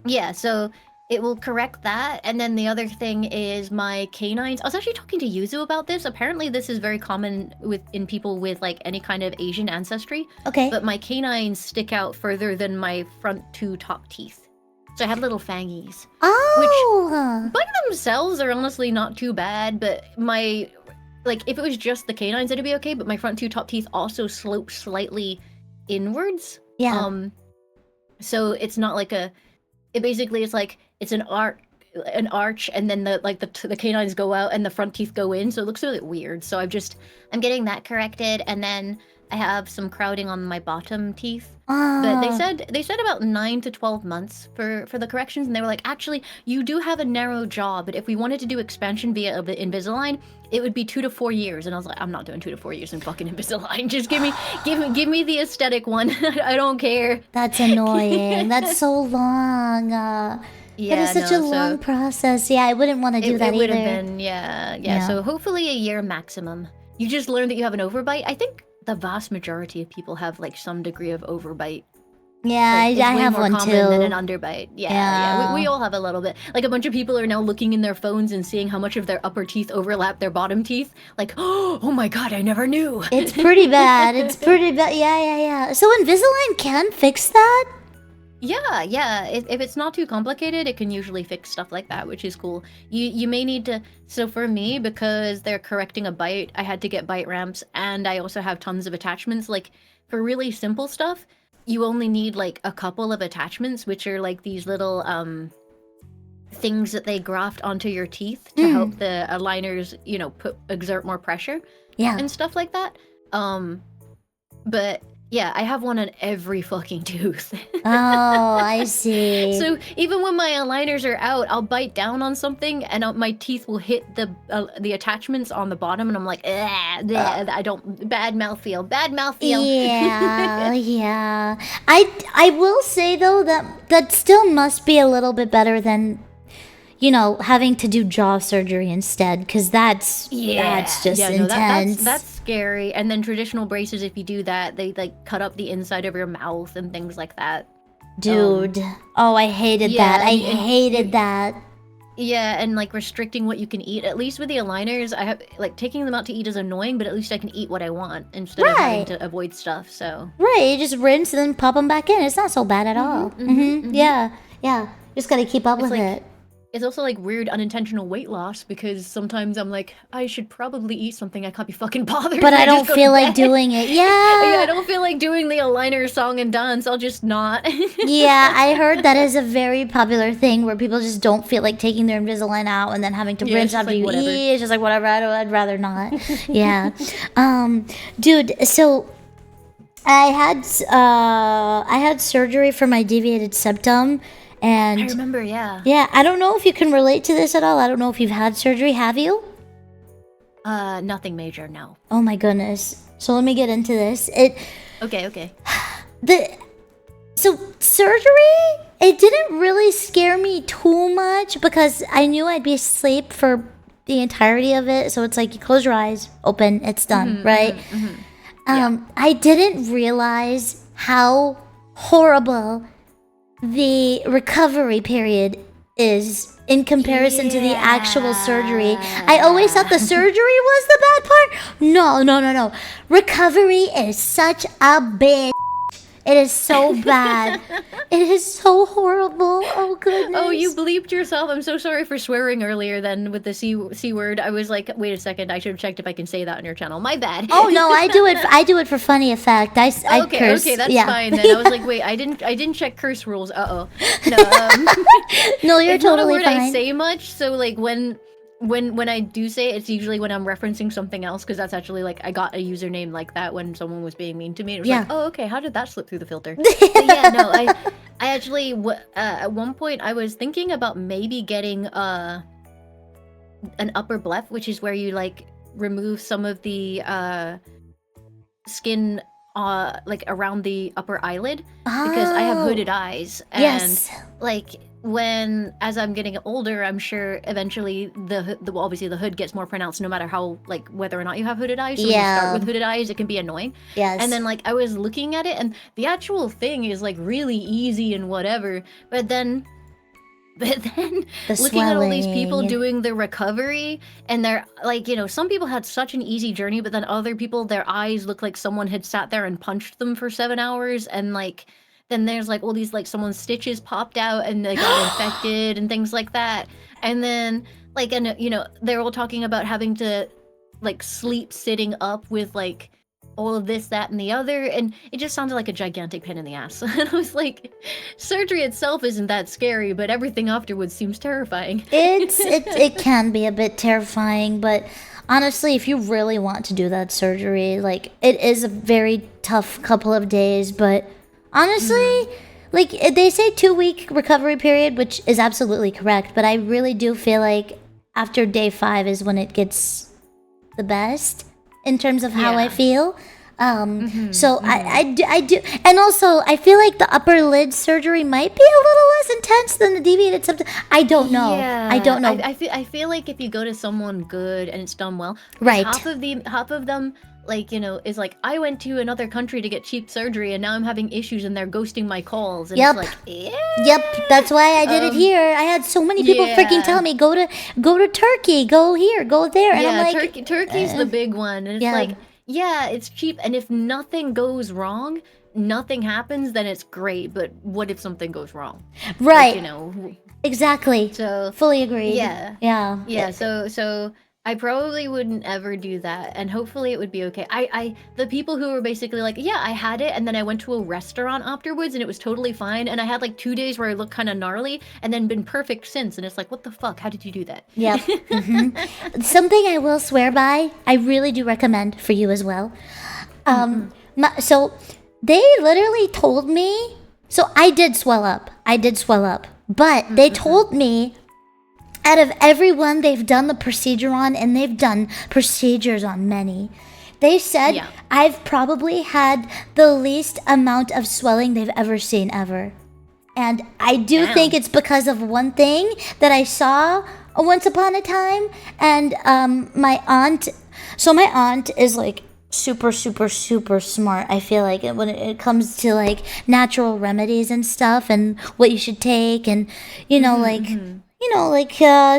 yeah. So it will correct that, and then the other thing is my canines. I was actually talking to Yuzu about this. Apparently, this is very common in people with like any kind of Asian ancestry. Okay. But my canines stick out further than my front 2 top teeth. So I had little fangies. Oh. By themselves, are honestly not too bad, but if it was just the canines, it'd be okay, but my front 2 top teeth also slope slightly inwards. Yeah. So it's not like it's an arch, and then the canines go out and the front teeth go in, so it looks a bit weird. So I'm getting that corrected, and then I have some crowding on my bottom teeth. But they said about 9 to 12 months for the corrections, and they were like, actually, you do have a narrow jaw, but if we wanted to do expansion via Invisalign, it would be 2 to 4 years. And I was like, I'm not doing 2 to 4 years in fucking Invisalign. Just give me the aesthetic one. I don't care. That's annoying. That's so long. That is such a long process. Yeah, I wouldn't want to do that either. It would have been, yeah. So hopefully a year maximum. You just learn that you have an overbite. I think the vast majority of people have like some degree of overbite. Yeah, like, I have one too. Than an underbite. Yeah. We all have a little bit. Like a bunch of people are now looking in their phones and seeing how much of their upper teeth overlap their bottom teeth. Like, oh my god, I never knew. It's pretty bad. It's pretty bad. Yeah. So Invisalign can fix that? Yeah. If it's not too complicated, it can usually fix stuff like that, which is cool. You may need to. So for me, because they're correcting a bite, I had to get bite ramps, and I also have tons of attachments. Like for really simple stuff, you only need like a couple of attachments, which are like these little things that they graft onto your teeth to help the aligners, exert more pressure. Yeah. And stuff like that. But yeah, I have one on every fucking tooth. Oh, I see. So even when my aligners are out, I'll bite down on something and my teeth will hit the attachments on the bottom, and I'm like, I don't. Bad mouthfeel. Yeah. I will say though that still must be a little bit better than, having to do jaw surgery instead, because that's just intense. That's scary. And then traditional braces, if you do that, they like cut up the inside of your mouth and things like that. Dude, I hated that. I hated that. Yeah, and like restricting what you can eat. At least with the aligners, I have like taking them out to eat is annoying, but at least I can eat what I want instead of having to avoid stuff. So you just rinse and then pop them back in. It's not so bad at all. Yeah. Just gotta keep up with it. It's also like weird unintentional weight loss, because sometimes I'm like, I should probably eat something. I can't be fucking bothered. But I don't feel like doing it. Yeah. I don't feel like doing the aligner song and dance. I'll just not. Yeah, I heard that is a very popular thing where people just don't feel like taking their Invisalign out and then having to rinse after you eat. It's just like whatever. I'd rather not. Yeah. Dude, so I had surgery for my deviated septum. And I remember, yeah. Yeah, I don't know if you can relate to this at all. I don't know if you've had surgery. Have you? Nothing major, no. Oh my goodness. So let me get into this. Okay. So surgery, it didn't really scare me too much because I knew I'd be asleep for the entirety of it. So it's like you close your eyes, open, it's done, right? I didn't realize how horrible the recovery period is in comparison to the actual surgery. I always thought the surgery was the bad part. No. Recovery is such a bitch. It is so bad. It is so horrible. Oh, goodness. Oh, you bleeped yourself. I'm so sorry for swearing earlier then with the C word. I was like, wait a second. I should have checked if I can say that on your channel. My bad. Oh, no, I do it for funny effect. I curse. Okay, that's fine then. I was like, wait, I didn't check curse rules. Uh-oh. No, no, you're it's totally not a word fine. I say much, so like when I do say it, it's usually when I'm referencing something else, because that's actually like I got a username like that when someone was being mean to me. It was like, oh, okay, how did that slip through the filter? But yeah, no, I actually at one point I was thinking about maybe getting an upper bleph, which is where you like remove some of the skin like around the upper eyelid, because I have hooded eyes, and like as I'm getting older, I'm sure eventually obviously the hood gets more pronounced no matter how, like, whether or not you have hooded eyes. So when you start with hooded eyes, it can be annoying. Yes. And then like I was looking at it, and the actual thing is like really easy and whatever, but then looking at all these people doing the recovery, and they're like, some people had such an easy journey, but then other people, their eyes look like someone had sat there and punched them for 7 hours, and like then there's like all these like someone's stitches popped out and they got infected and things like that. And then like, and they're all talking about having to like sleep sitting up with like all of this, that, and the other, and it just sounded like a gigantic pain in the ass. And I was like, surgery itself isn't that scary, but everything afterwards seems terrifying. It can be a bit terrifying, but honestly, if you really want to do that surgery, like it is a very tough couple of days, but honestly, like they say 2 week recovery period, which is absolutely correct, but I really do feel like after day 5 is when it gets the best in terms of how I feel. So I do, and also I feel like the upper lid surgery might be a little less intense than the deviated septum. I don't know. Yeah, I don't know. I feel like if you go to someone good and it's done well, 'cause Right. half of them, like, you know, is like, I went to another country to get cheap surgery and now I'm having issues and they're ghosting my calls. And Yep. it's like, yeah. Yep, that's why I did it here. I had so many people freaking tell me go to Turkey, go here, go there, and I'm like, Turkey's the big one. And it's yeah. like, yeah, it's cheap. And if nothing goes wrong, nothing happens, then it's great. But what if something goes wrong? right, Like, you know, exactly. so Fully agreed. yeah. Yeah. Yeah, so I probably wouldn't ever do that, and hopefully it would be okay. The people who were basically like, yeah, I had it, and then I went to a restaurant afterwards, and it was totally fine, and I had like 2 days where I looked kind of gnarly, and then been perfect since, and it's like, what the fuck? How did you do that? Yep. Something I will swear by, I really do recommend for you as well. So they literally told me, so I did swell up, but they told me out of everyone they've done the procedure on, and they've done procedures on many, they said Yeah. I've probably had the least amount of swelling they've ever seen ever. And I do Damn. think it's because of one thing that I saw once upon a time. And my aunt is like super, super, super smart. I feel like when it comes to like natural remedies and stuff and what you should take, and you know, like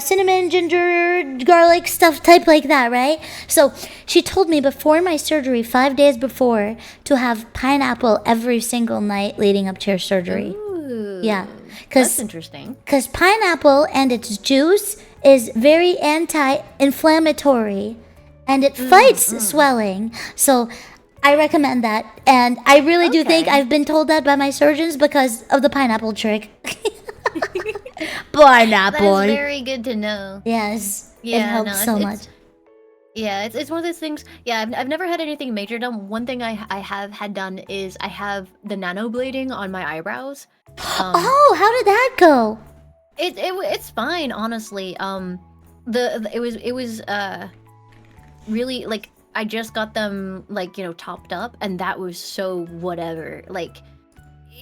cinnamon, ginger, garlic, stuff type like that, right? So she told me before my surgery, 5 days before, to have pineapple every single night leading up to your surgery. Ooh, Yeah, that's interesting. because pineapple and its juice is very anti-inflammatory, and it fights swelling. So I recommend that, and I really do think Okay. I've been told that by my surgeons because of the pineapple trick. Pineapple. That's very good to know. Yes, it Yeah, helps no, so it's- much. Yeah, it's one of those things. Yeah, I've never had anything major done. One thing I have had done is I have the nanoblading on my eyebrows. Oh, how did that go? It's fine, honestly. It was really, like, I just got them, like, you know, topped up, and that was so whatever. Like,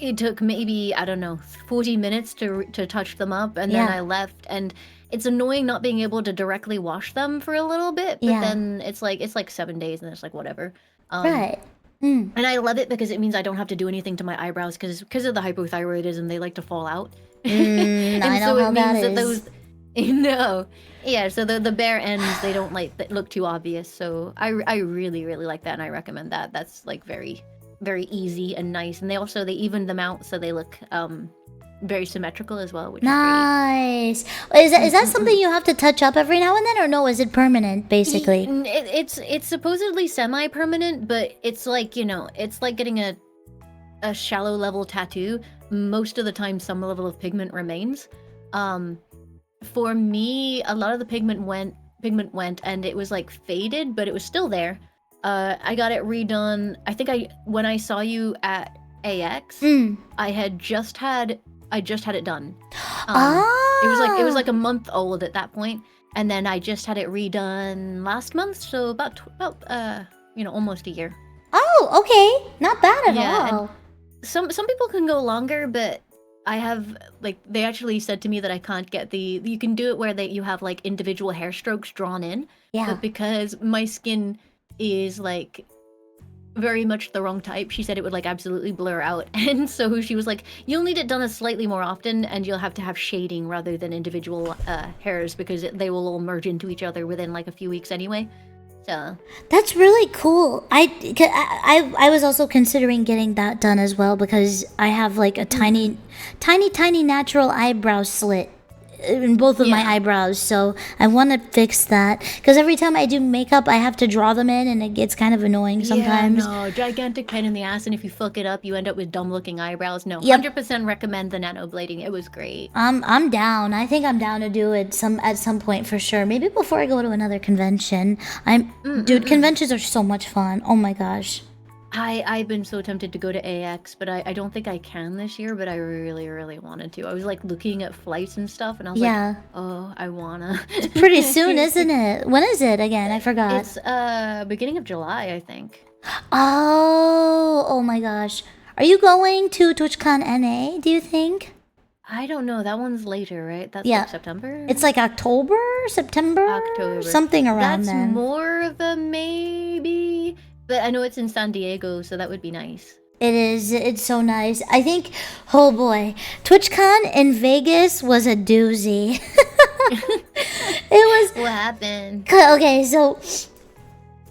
it took maybe, I don't know, 40 minutes to touch them up, and then Yeah. I left. And it's annoying not being able to directly wash them for a little bit, but Yeah. then it's like 7 days, and it's like whatever. Right. And I love it because it means I don't have to do anything to my eyebrows because of the hypothyroidism, they like to fall out. I know how that is. those, you know, yeah. So the bare ends, they don't like that look too obvious. So I really like that, and I recommend that. That's like very easy and nice. And they even them out so they look very symmetrical as well, which is great. Nice. Is that something you have to touch up every now and then, or no? Is it permanent, basically? It's supposedly semi-permanent, but it's like, you know, it's like getting a shallow level tattoo. Most of the time, some level of pigment remains. For me, a lot of the pigment went, and it was like faded, but it was still there. I got it redone. I think when I saw you at AX, I just had it done. It was like a month old at that point, and then I just had it redone last month, so about you know, almost a year. Oh, okay. Not bad at Yeah, all. Some people can go longer, but I have, like, they actually said to me that I can't get you can do it where you have like individual hair strokes drawn in. Yeah. But because my skin is like very much the wrong type, she said it would like absolutely blur out. And so she was like, you'll need it done a slightly more often, and you'll have to have shading rather than individual hairs, because they will all merge into each other within like a few weeks anyway. So That's really cool. I was also considering getting that done as well, because I have like a tiny natural eyebrow slit in both of my Yeah. eyebrows. So I want to fix that because every time I do makeup, I have to draw them in, and it gets kind of annoying sometimes. Yeah, no, gigantic pain in the ass, and if you fuck it up, you end up with dumb-looking eyebrows. No, Yep. 100% recommend the nanoblading. It was great. I'm down. I think I'm down to do it at some point for sure. Maybe before I go to another convention. Dude, conventions are so much fun. Oh my gosh. I've been so tempted to go to AX, but I don't think I can this year, but I really, really wanted to. I was like looking at flights and stuff, and I was Yeah. like, oh, I wanna. Pretty soon, isn't it? When is it again? I forgot. It's beginning of July, I think. Oh my gosh. Are you going to TwitchCon NA, do you think? I don't know. That one's later, right? That's Yeah. like September? It's like October, September, October. something around That's then. more of a maybe, but I know it's in San Diego, so that would be nice. It is. It's so nice. I think. Oh boy, TwitchCon in Vegas was a doozy. It was. What happened? Okay, so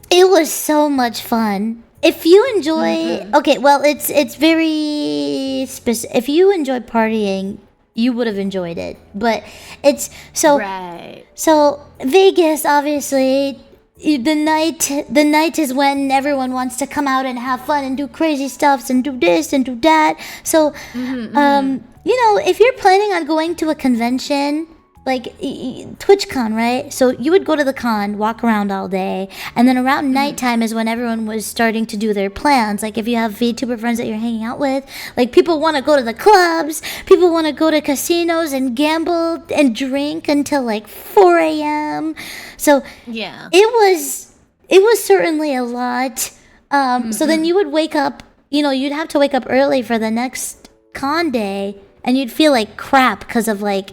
it was so much fun. If you enjoy, okay, well, it's very specific. If you enjoy partying, you would have enjoyed it. But it's so Right. so Vegas, obviously. The night is when everyone wants to come out and have fun and do crazy stuffs and do this and do that. So, you know, if you're planning on going to a convention like TwitchCon, right? So you would go to the con, walk around all day, and then around nighttime is when everyone was starting to do their plans. Like if you have VTuber friends that you're hanging out with, like people want to go to the clubs, people want to go to casinos and gamble and drink until like 4 a.m. So Yeah. it was certainly a lot. So then you would wake up, you know, you'd have to wake up early for the next con day, and you'd feel like crap because of like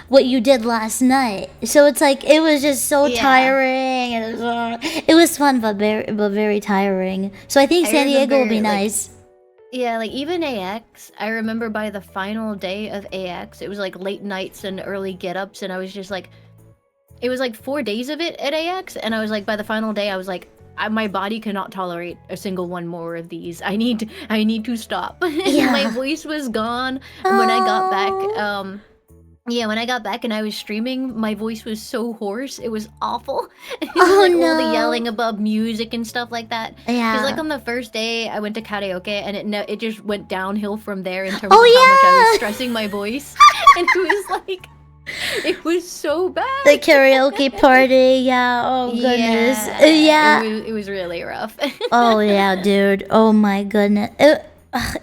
what you did last night. So it's like it was just so Yeah. tiring, and it was fun but very tiring. So I think I San Diego will be remember, like, nice. Yeah, like even AX, I remember by the final day of AX, it was like late nights and early get-ups, and I was just like, it was like 4 days of it at AX, and I was like, by the final day, I was like, my body cannot tolerate a single one more of these. I need to stop. Yeah. My voice was gone when I got back. Oh. Yeah, when I got back and I was streaming, my voice was so hoarse. It was awful. It was Oh, like all no. the yelling above music and stuff like that. Yeah. Because like on the first day, I went to karaoke and it just went downhill from there in terms Oh, of how much I yeah. was stressing my voice. And it was like, it was so bad. The karaoke party, yeah. Oh goodness, yeah. It was really rough. Oh yeah, dude. Oh my goodness.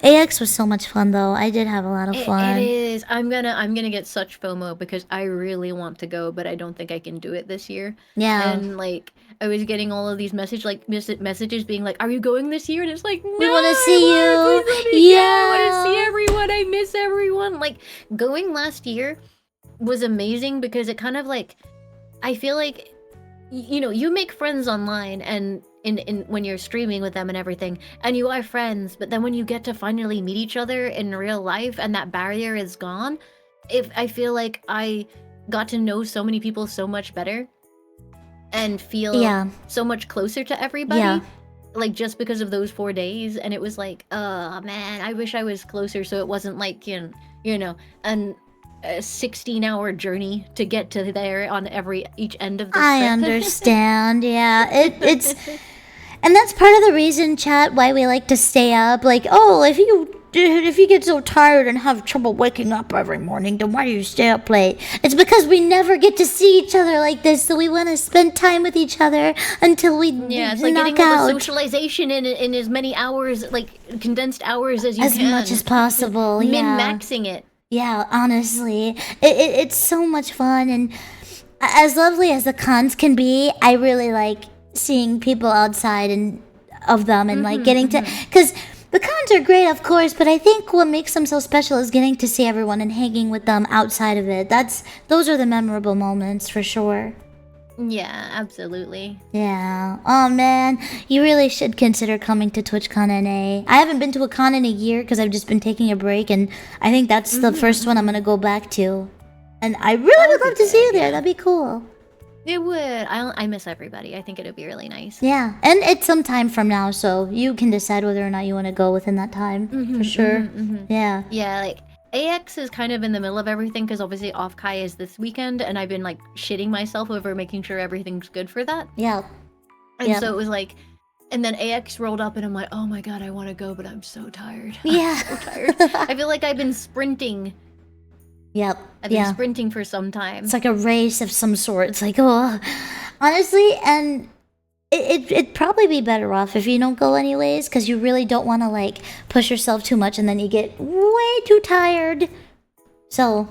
AX was so much fun though. I did have a lot of fun. It is. I'm gonna get such FOMO because I really want to go, but I don't think I can do it this year. Yeah. And like I was getting all of these messages being like, "Are you going this year?" And it's like, "No, We wanna I see wanna- you." please let me go. I want Yeah. to see everyone. I miss everyone." Like going last year was amazing because it kind of like I feel like you know you make friends online and in when you're streaming with them and everything, and you are friends, but then when you get to finally meet each other in real life and that barrier is gone, I feel like I got to know so many people so much better and feel Yeah. so much closer to everybody. Yeah. Like just because of those 4 days, and it was like, oh man, I wish I was closer so it wasn't like you know, a 16-hour journey to get to there on each end of the I trip. understand. Yeah. It's and that's part of the reason, chat, why we like to stay up. Like, oh, if you get so tired and have trouble waking up every morning, then why do you stay up late? It's because we never get to see each other like this, so we want to spend time with each other until we Yeah, it's like knock getting all out the socialization in as many hours, like condensed hours as you as can. much as possible. Yeah. Min-maxing it. Yeah, honestly, it's so much fun, and as lovely as the cons can be, I really like seeing people outside and of them and like getting to, because the cons are great, of course, but I think what makes them so special is getting to see everyone and hanging with them outside of it. Those are the memorable moments for sure. Yeah, absolutely. Yeah. Oh man, you really should consider coming to TwitchCon NA. I haven't been to a con in a year because I've just been taking a break, and I think that's the first one I'm gonna go back to. And I really would love to see you there. That'd be cool. It would. I miss everybody. I think it'd be really nice. Yeah, and it's some time from now, so you can decide whether or not you want to go within that time for sure. Yeah. Yeah, like AX is kind of in the middle of everything because obviously off Kai is this weekend, and I've been like shitting myself over making sure everything's good for that. Yeah. And so it was like, and then AX rolled up, and I'm like, oh my god, I want to go, but I'm so tired. Yeah. I'm so tired. I feel like I've been sprinting. Yep. I've been sprinting for some time. It's like a race of some sort. It's like, oh, honestly, and it'd probably be better off if you don't go anyways, because you really don't want to like push yourself too much and then you get way too tired. So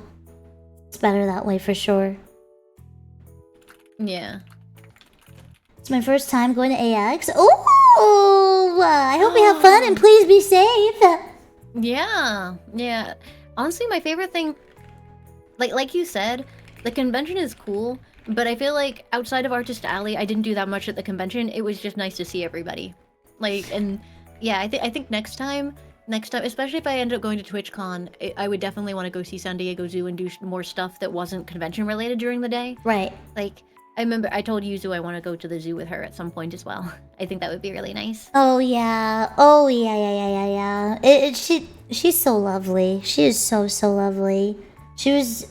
it's better that way for sure. Yeah. It's my first time going to AX. Oh, I hope you have fun and please be safe. Yeah. Yeah. Honestly, my favorite thing, like you said, the convention is cool. But I feel like outside of Artist Alley, I didn't do that much at the convention. It was just nice to see everybody. Like, and yeah, I think next time, especially if I end up going to TwitchCon, I would definitely want to go see San Diego Zoo and do more stuff that wasn't convention related during the day. Right. Like, I remember I told Yuzu I want to go to the zoo with her at some point as well. I think that would be really nice. Oh yeah. Oh yeah. She's so lovely. She is so lovely. She's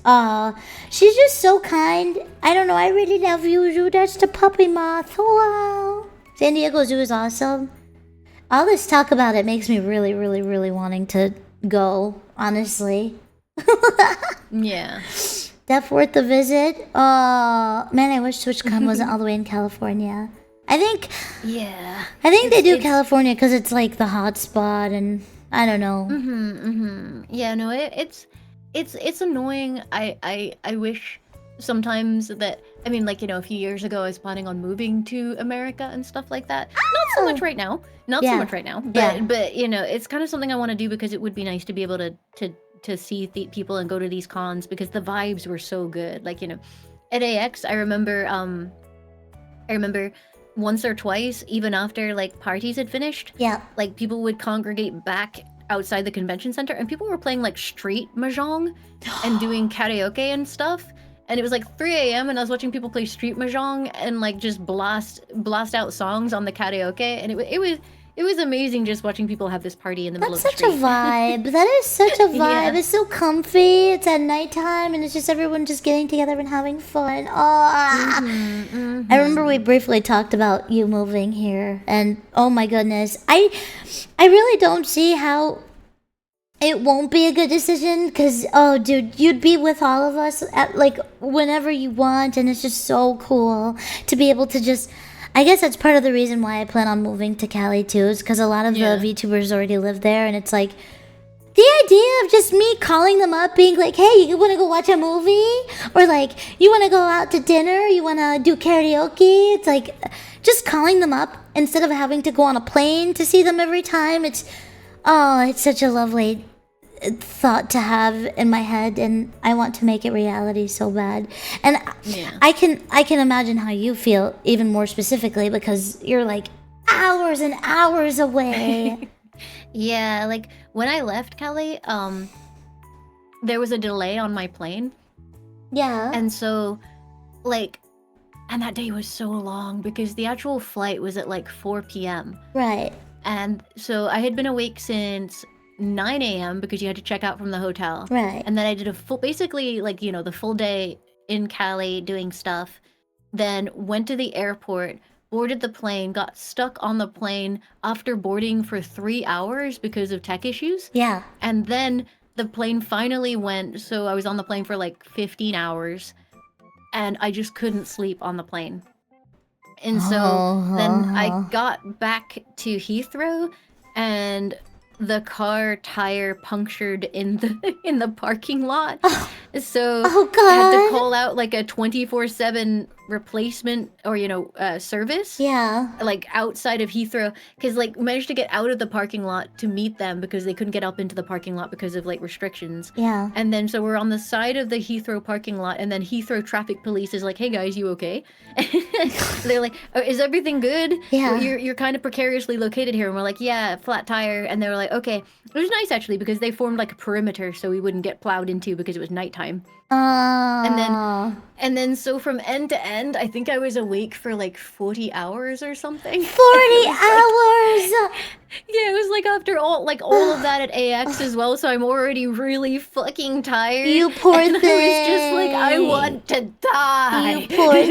just so kind. I don't know, I really love you. That's the puppy moth. Wow. San Diego Zoo is awesome. All this talk about it makes me really wanting to go, honestly. Yeah. That worth the visit. Oh, man, I wish TwitchCon wasn't all the way in California. I think they do California because it's like the hot spot, and I don't know. Yeah, no, it's annoying. I wish sometimes that, I mean, like, you know, a few years ago I was planning on moving to America and stuff like that. Not so much right now. But you know, it's kind of something I want to do because it would be nice to be able to see people and go to these cons because the vibes were so good. Like, you know, at AX, I remember once or twice, even after like parties had finished, like people would congregate back outside the convention center and people were playing like street mahjong and doing karaoke and stuff, and it was like 3 a.m. and I was watching people play street mahjong and like just blast out songs on the karaoke, and it was amazing just watching people have this party in the middle of the street. That's such a vibe. That is such a vibe. Yeah. It's so comfy. It's at nighttime and it's just everyone just getting together and having fun. I remember we briefly talked about you moving here, and oh my goodness, I really don't see how it won't be a good decision, because oh dude, you'd be with all of us at like whenever you want, and it's just so cool to be able to just, I guess that's part of the reason why I plan on moving to Cali too, is because a lot of the VTubers already live there, and it's like the idea of just me calling them up being like, hey, you want to go watch a movie, or like you want to go out to dinner, you want to do karaoke, it's like just calling them up instead of having to go on a plane to see them every time. It's such a lovely thought to have in my head, and I want to make it reality so bad. And I can imagine how you feel even more specifically, because you're like hours and hours away. Yeah, like when I left Cali, there was a delay on my plane. Yeah. And so like, and that day was so long because the actual flight was at like 4 p.m. Right. And so I had been awake since 9 a.m. because you had to check out from the hotel. Right. And then I did a full, basically like, you know, the full day in Cali doing stuff. Then went to the airport, boarded the plane, got stuck on the plane after boarding for 3 hours because of tech issues. Yeah. And then the plane finally went, so I was on the plane for like 15 hours. And I just couldn't sleep on the plane. And so then I got back to Heathrow, and the car tire punctured in the parking lot. So I had to call out like a 24/7 replacement, or you know, service. Yeah. Like outside of Heathrow, because like managed to get out of the parking lot to meet them because they couldn't get up into the parking lot because of like restrictions. Yeah. And then so we're on the side of the Heathrow parking lot, and then Heathrow traffic police is like, "Hey guys, you okay?" They're like, "Oh, is everything good? Yeah. You're kind of precariously located here." And we're like, "Yeah, flat tire." And they were like, "Okay." It was nice actually because they formed like a perimeter so we wouldn't get plowed into because it was nighttime. time. Uh, And then so from end to end, I think I was awake for like 40 hours or something. 40 It was hours! yeah, it was like after all of that at AX as well, so I'm already really fucking tired. You poor and thing. I was just like, I want to die. You poor thing.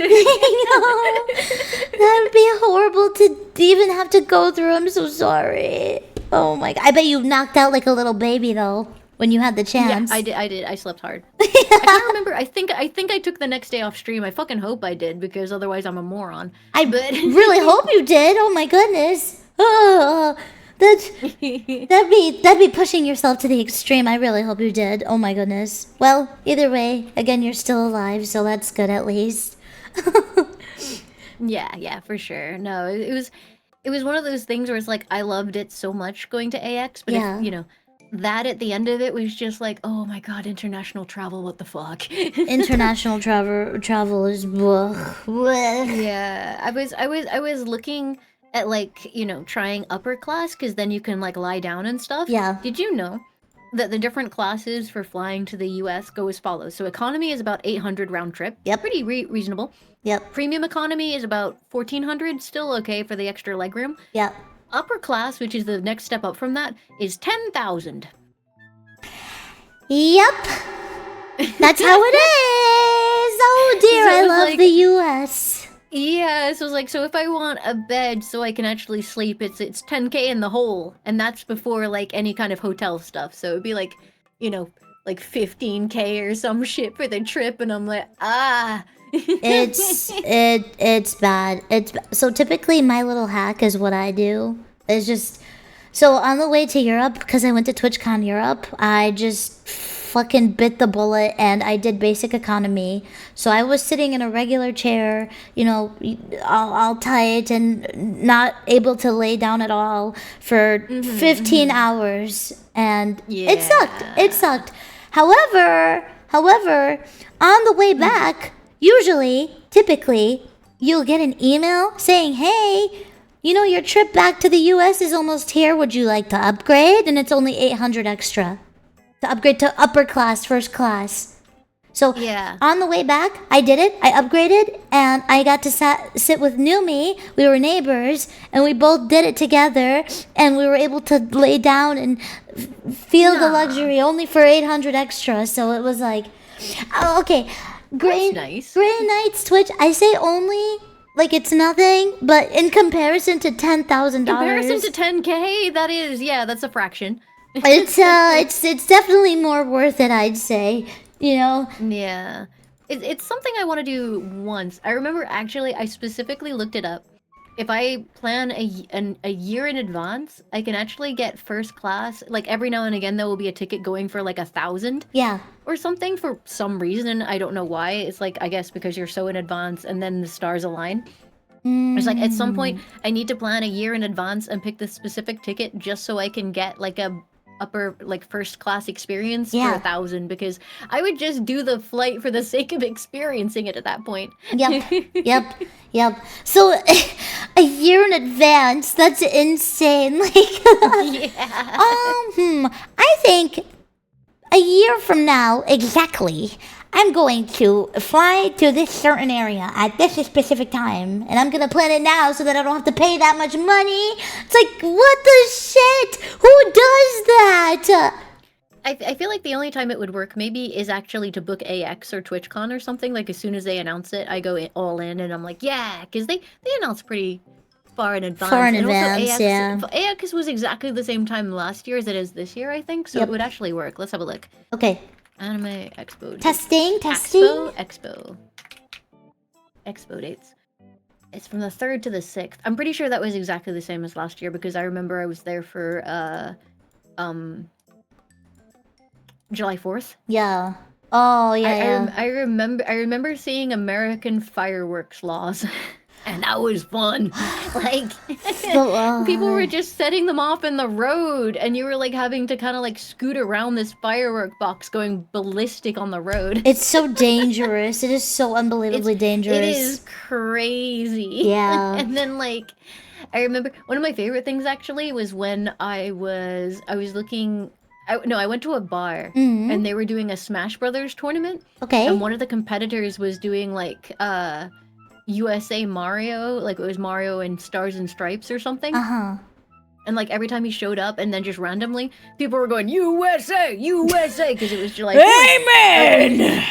That would be horrible to even have to go through. I'm so sorry. Oh my god. I bet you knocked out like a little baby though when you had the Yeah, chance. I did. I slept hard. I can't remember. I think I took the next day off stream. I fucking hope I did because otherwise I'm a moron. I But really hope you did. Oh my goodness. Oh, that'd be pushing yourself to the extreme. I really hope you did. Oh my goodness. Well, either way, again, you're still alive, so that's good at least. yeah, for sure. No, it was one of those things where it's like I loved it so much going to AX, but Yeah. if, you know, that at the end of it was just like, oh my god, international travel, what the fuck? International travel is blech. Yeah, I was looking at like, you know, trying upper class because then you can like lie down and stuff. Yeah. Did you know that the different classes for flying to the US go as follows? So economy is about 800 round trip. Yep. Pretty reasonable. Yep. Premium economy is about 1400, still okay for the extra legroom. Yep. Upper class, which is the next step up from that, is 10,000. Yep. That's how it is. Oh dear, So it I was love like- the US. Yeah, so it's like, so if I want a bed so I can actually sleep, it's 10K in the hole, and that's before like any kind of hotel stuff. So it'd be like, you know, like 15K or some shit for the trip, and I'm like, ah. It's bad. So typically my little hack is what I do. Is just so on the way to Europe, because I went to TwitchCon Europe, I just fucking bit the bullet and I did basic economy. So I was sitting in a regular chair, you know, all tight and not able to lay down at all for 15 hours, and it sucked. It sucked. However, on the way back, typically, you'll get an email saying, hey, you know, your trip back to the US is almost here. Would you like to upgrade? And it's only 800 extra to upgrade to upper class, first class. So Yeah. on the way back, I did it. I upgraded, and I got to sit with Numi. We were neighbors, and we both did it together, and we were able to lay down and feel the luxury only for 800 extra. So it was like, oh, okay. Gray nice. Knight's Twitch. I say only like it's nothing, but in comparison to $10,000, Comparison to 10K, that is, yeah, that's a fraction. it's definitely more worth it. I'd say, you know. Yeah. It's something I want to do once. I remember actually, I specifically looked it up. If I plan a year in advance, I can actually get first class. Like every now and again, there will be a ticket going for like 1,000 Yeah. or something for some reason. I don't know why. It's like, I guess because you're so in advance and then the stars align. It's like at some point, I need to plan a year in advance and pick the specific ticket just so I can get like a upper like first class experience for Yeah. 1,000, because I would just do the flight for the sake of experiencing it at that point. Yep. So a year in advance, that's insane. Like Yeah. I think a year from now exactly, I'm going to fly to this certain area at this specific time, and I'm gonna plan it now so that I don't have to pay that much money. It's like, what the shit? Who does that? I feel like the only time it would work maybe is actually to book AX or TwitchCon or something. Like as soon as they announce it, I go all in and I'm like, yeah, because they announce pretty far in advance. Far in And also advance, yeah. AX was exactly the same time last year as it is this year, I think. So Yep. it would actually work. Let's have a look. Okay, Anime Expo. testing. Expo dates. It's from the 3rd to the 6th. I'm pretty sure that was exactly the same as last year because I remember I was there for July 4th. Yeah. Oh yeah. I remember seeing American fireworks laws. And that was fun. Like people were just setting them off in the road and you were like having to kind of like scoot around this firework box going ballistic on the road. It's so dangerous. It is so unbelievably dangerous. It is crazy. Yeah. And then like I remember one of my favorite things actually was when I was looking I went to a bar Mhm. and they were doing a Smash Brothers tournament, Okay. and one of the competitors was doing like USA Mario, like it was Mario and Stars and Stripes or something. Uh-huh. And like every time he showed up and then just randomly, people were going USA, USA, because it was just like Amen!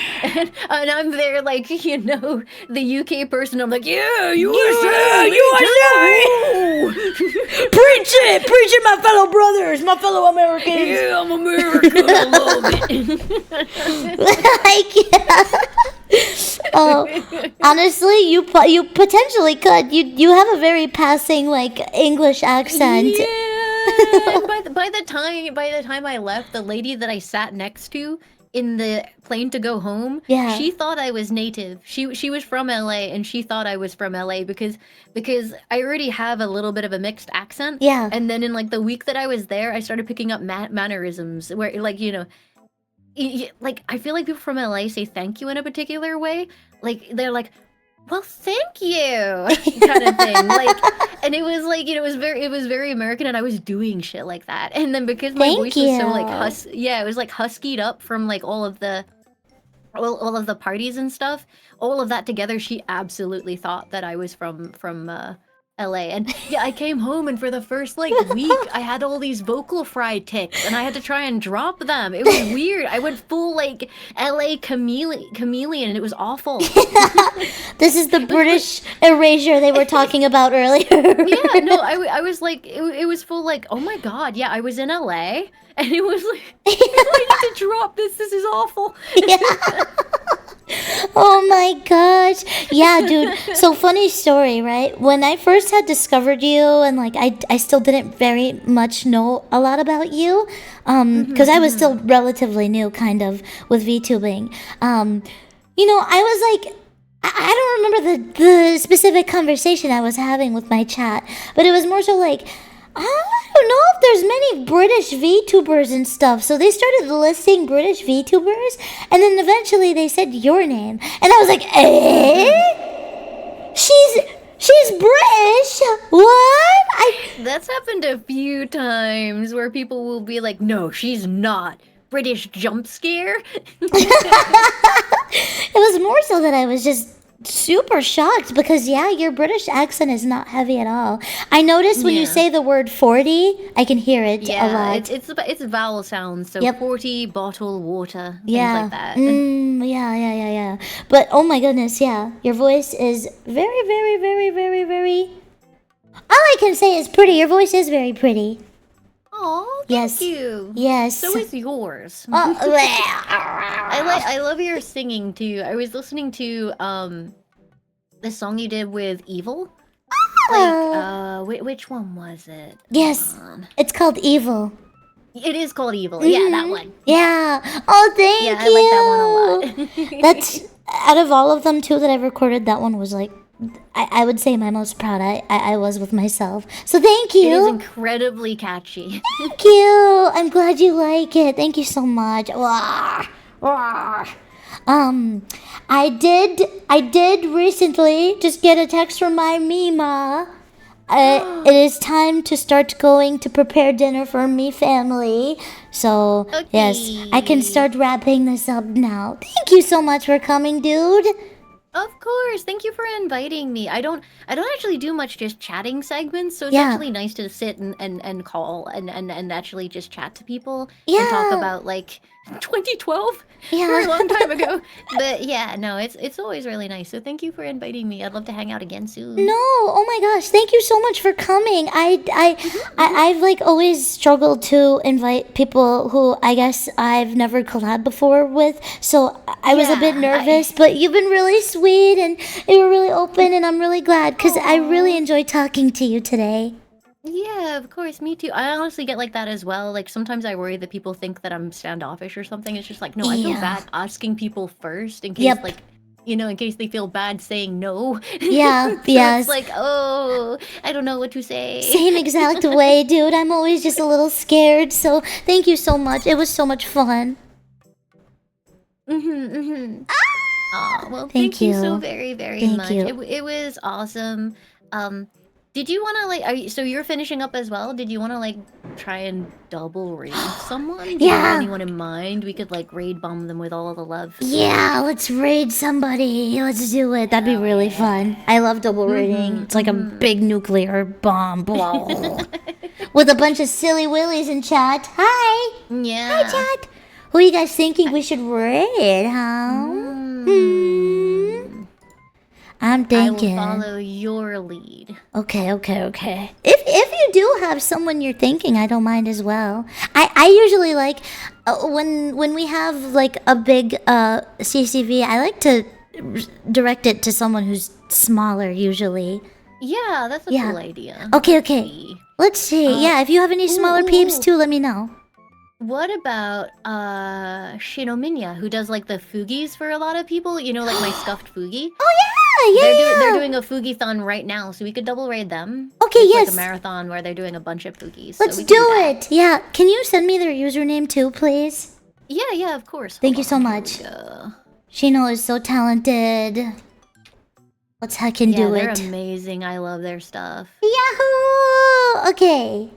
and I'm there like, you know, the UK person. I'm like, yeah, USA! USA, Preach it! Preach it, my fellow brothers, my fellow Americans! yeah, I'm American. I love it. Like, oh, honestly, you potentially could. You have a very passing like English accent. Yeah. And by the time I left, the lady that I sat next to in the plane to go home, Yeah. she thought I was native. She was from LA and she thought I was from LA because I already have a little bit of a mixed accent. Yeah. And then in like the week that I was there, I started picking up mannerisms where like, you know, like I feel like people from LA say thank you in a particular way. Like they're like, well, thank you, kind of thing. Like, and it was like, you know, it was very American, and I was doing shit like that. And then because my Thank voice was so like you. it was like huskied up from like all of the parties and stuff. All of that together, she absolutely thought that I was from LA. And yeah, I came home and for the first like week, I had all these vocal fry tics, and I had to try and drop them. It was weird. I went full like LA chameleon, and it was awful. This is the British erasure they were talking about earlier. Yeah, no, I was like, it was full like, oh my god, yeah, I was in LA, and it was like, I need to drop this. This is awful. Yeah. Oh my gosh. Yeah, dude. So funny story, right? When I first had discovered you and like I still didn't very much know a lot about you. Because I was still relatively new kind of with VTubing. You know, I was like I don't remember the specific conversation I was having with my chat, but it was more so like I don't know if there's many British VTubers and stuff. So they started listing British VTubers, and then eventually they said your name, and I was like, eh? She's British? What? That's happened a few times where people will be like, no, she's not. British jump scare? It was more so that I was just super shocked because yeah, your British accent is not heavy at all. I noticed when you Yeah. say the word 40, I can hear it a Yeah, lot. it's vowel sounds, so Yep. 40, bottle, water, things Yeah. like that. Yeah. But oh my goodness, yeah. Your voice is very, very, very, very, very. All I can say is pretty. Your voice is very pretty. Oh, thank Yes. you. Yes. So is yours. Oh, I love your singing too. I was listening to the song you did with Evil. Which one was it? yes. Hold on. It's called Evil. It is called Evil. Yeah, that one. Yeah. Oh, thank Yeah, you. I like that one a lot. That's out of all of them too that I've recorded. That one was like, I would say my most proud I was with myself. So thank It is you. incredibly catchy. Thank you. I'm glad you like it. Thank you so much. Wah, wah. I did recently just get a text from my Mima. It is time to start going to prepare dinner for me family. So yes, I can Okay. start wrapping this up now. Thank you so much for coming, dude. Of course. Thank you for inviting me. I don't actually do much just chatting segments, so it's Yeah. actually nice to sit and call and actually just chat to people and talk Yeah. about like 2012, Yeah. very long time ago. But yeah, no, it's always really nice. So thank you for inviting me. I'd love to hang out again soon. No, oh my gosh, thank you so much for coming. I've like always struggled to invite people who I guess I've never collabed before with, so I was a bit Yeah, nervous, but you've been really sweet and you were really open, and I'm really glad because I really enjoyed talking to you today. Yeah, of course, me too. I honestly get like that as well. Like sometimes I worry that people think that I'm standoffish or something. It's just like, no, I feel Yeah. bad asking people first in case Yep. like, you know, in case they feel bad saying no. Yeah, So yes. it's like, oh, I don't know what to say. Same exact way, dude. I'm always just a little scared, so thank you so much. It was so much fun. Aw, well, Thank thank you so you. very, very Thank much. you. It was awesome. Did you want to like? So you're finishing up as well? Did you want to like try and double raid someone? Do you Yeah. have anyone in mind? We could like raid bomb them with all of the love. Yeah, let's raid somebody. Let's do it. That'd be really fun. I love double raiding. It's like a big nuclear bomb. Blah. With a bunch of silly willies in chat. Hi. Yeah. Hi, chat. Who are you guys thinking we should raid, huh? I'm thinking. I will follow your lead. Okay. If you do have someone you're thinking, I don't mind as well. I usually like when we have like a big CCV, I like to direct it to someone who's smaller usually. Yeah, that's a cool idea. Okay. Let's see. Yeah, if you have any smaller peeps too, let me know. What about Shinomiya, who does like the fugis for a lot of people? You know, like my stuffed fugi. Oh yeah. They're doing a fugi-thon right now, so we could double raid them. Okay, it's yes. like a marathon where they're doing a bunch of fugis. Let's so we do can it. Yeah. Can you send me their username too, please? Yeah, of course. Thank you so much. Shino is so talented. Let's heckin' do they're it. amazing. I love their stuff. Yahoo! Okay.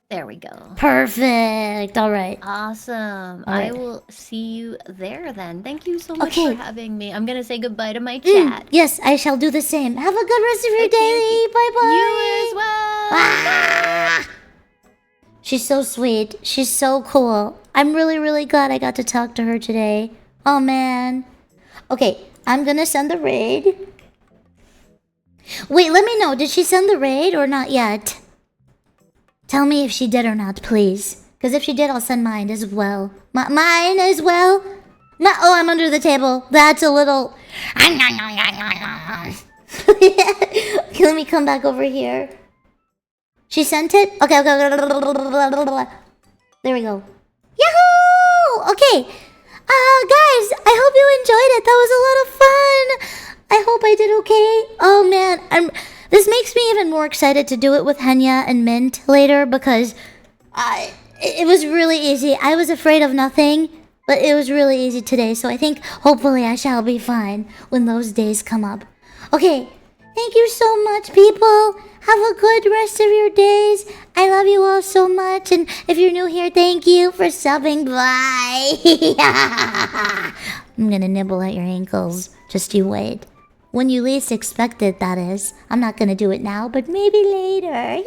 There we go. Perfect. All right. Awesome. All right. I will see you there then. Thank you so much Okay. for having me. I'm gonna say goodbye to my chat. Yes, I shall do the same. Have a good rest of your day. Bye bye. You as well. Ah! She's so sweet. She's so cool. I'm really glad I got to talk to her today. Oh man. Okay, I'm gonna send the raid. Wait, let me know. Did she send the raid or not yet? Tell me if she did or not, please. Because if she did, I'll send mine as well. Mine as well? Oh, I'm under the table. That's a little... Okay, let me come back over here. She sent it? Okay. There we go. Yahoo! Okay. Guys, I hope you enjoyed it. That was a lot of fun. I hope I did okay. Oh, man. This makes me even more excited to do it with Henya and Mint later because it was really easy. I was afraid of nothing, but it was really easy today. So I think hopefully I shall be fine when those days come up. Okay, thank you so much, people. Have a good rest of your days. I love you all so much. And if you're new here, thank you for subbing. Bye. I'm gonna nibble at your ankles. Just you wait. When you least expect it, that is. I'm not gonna do it now, but maybe later.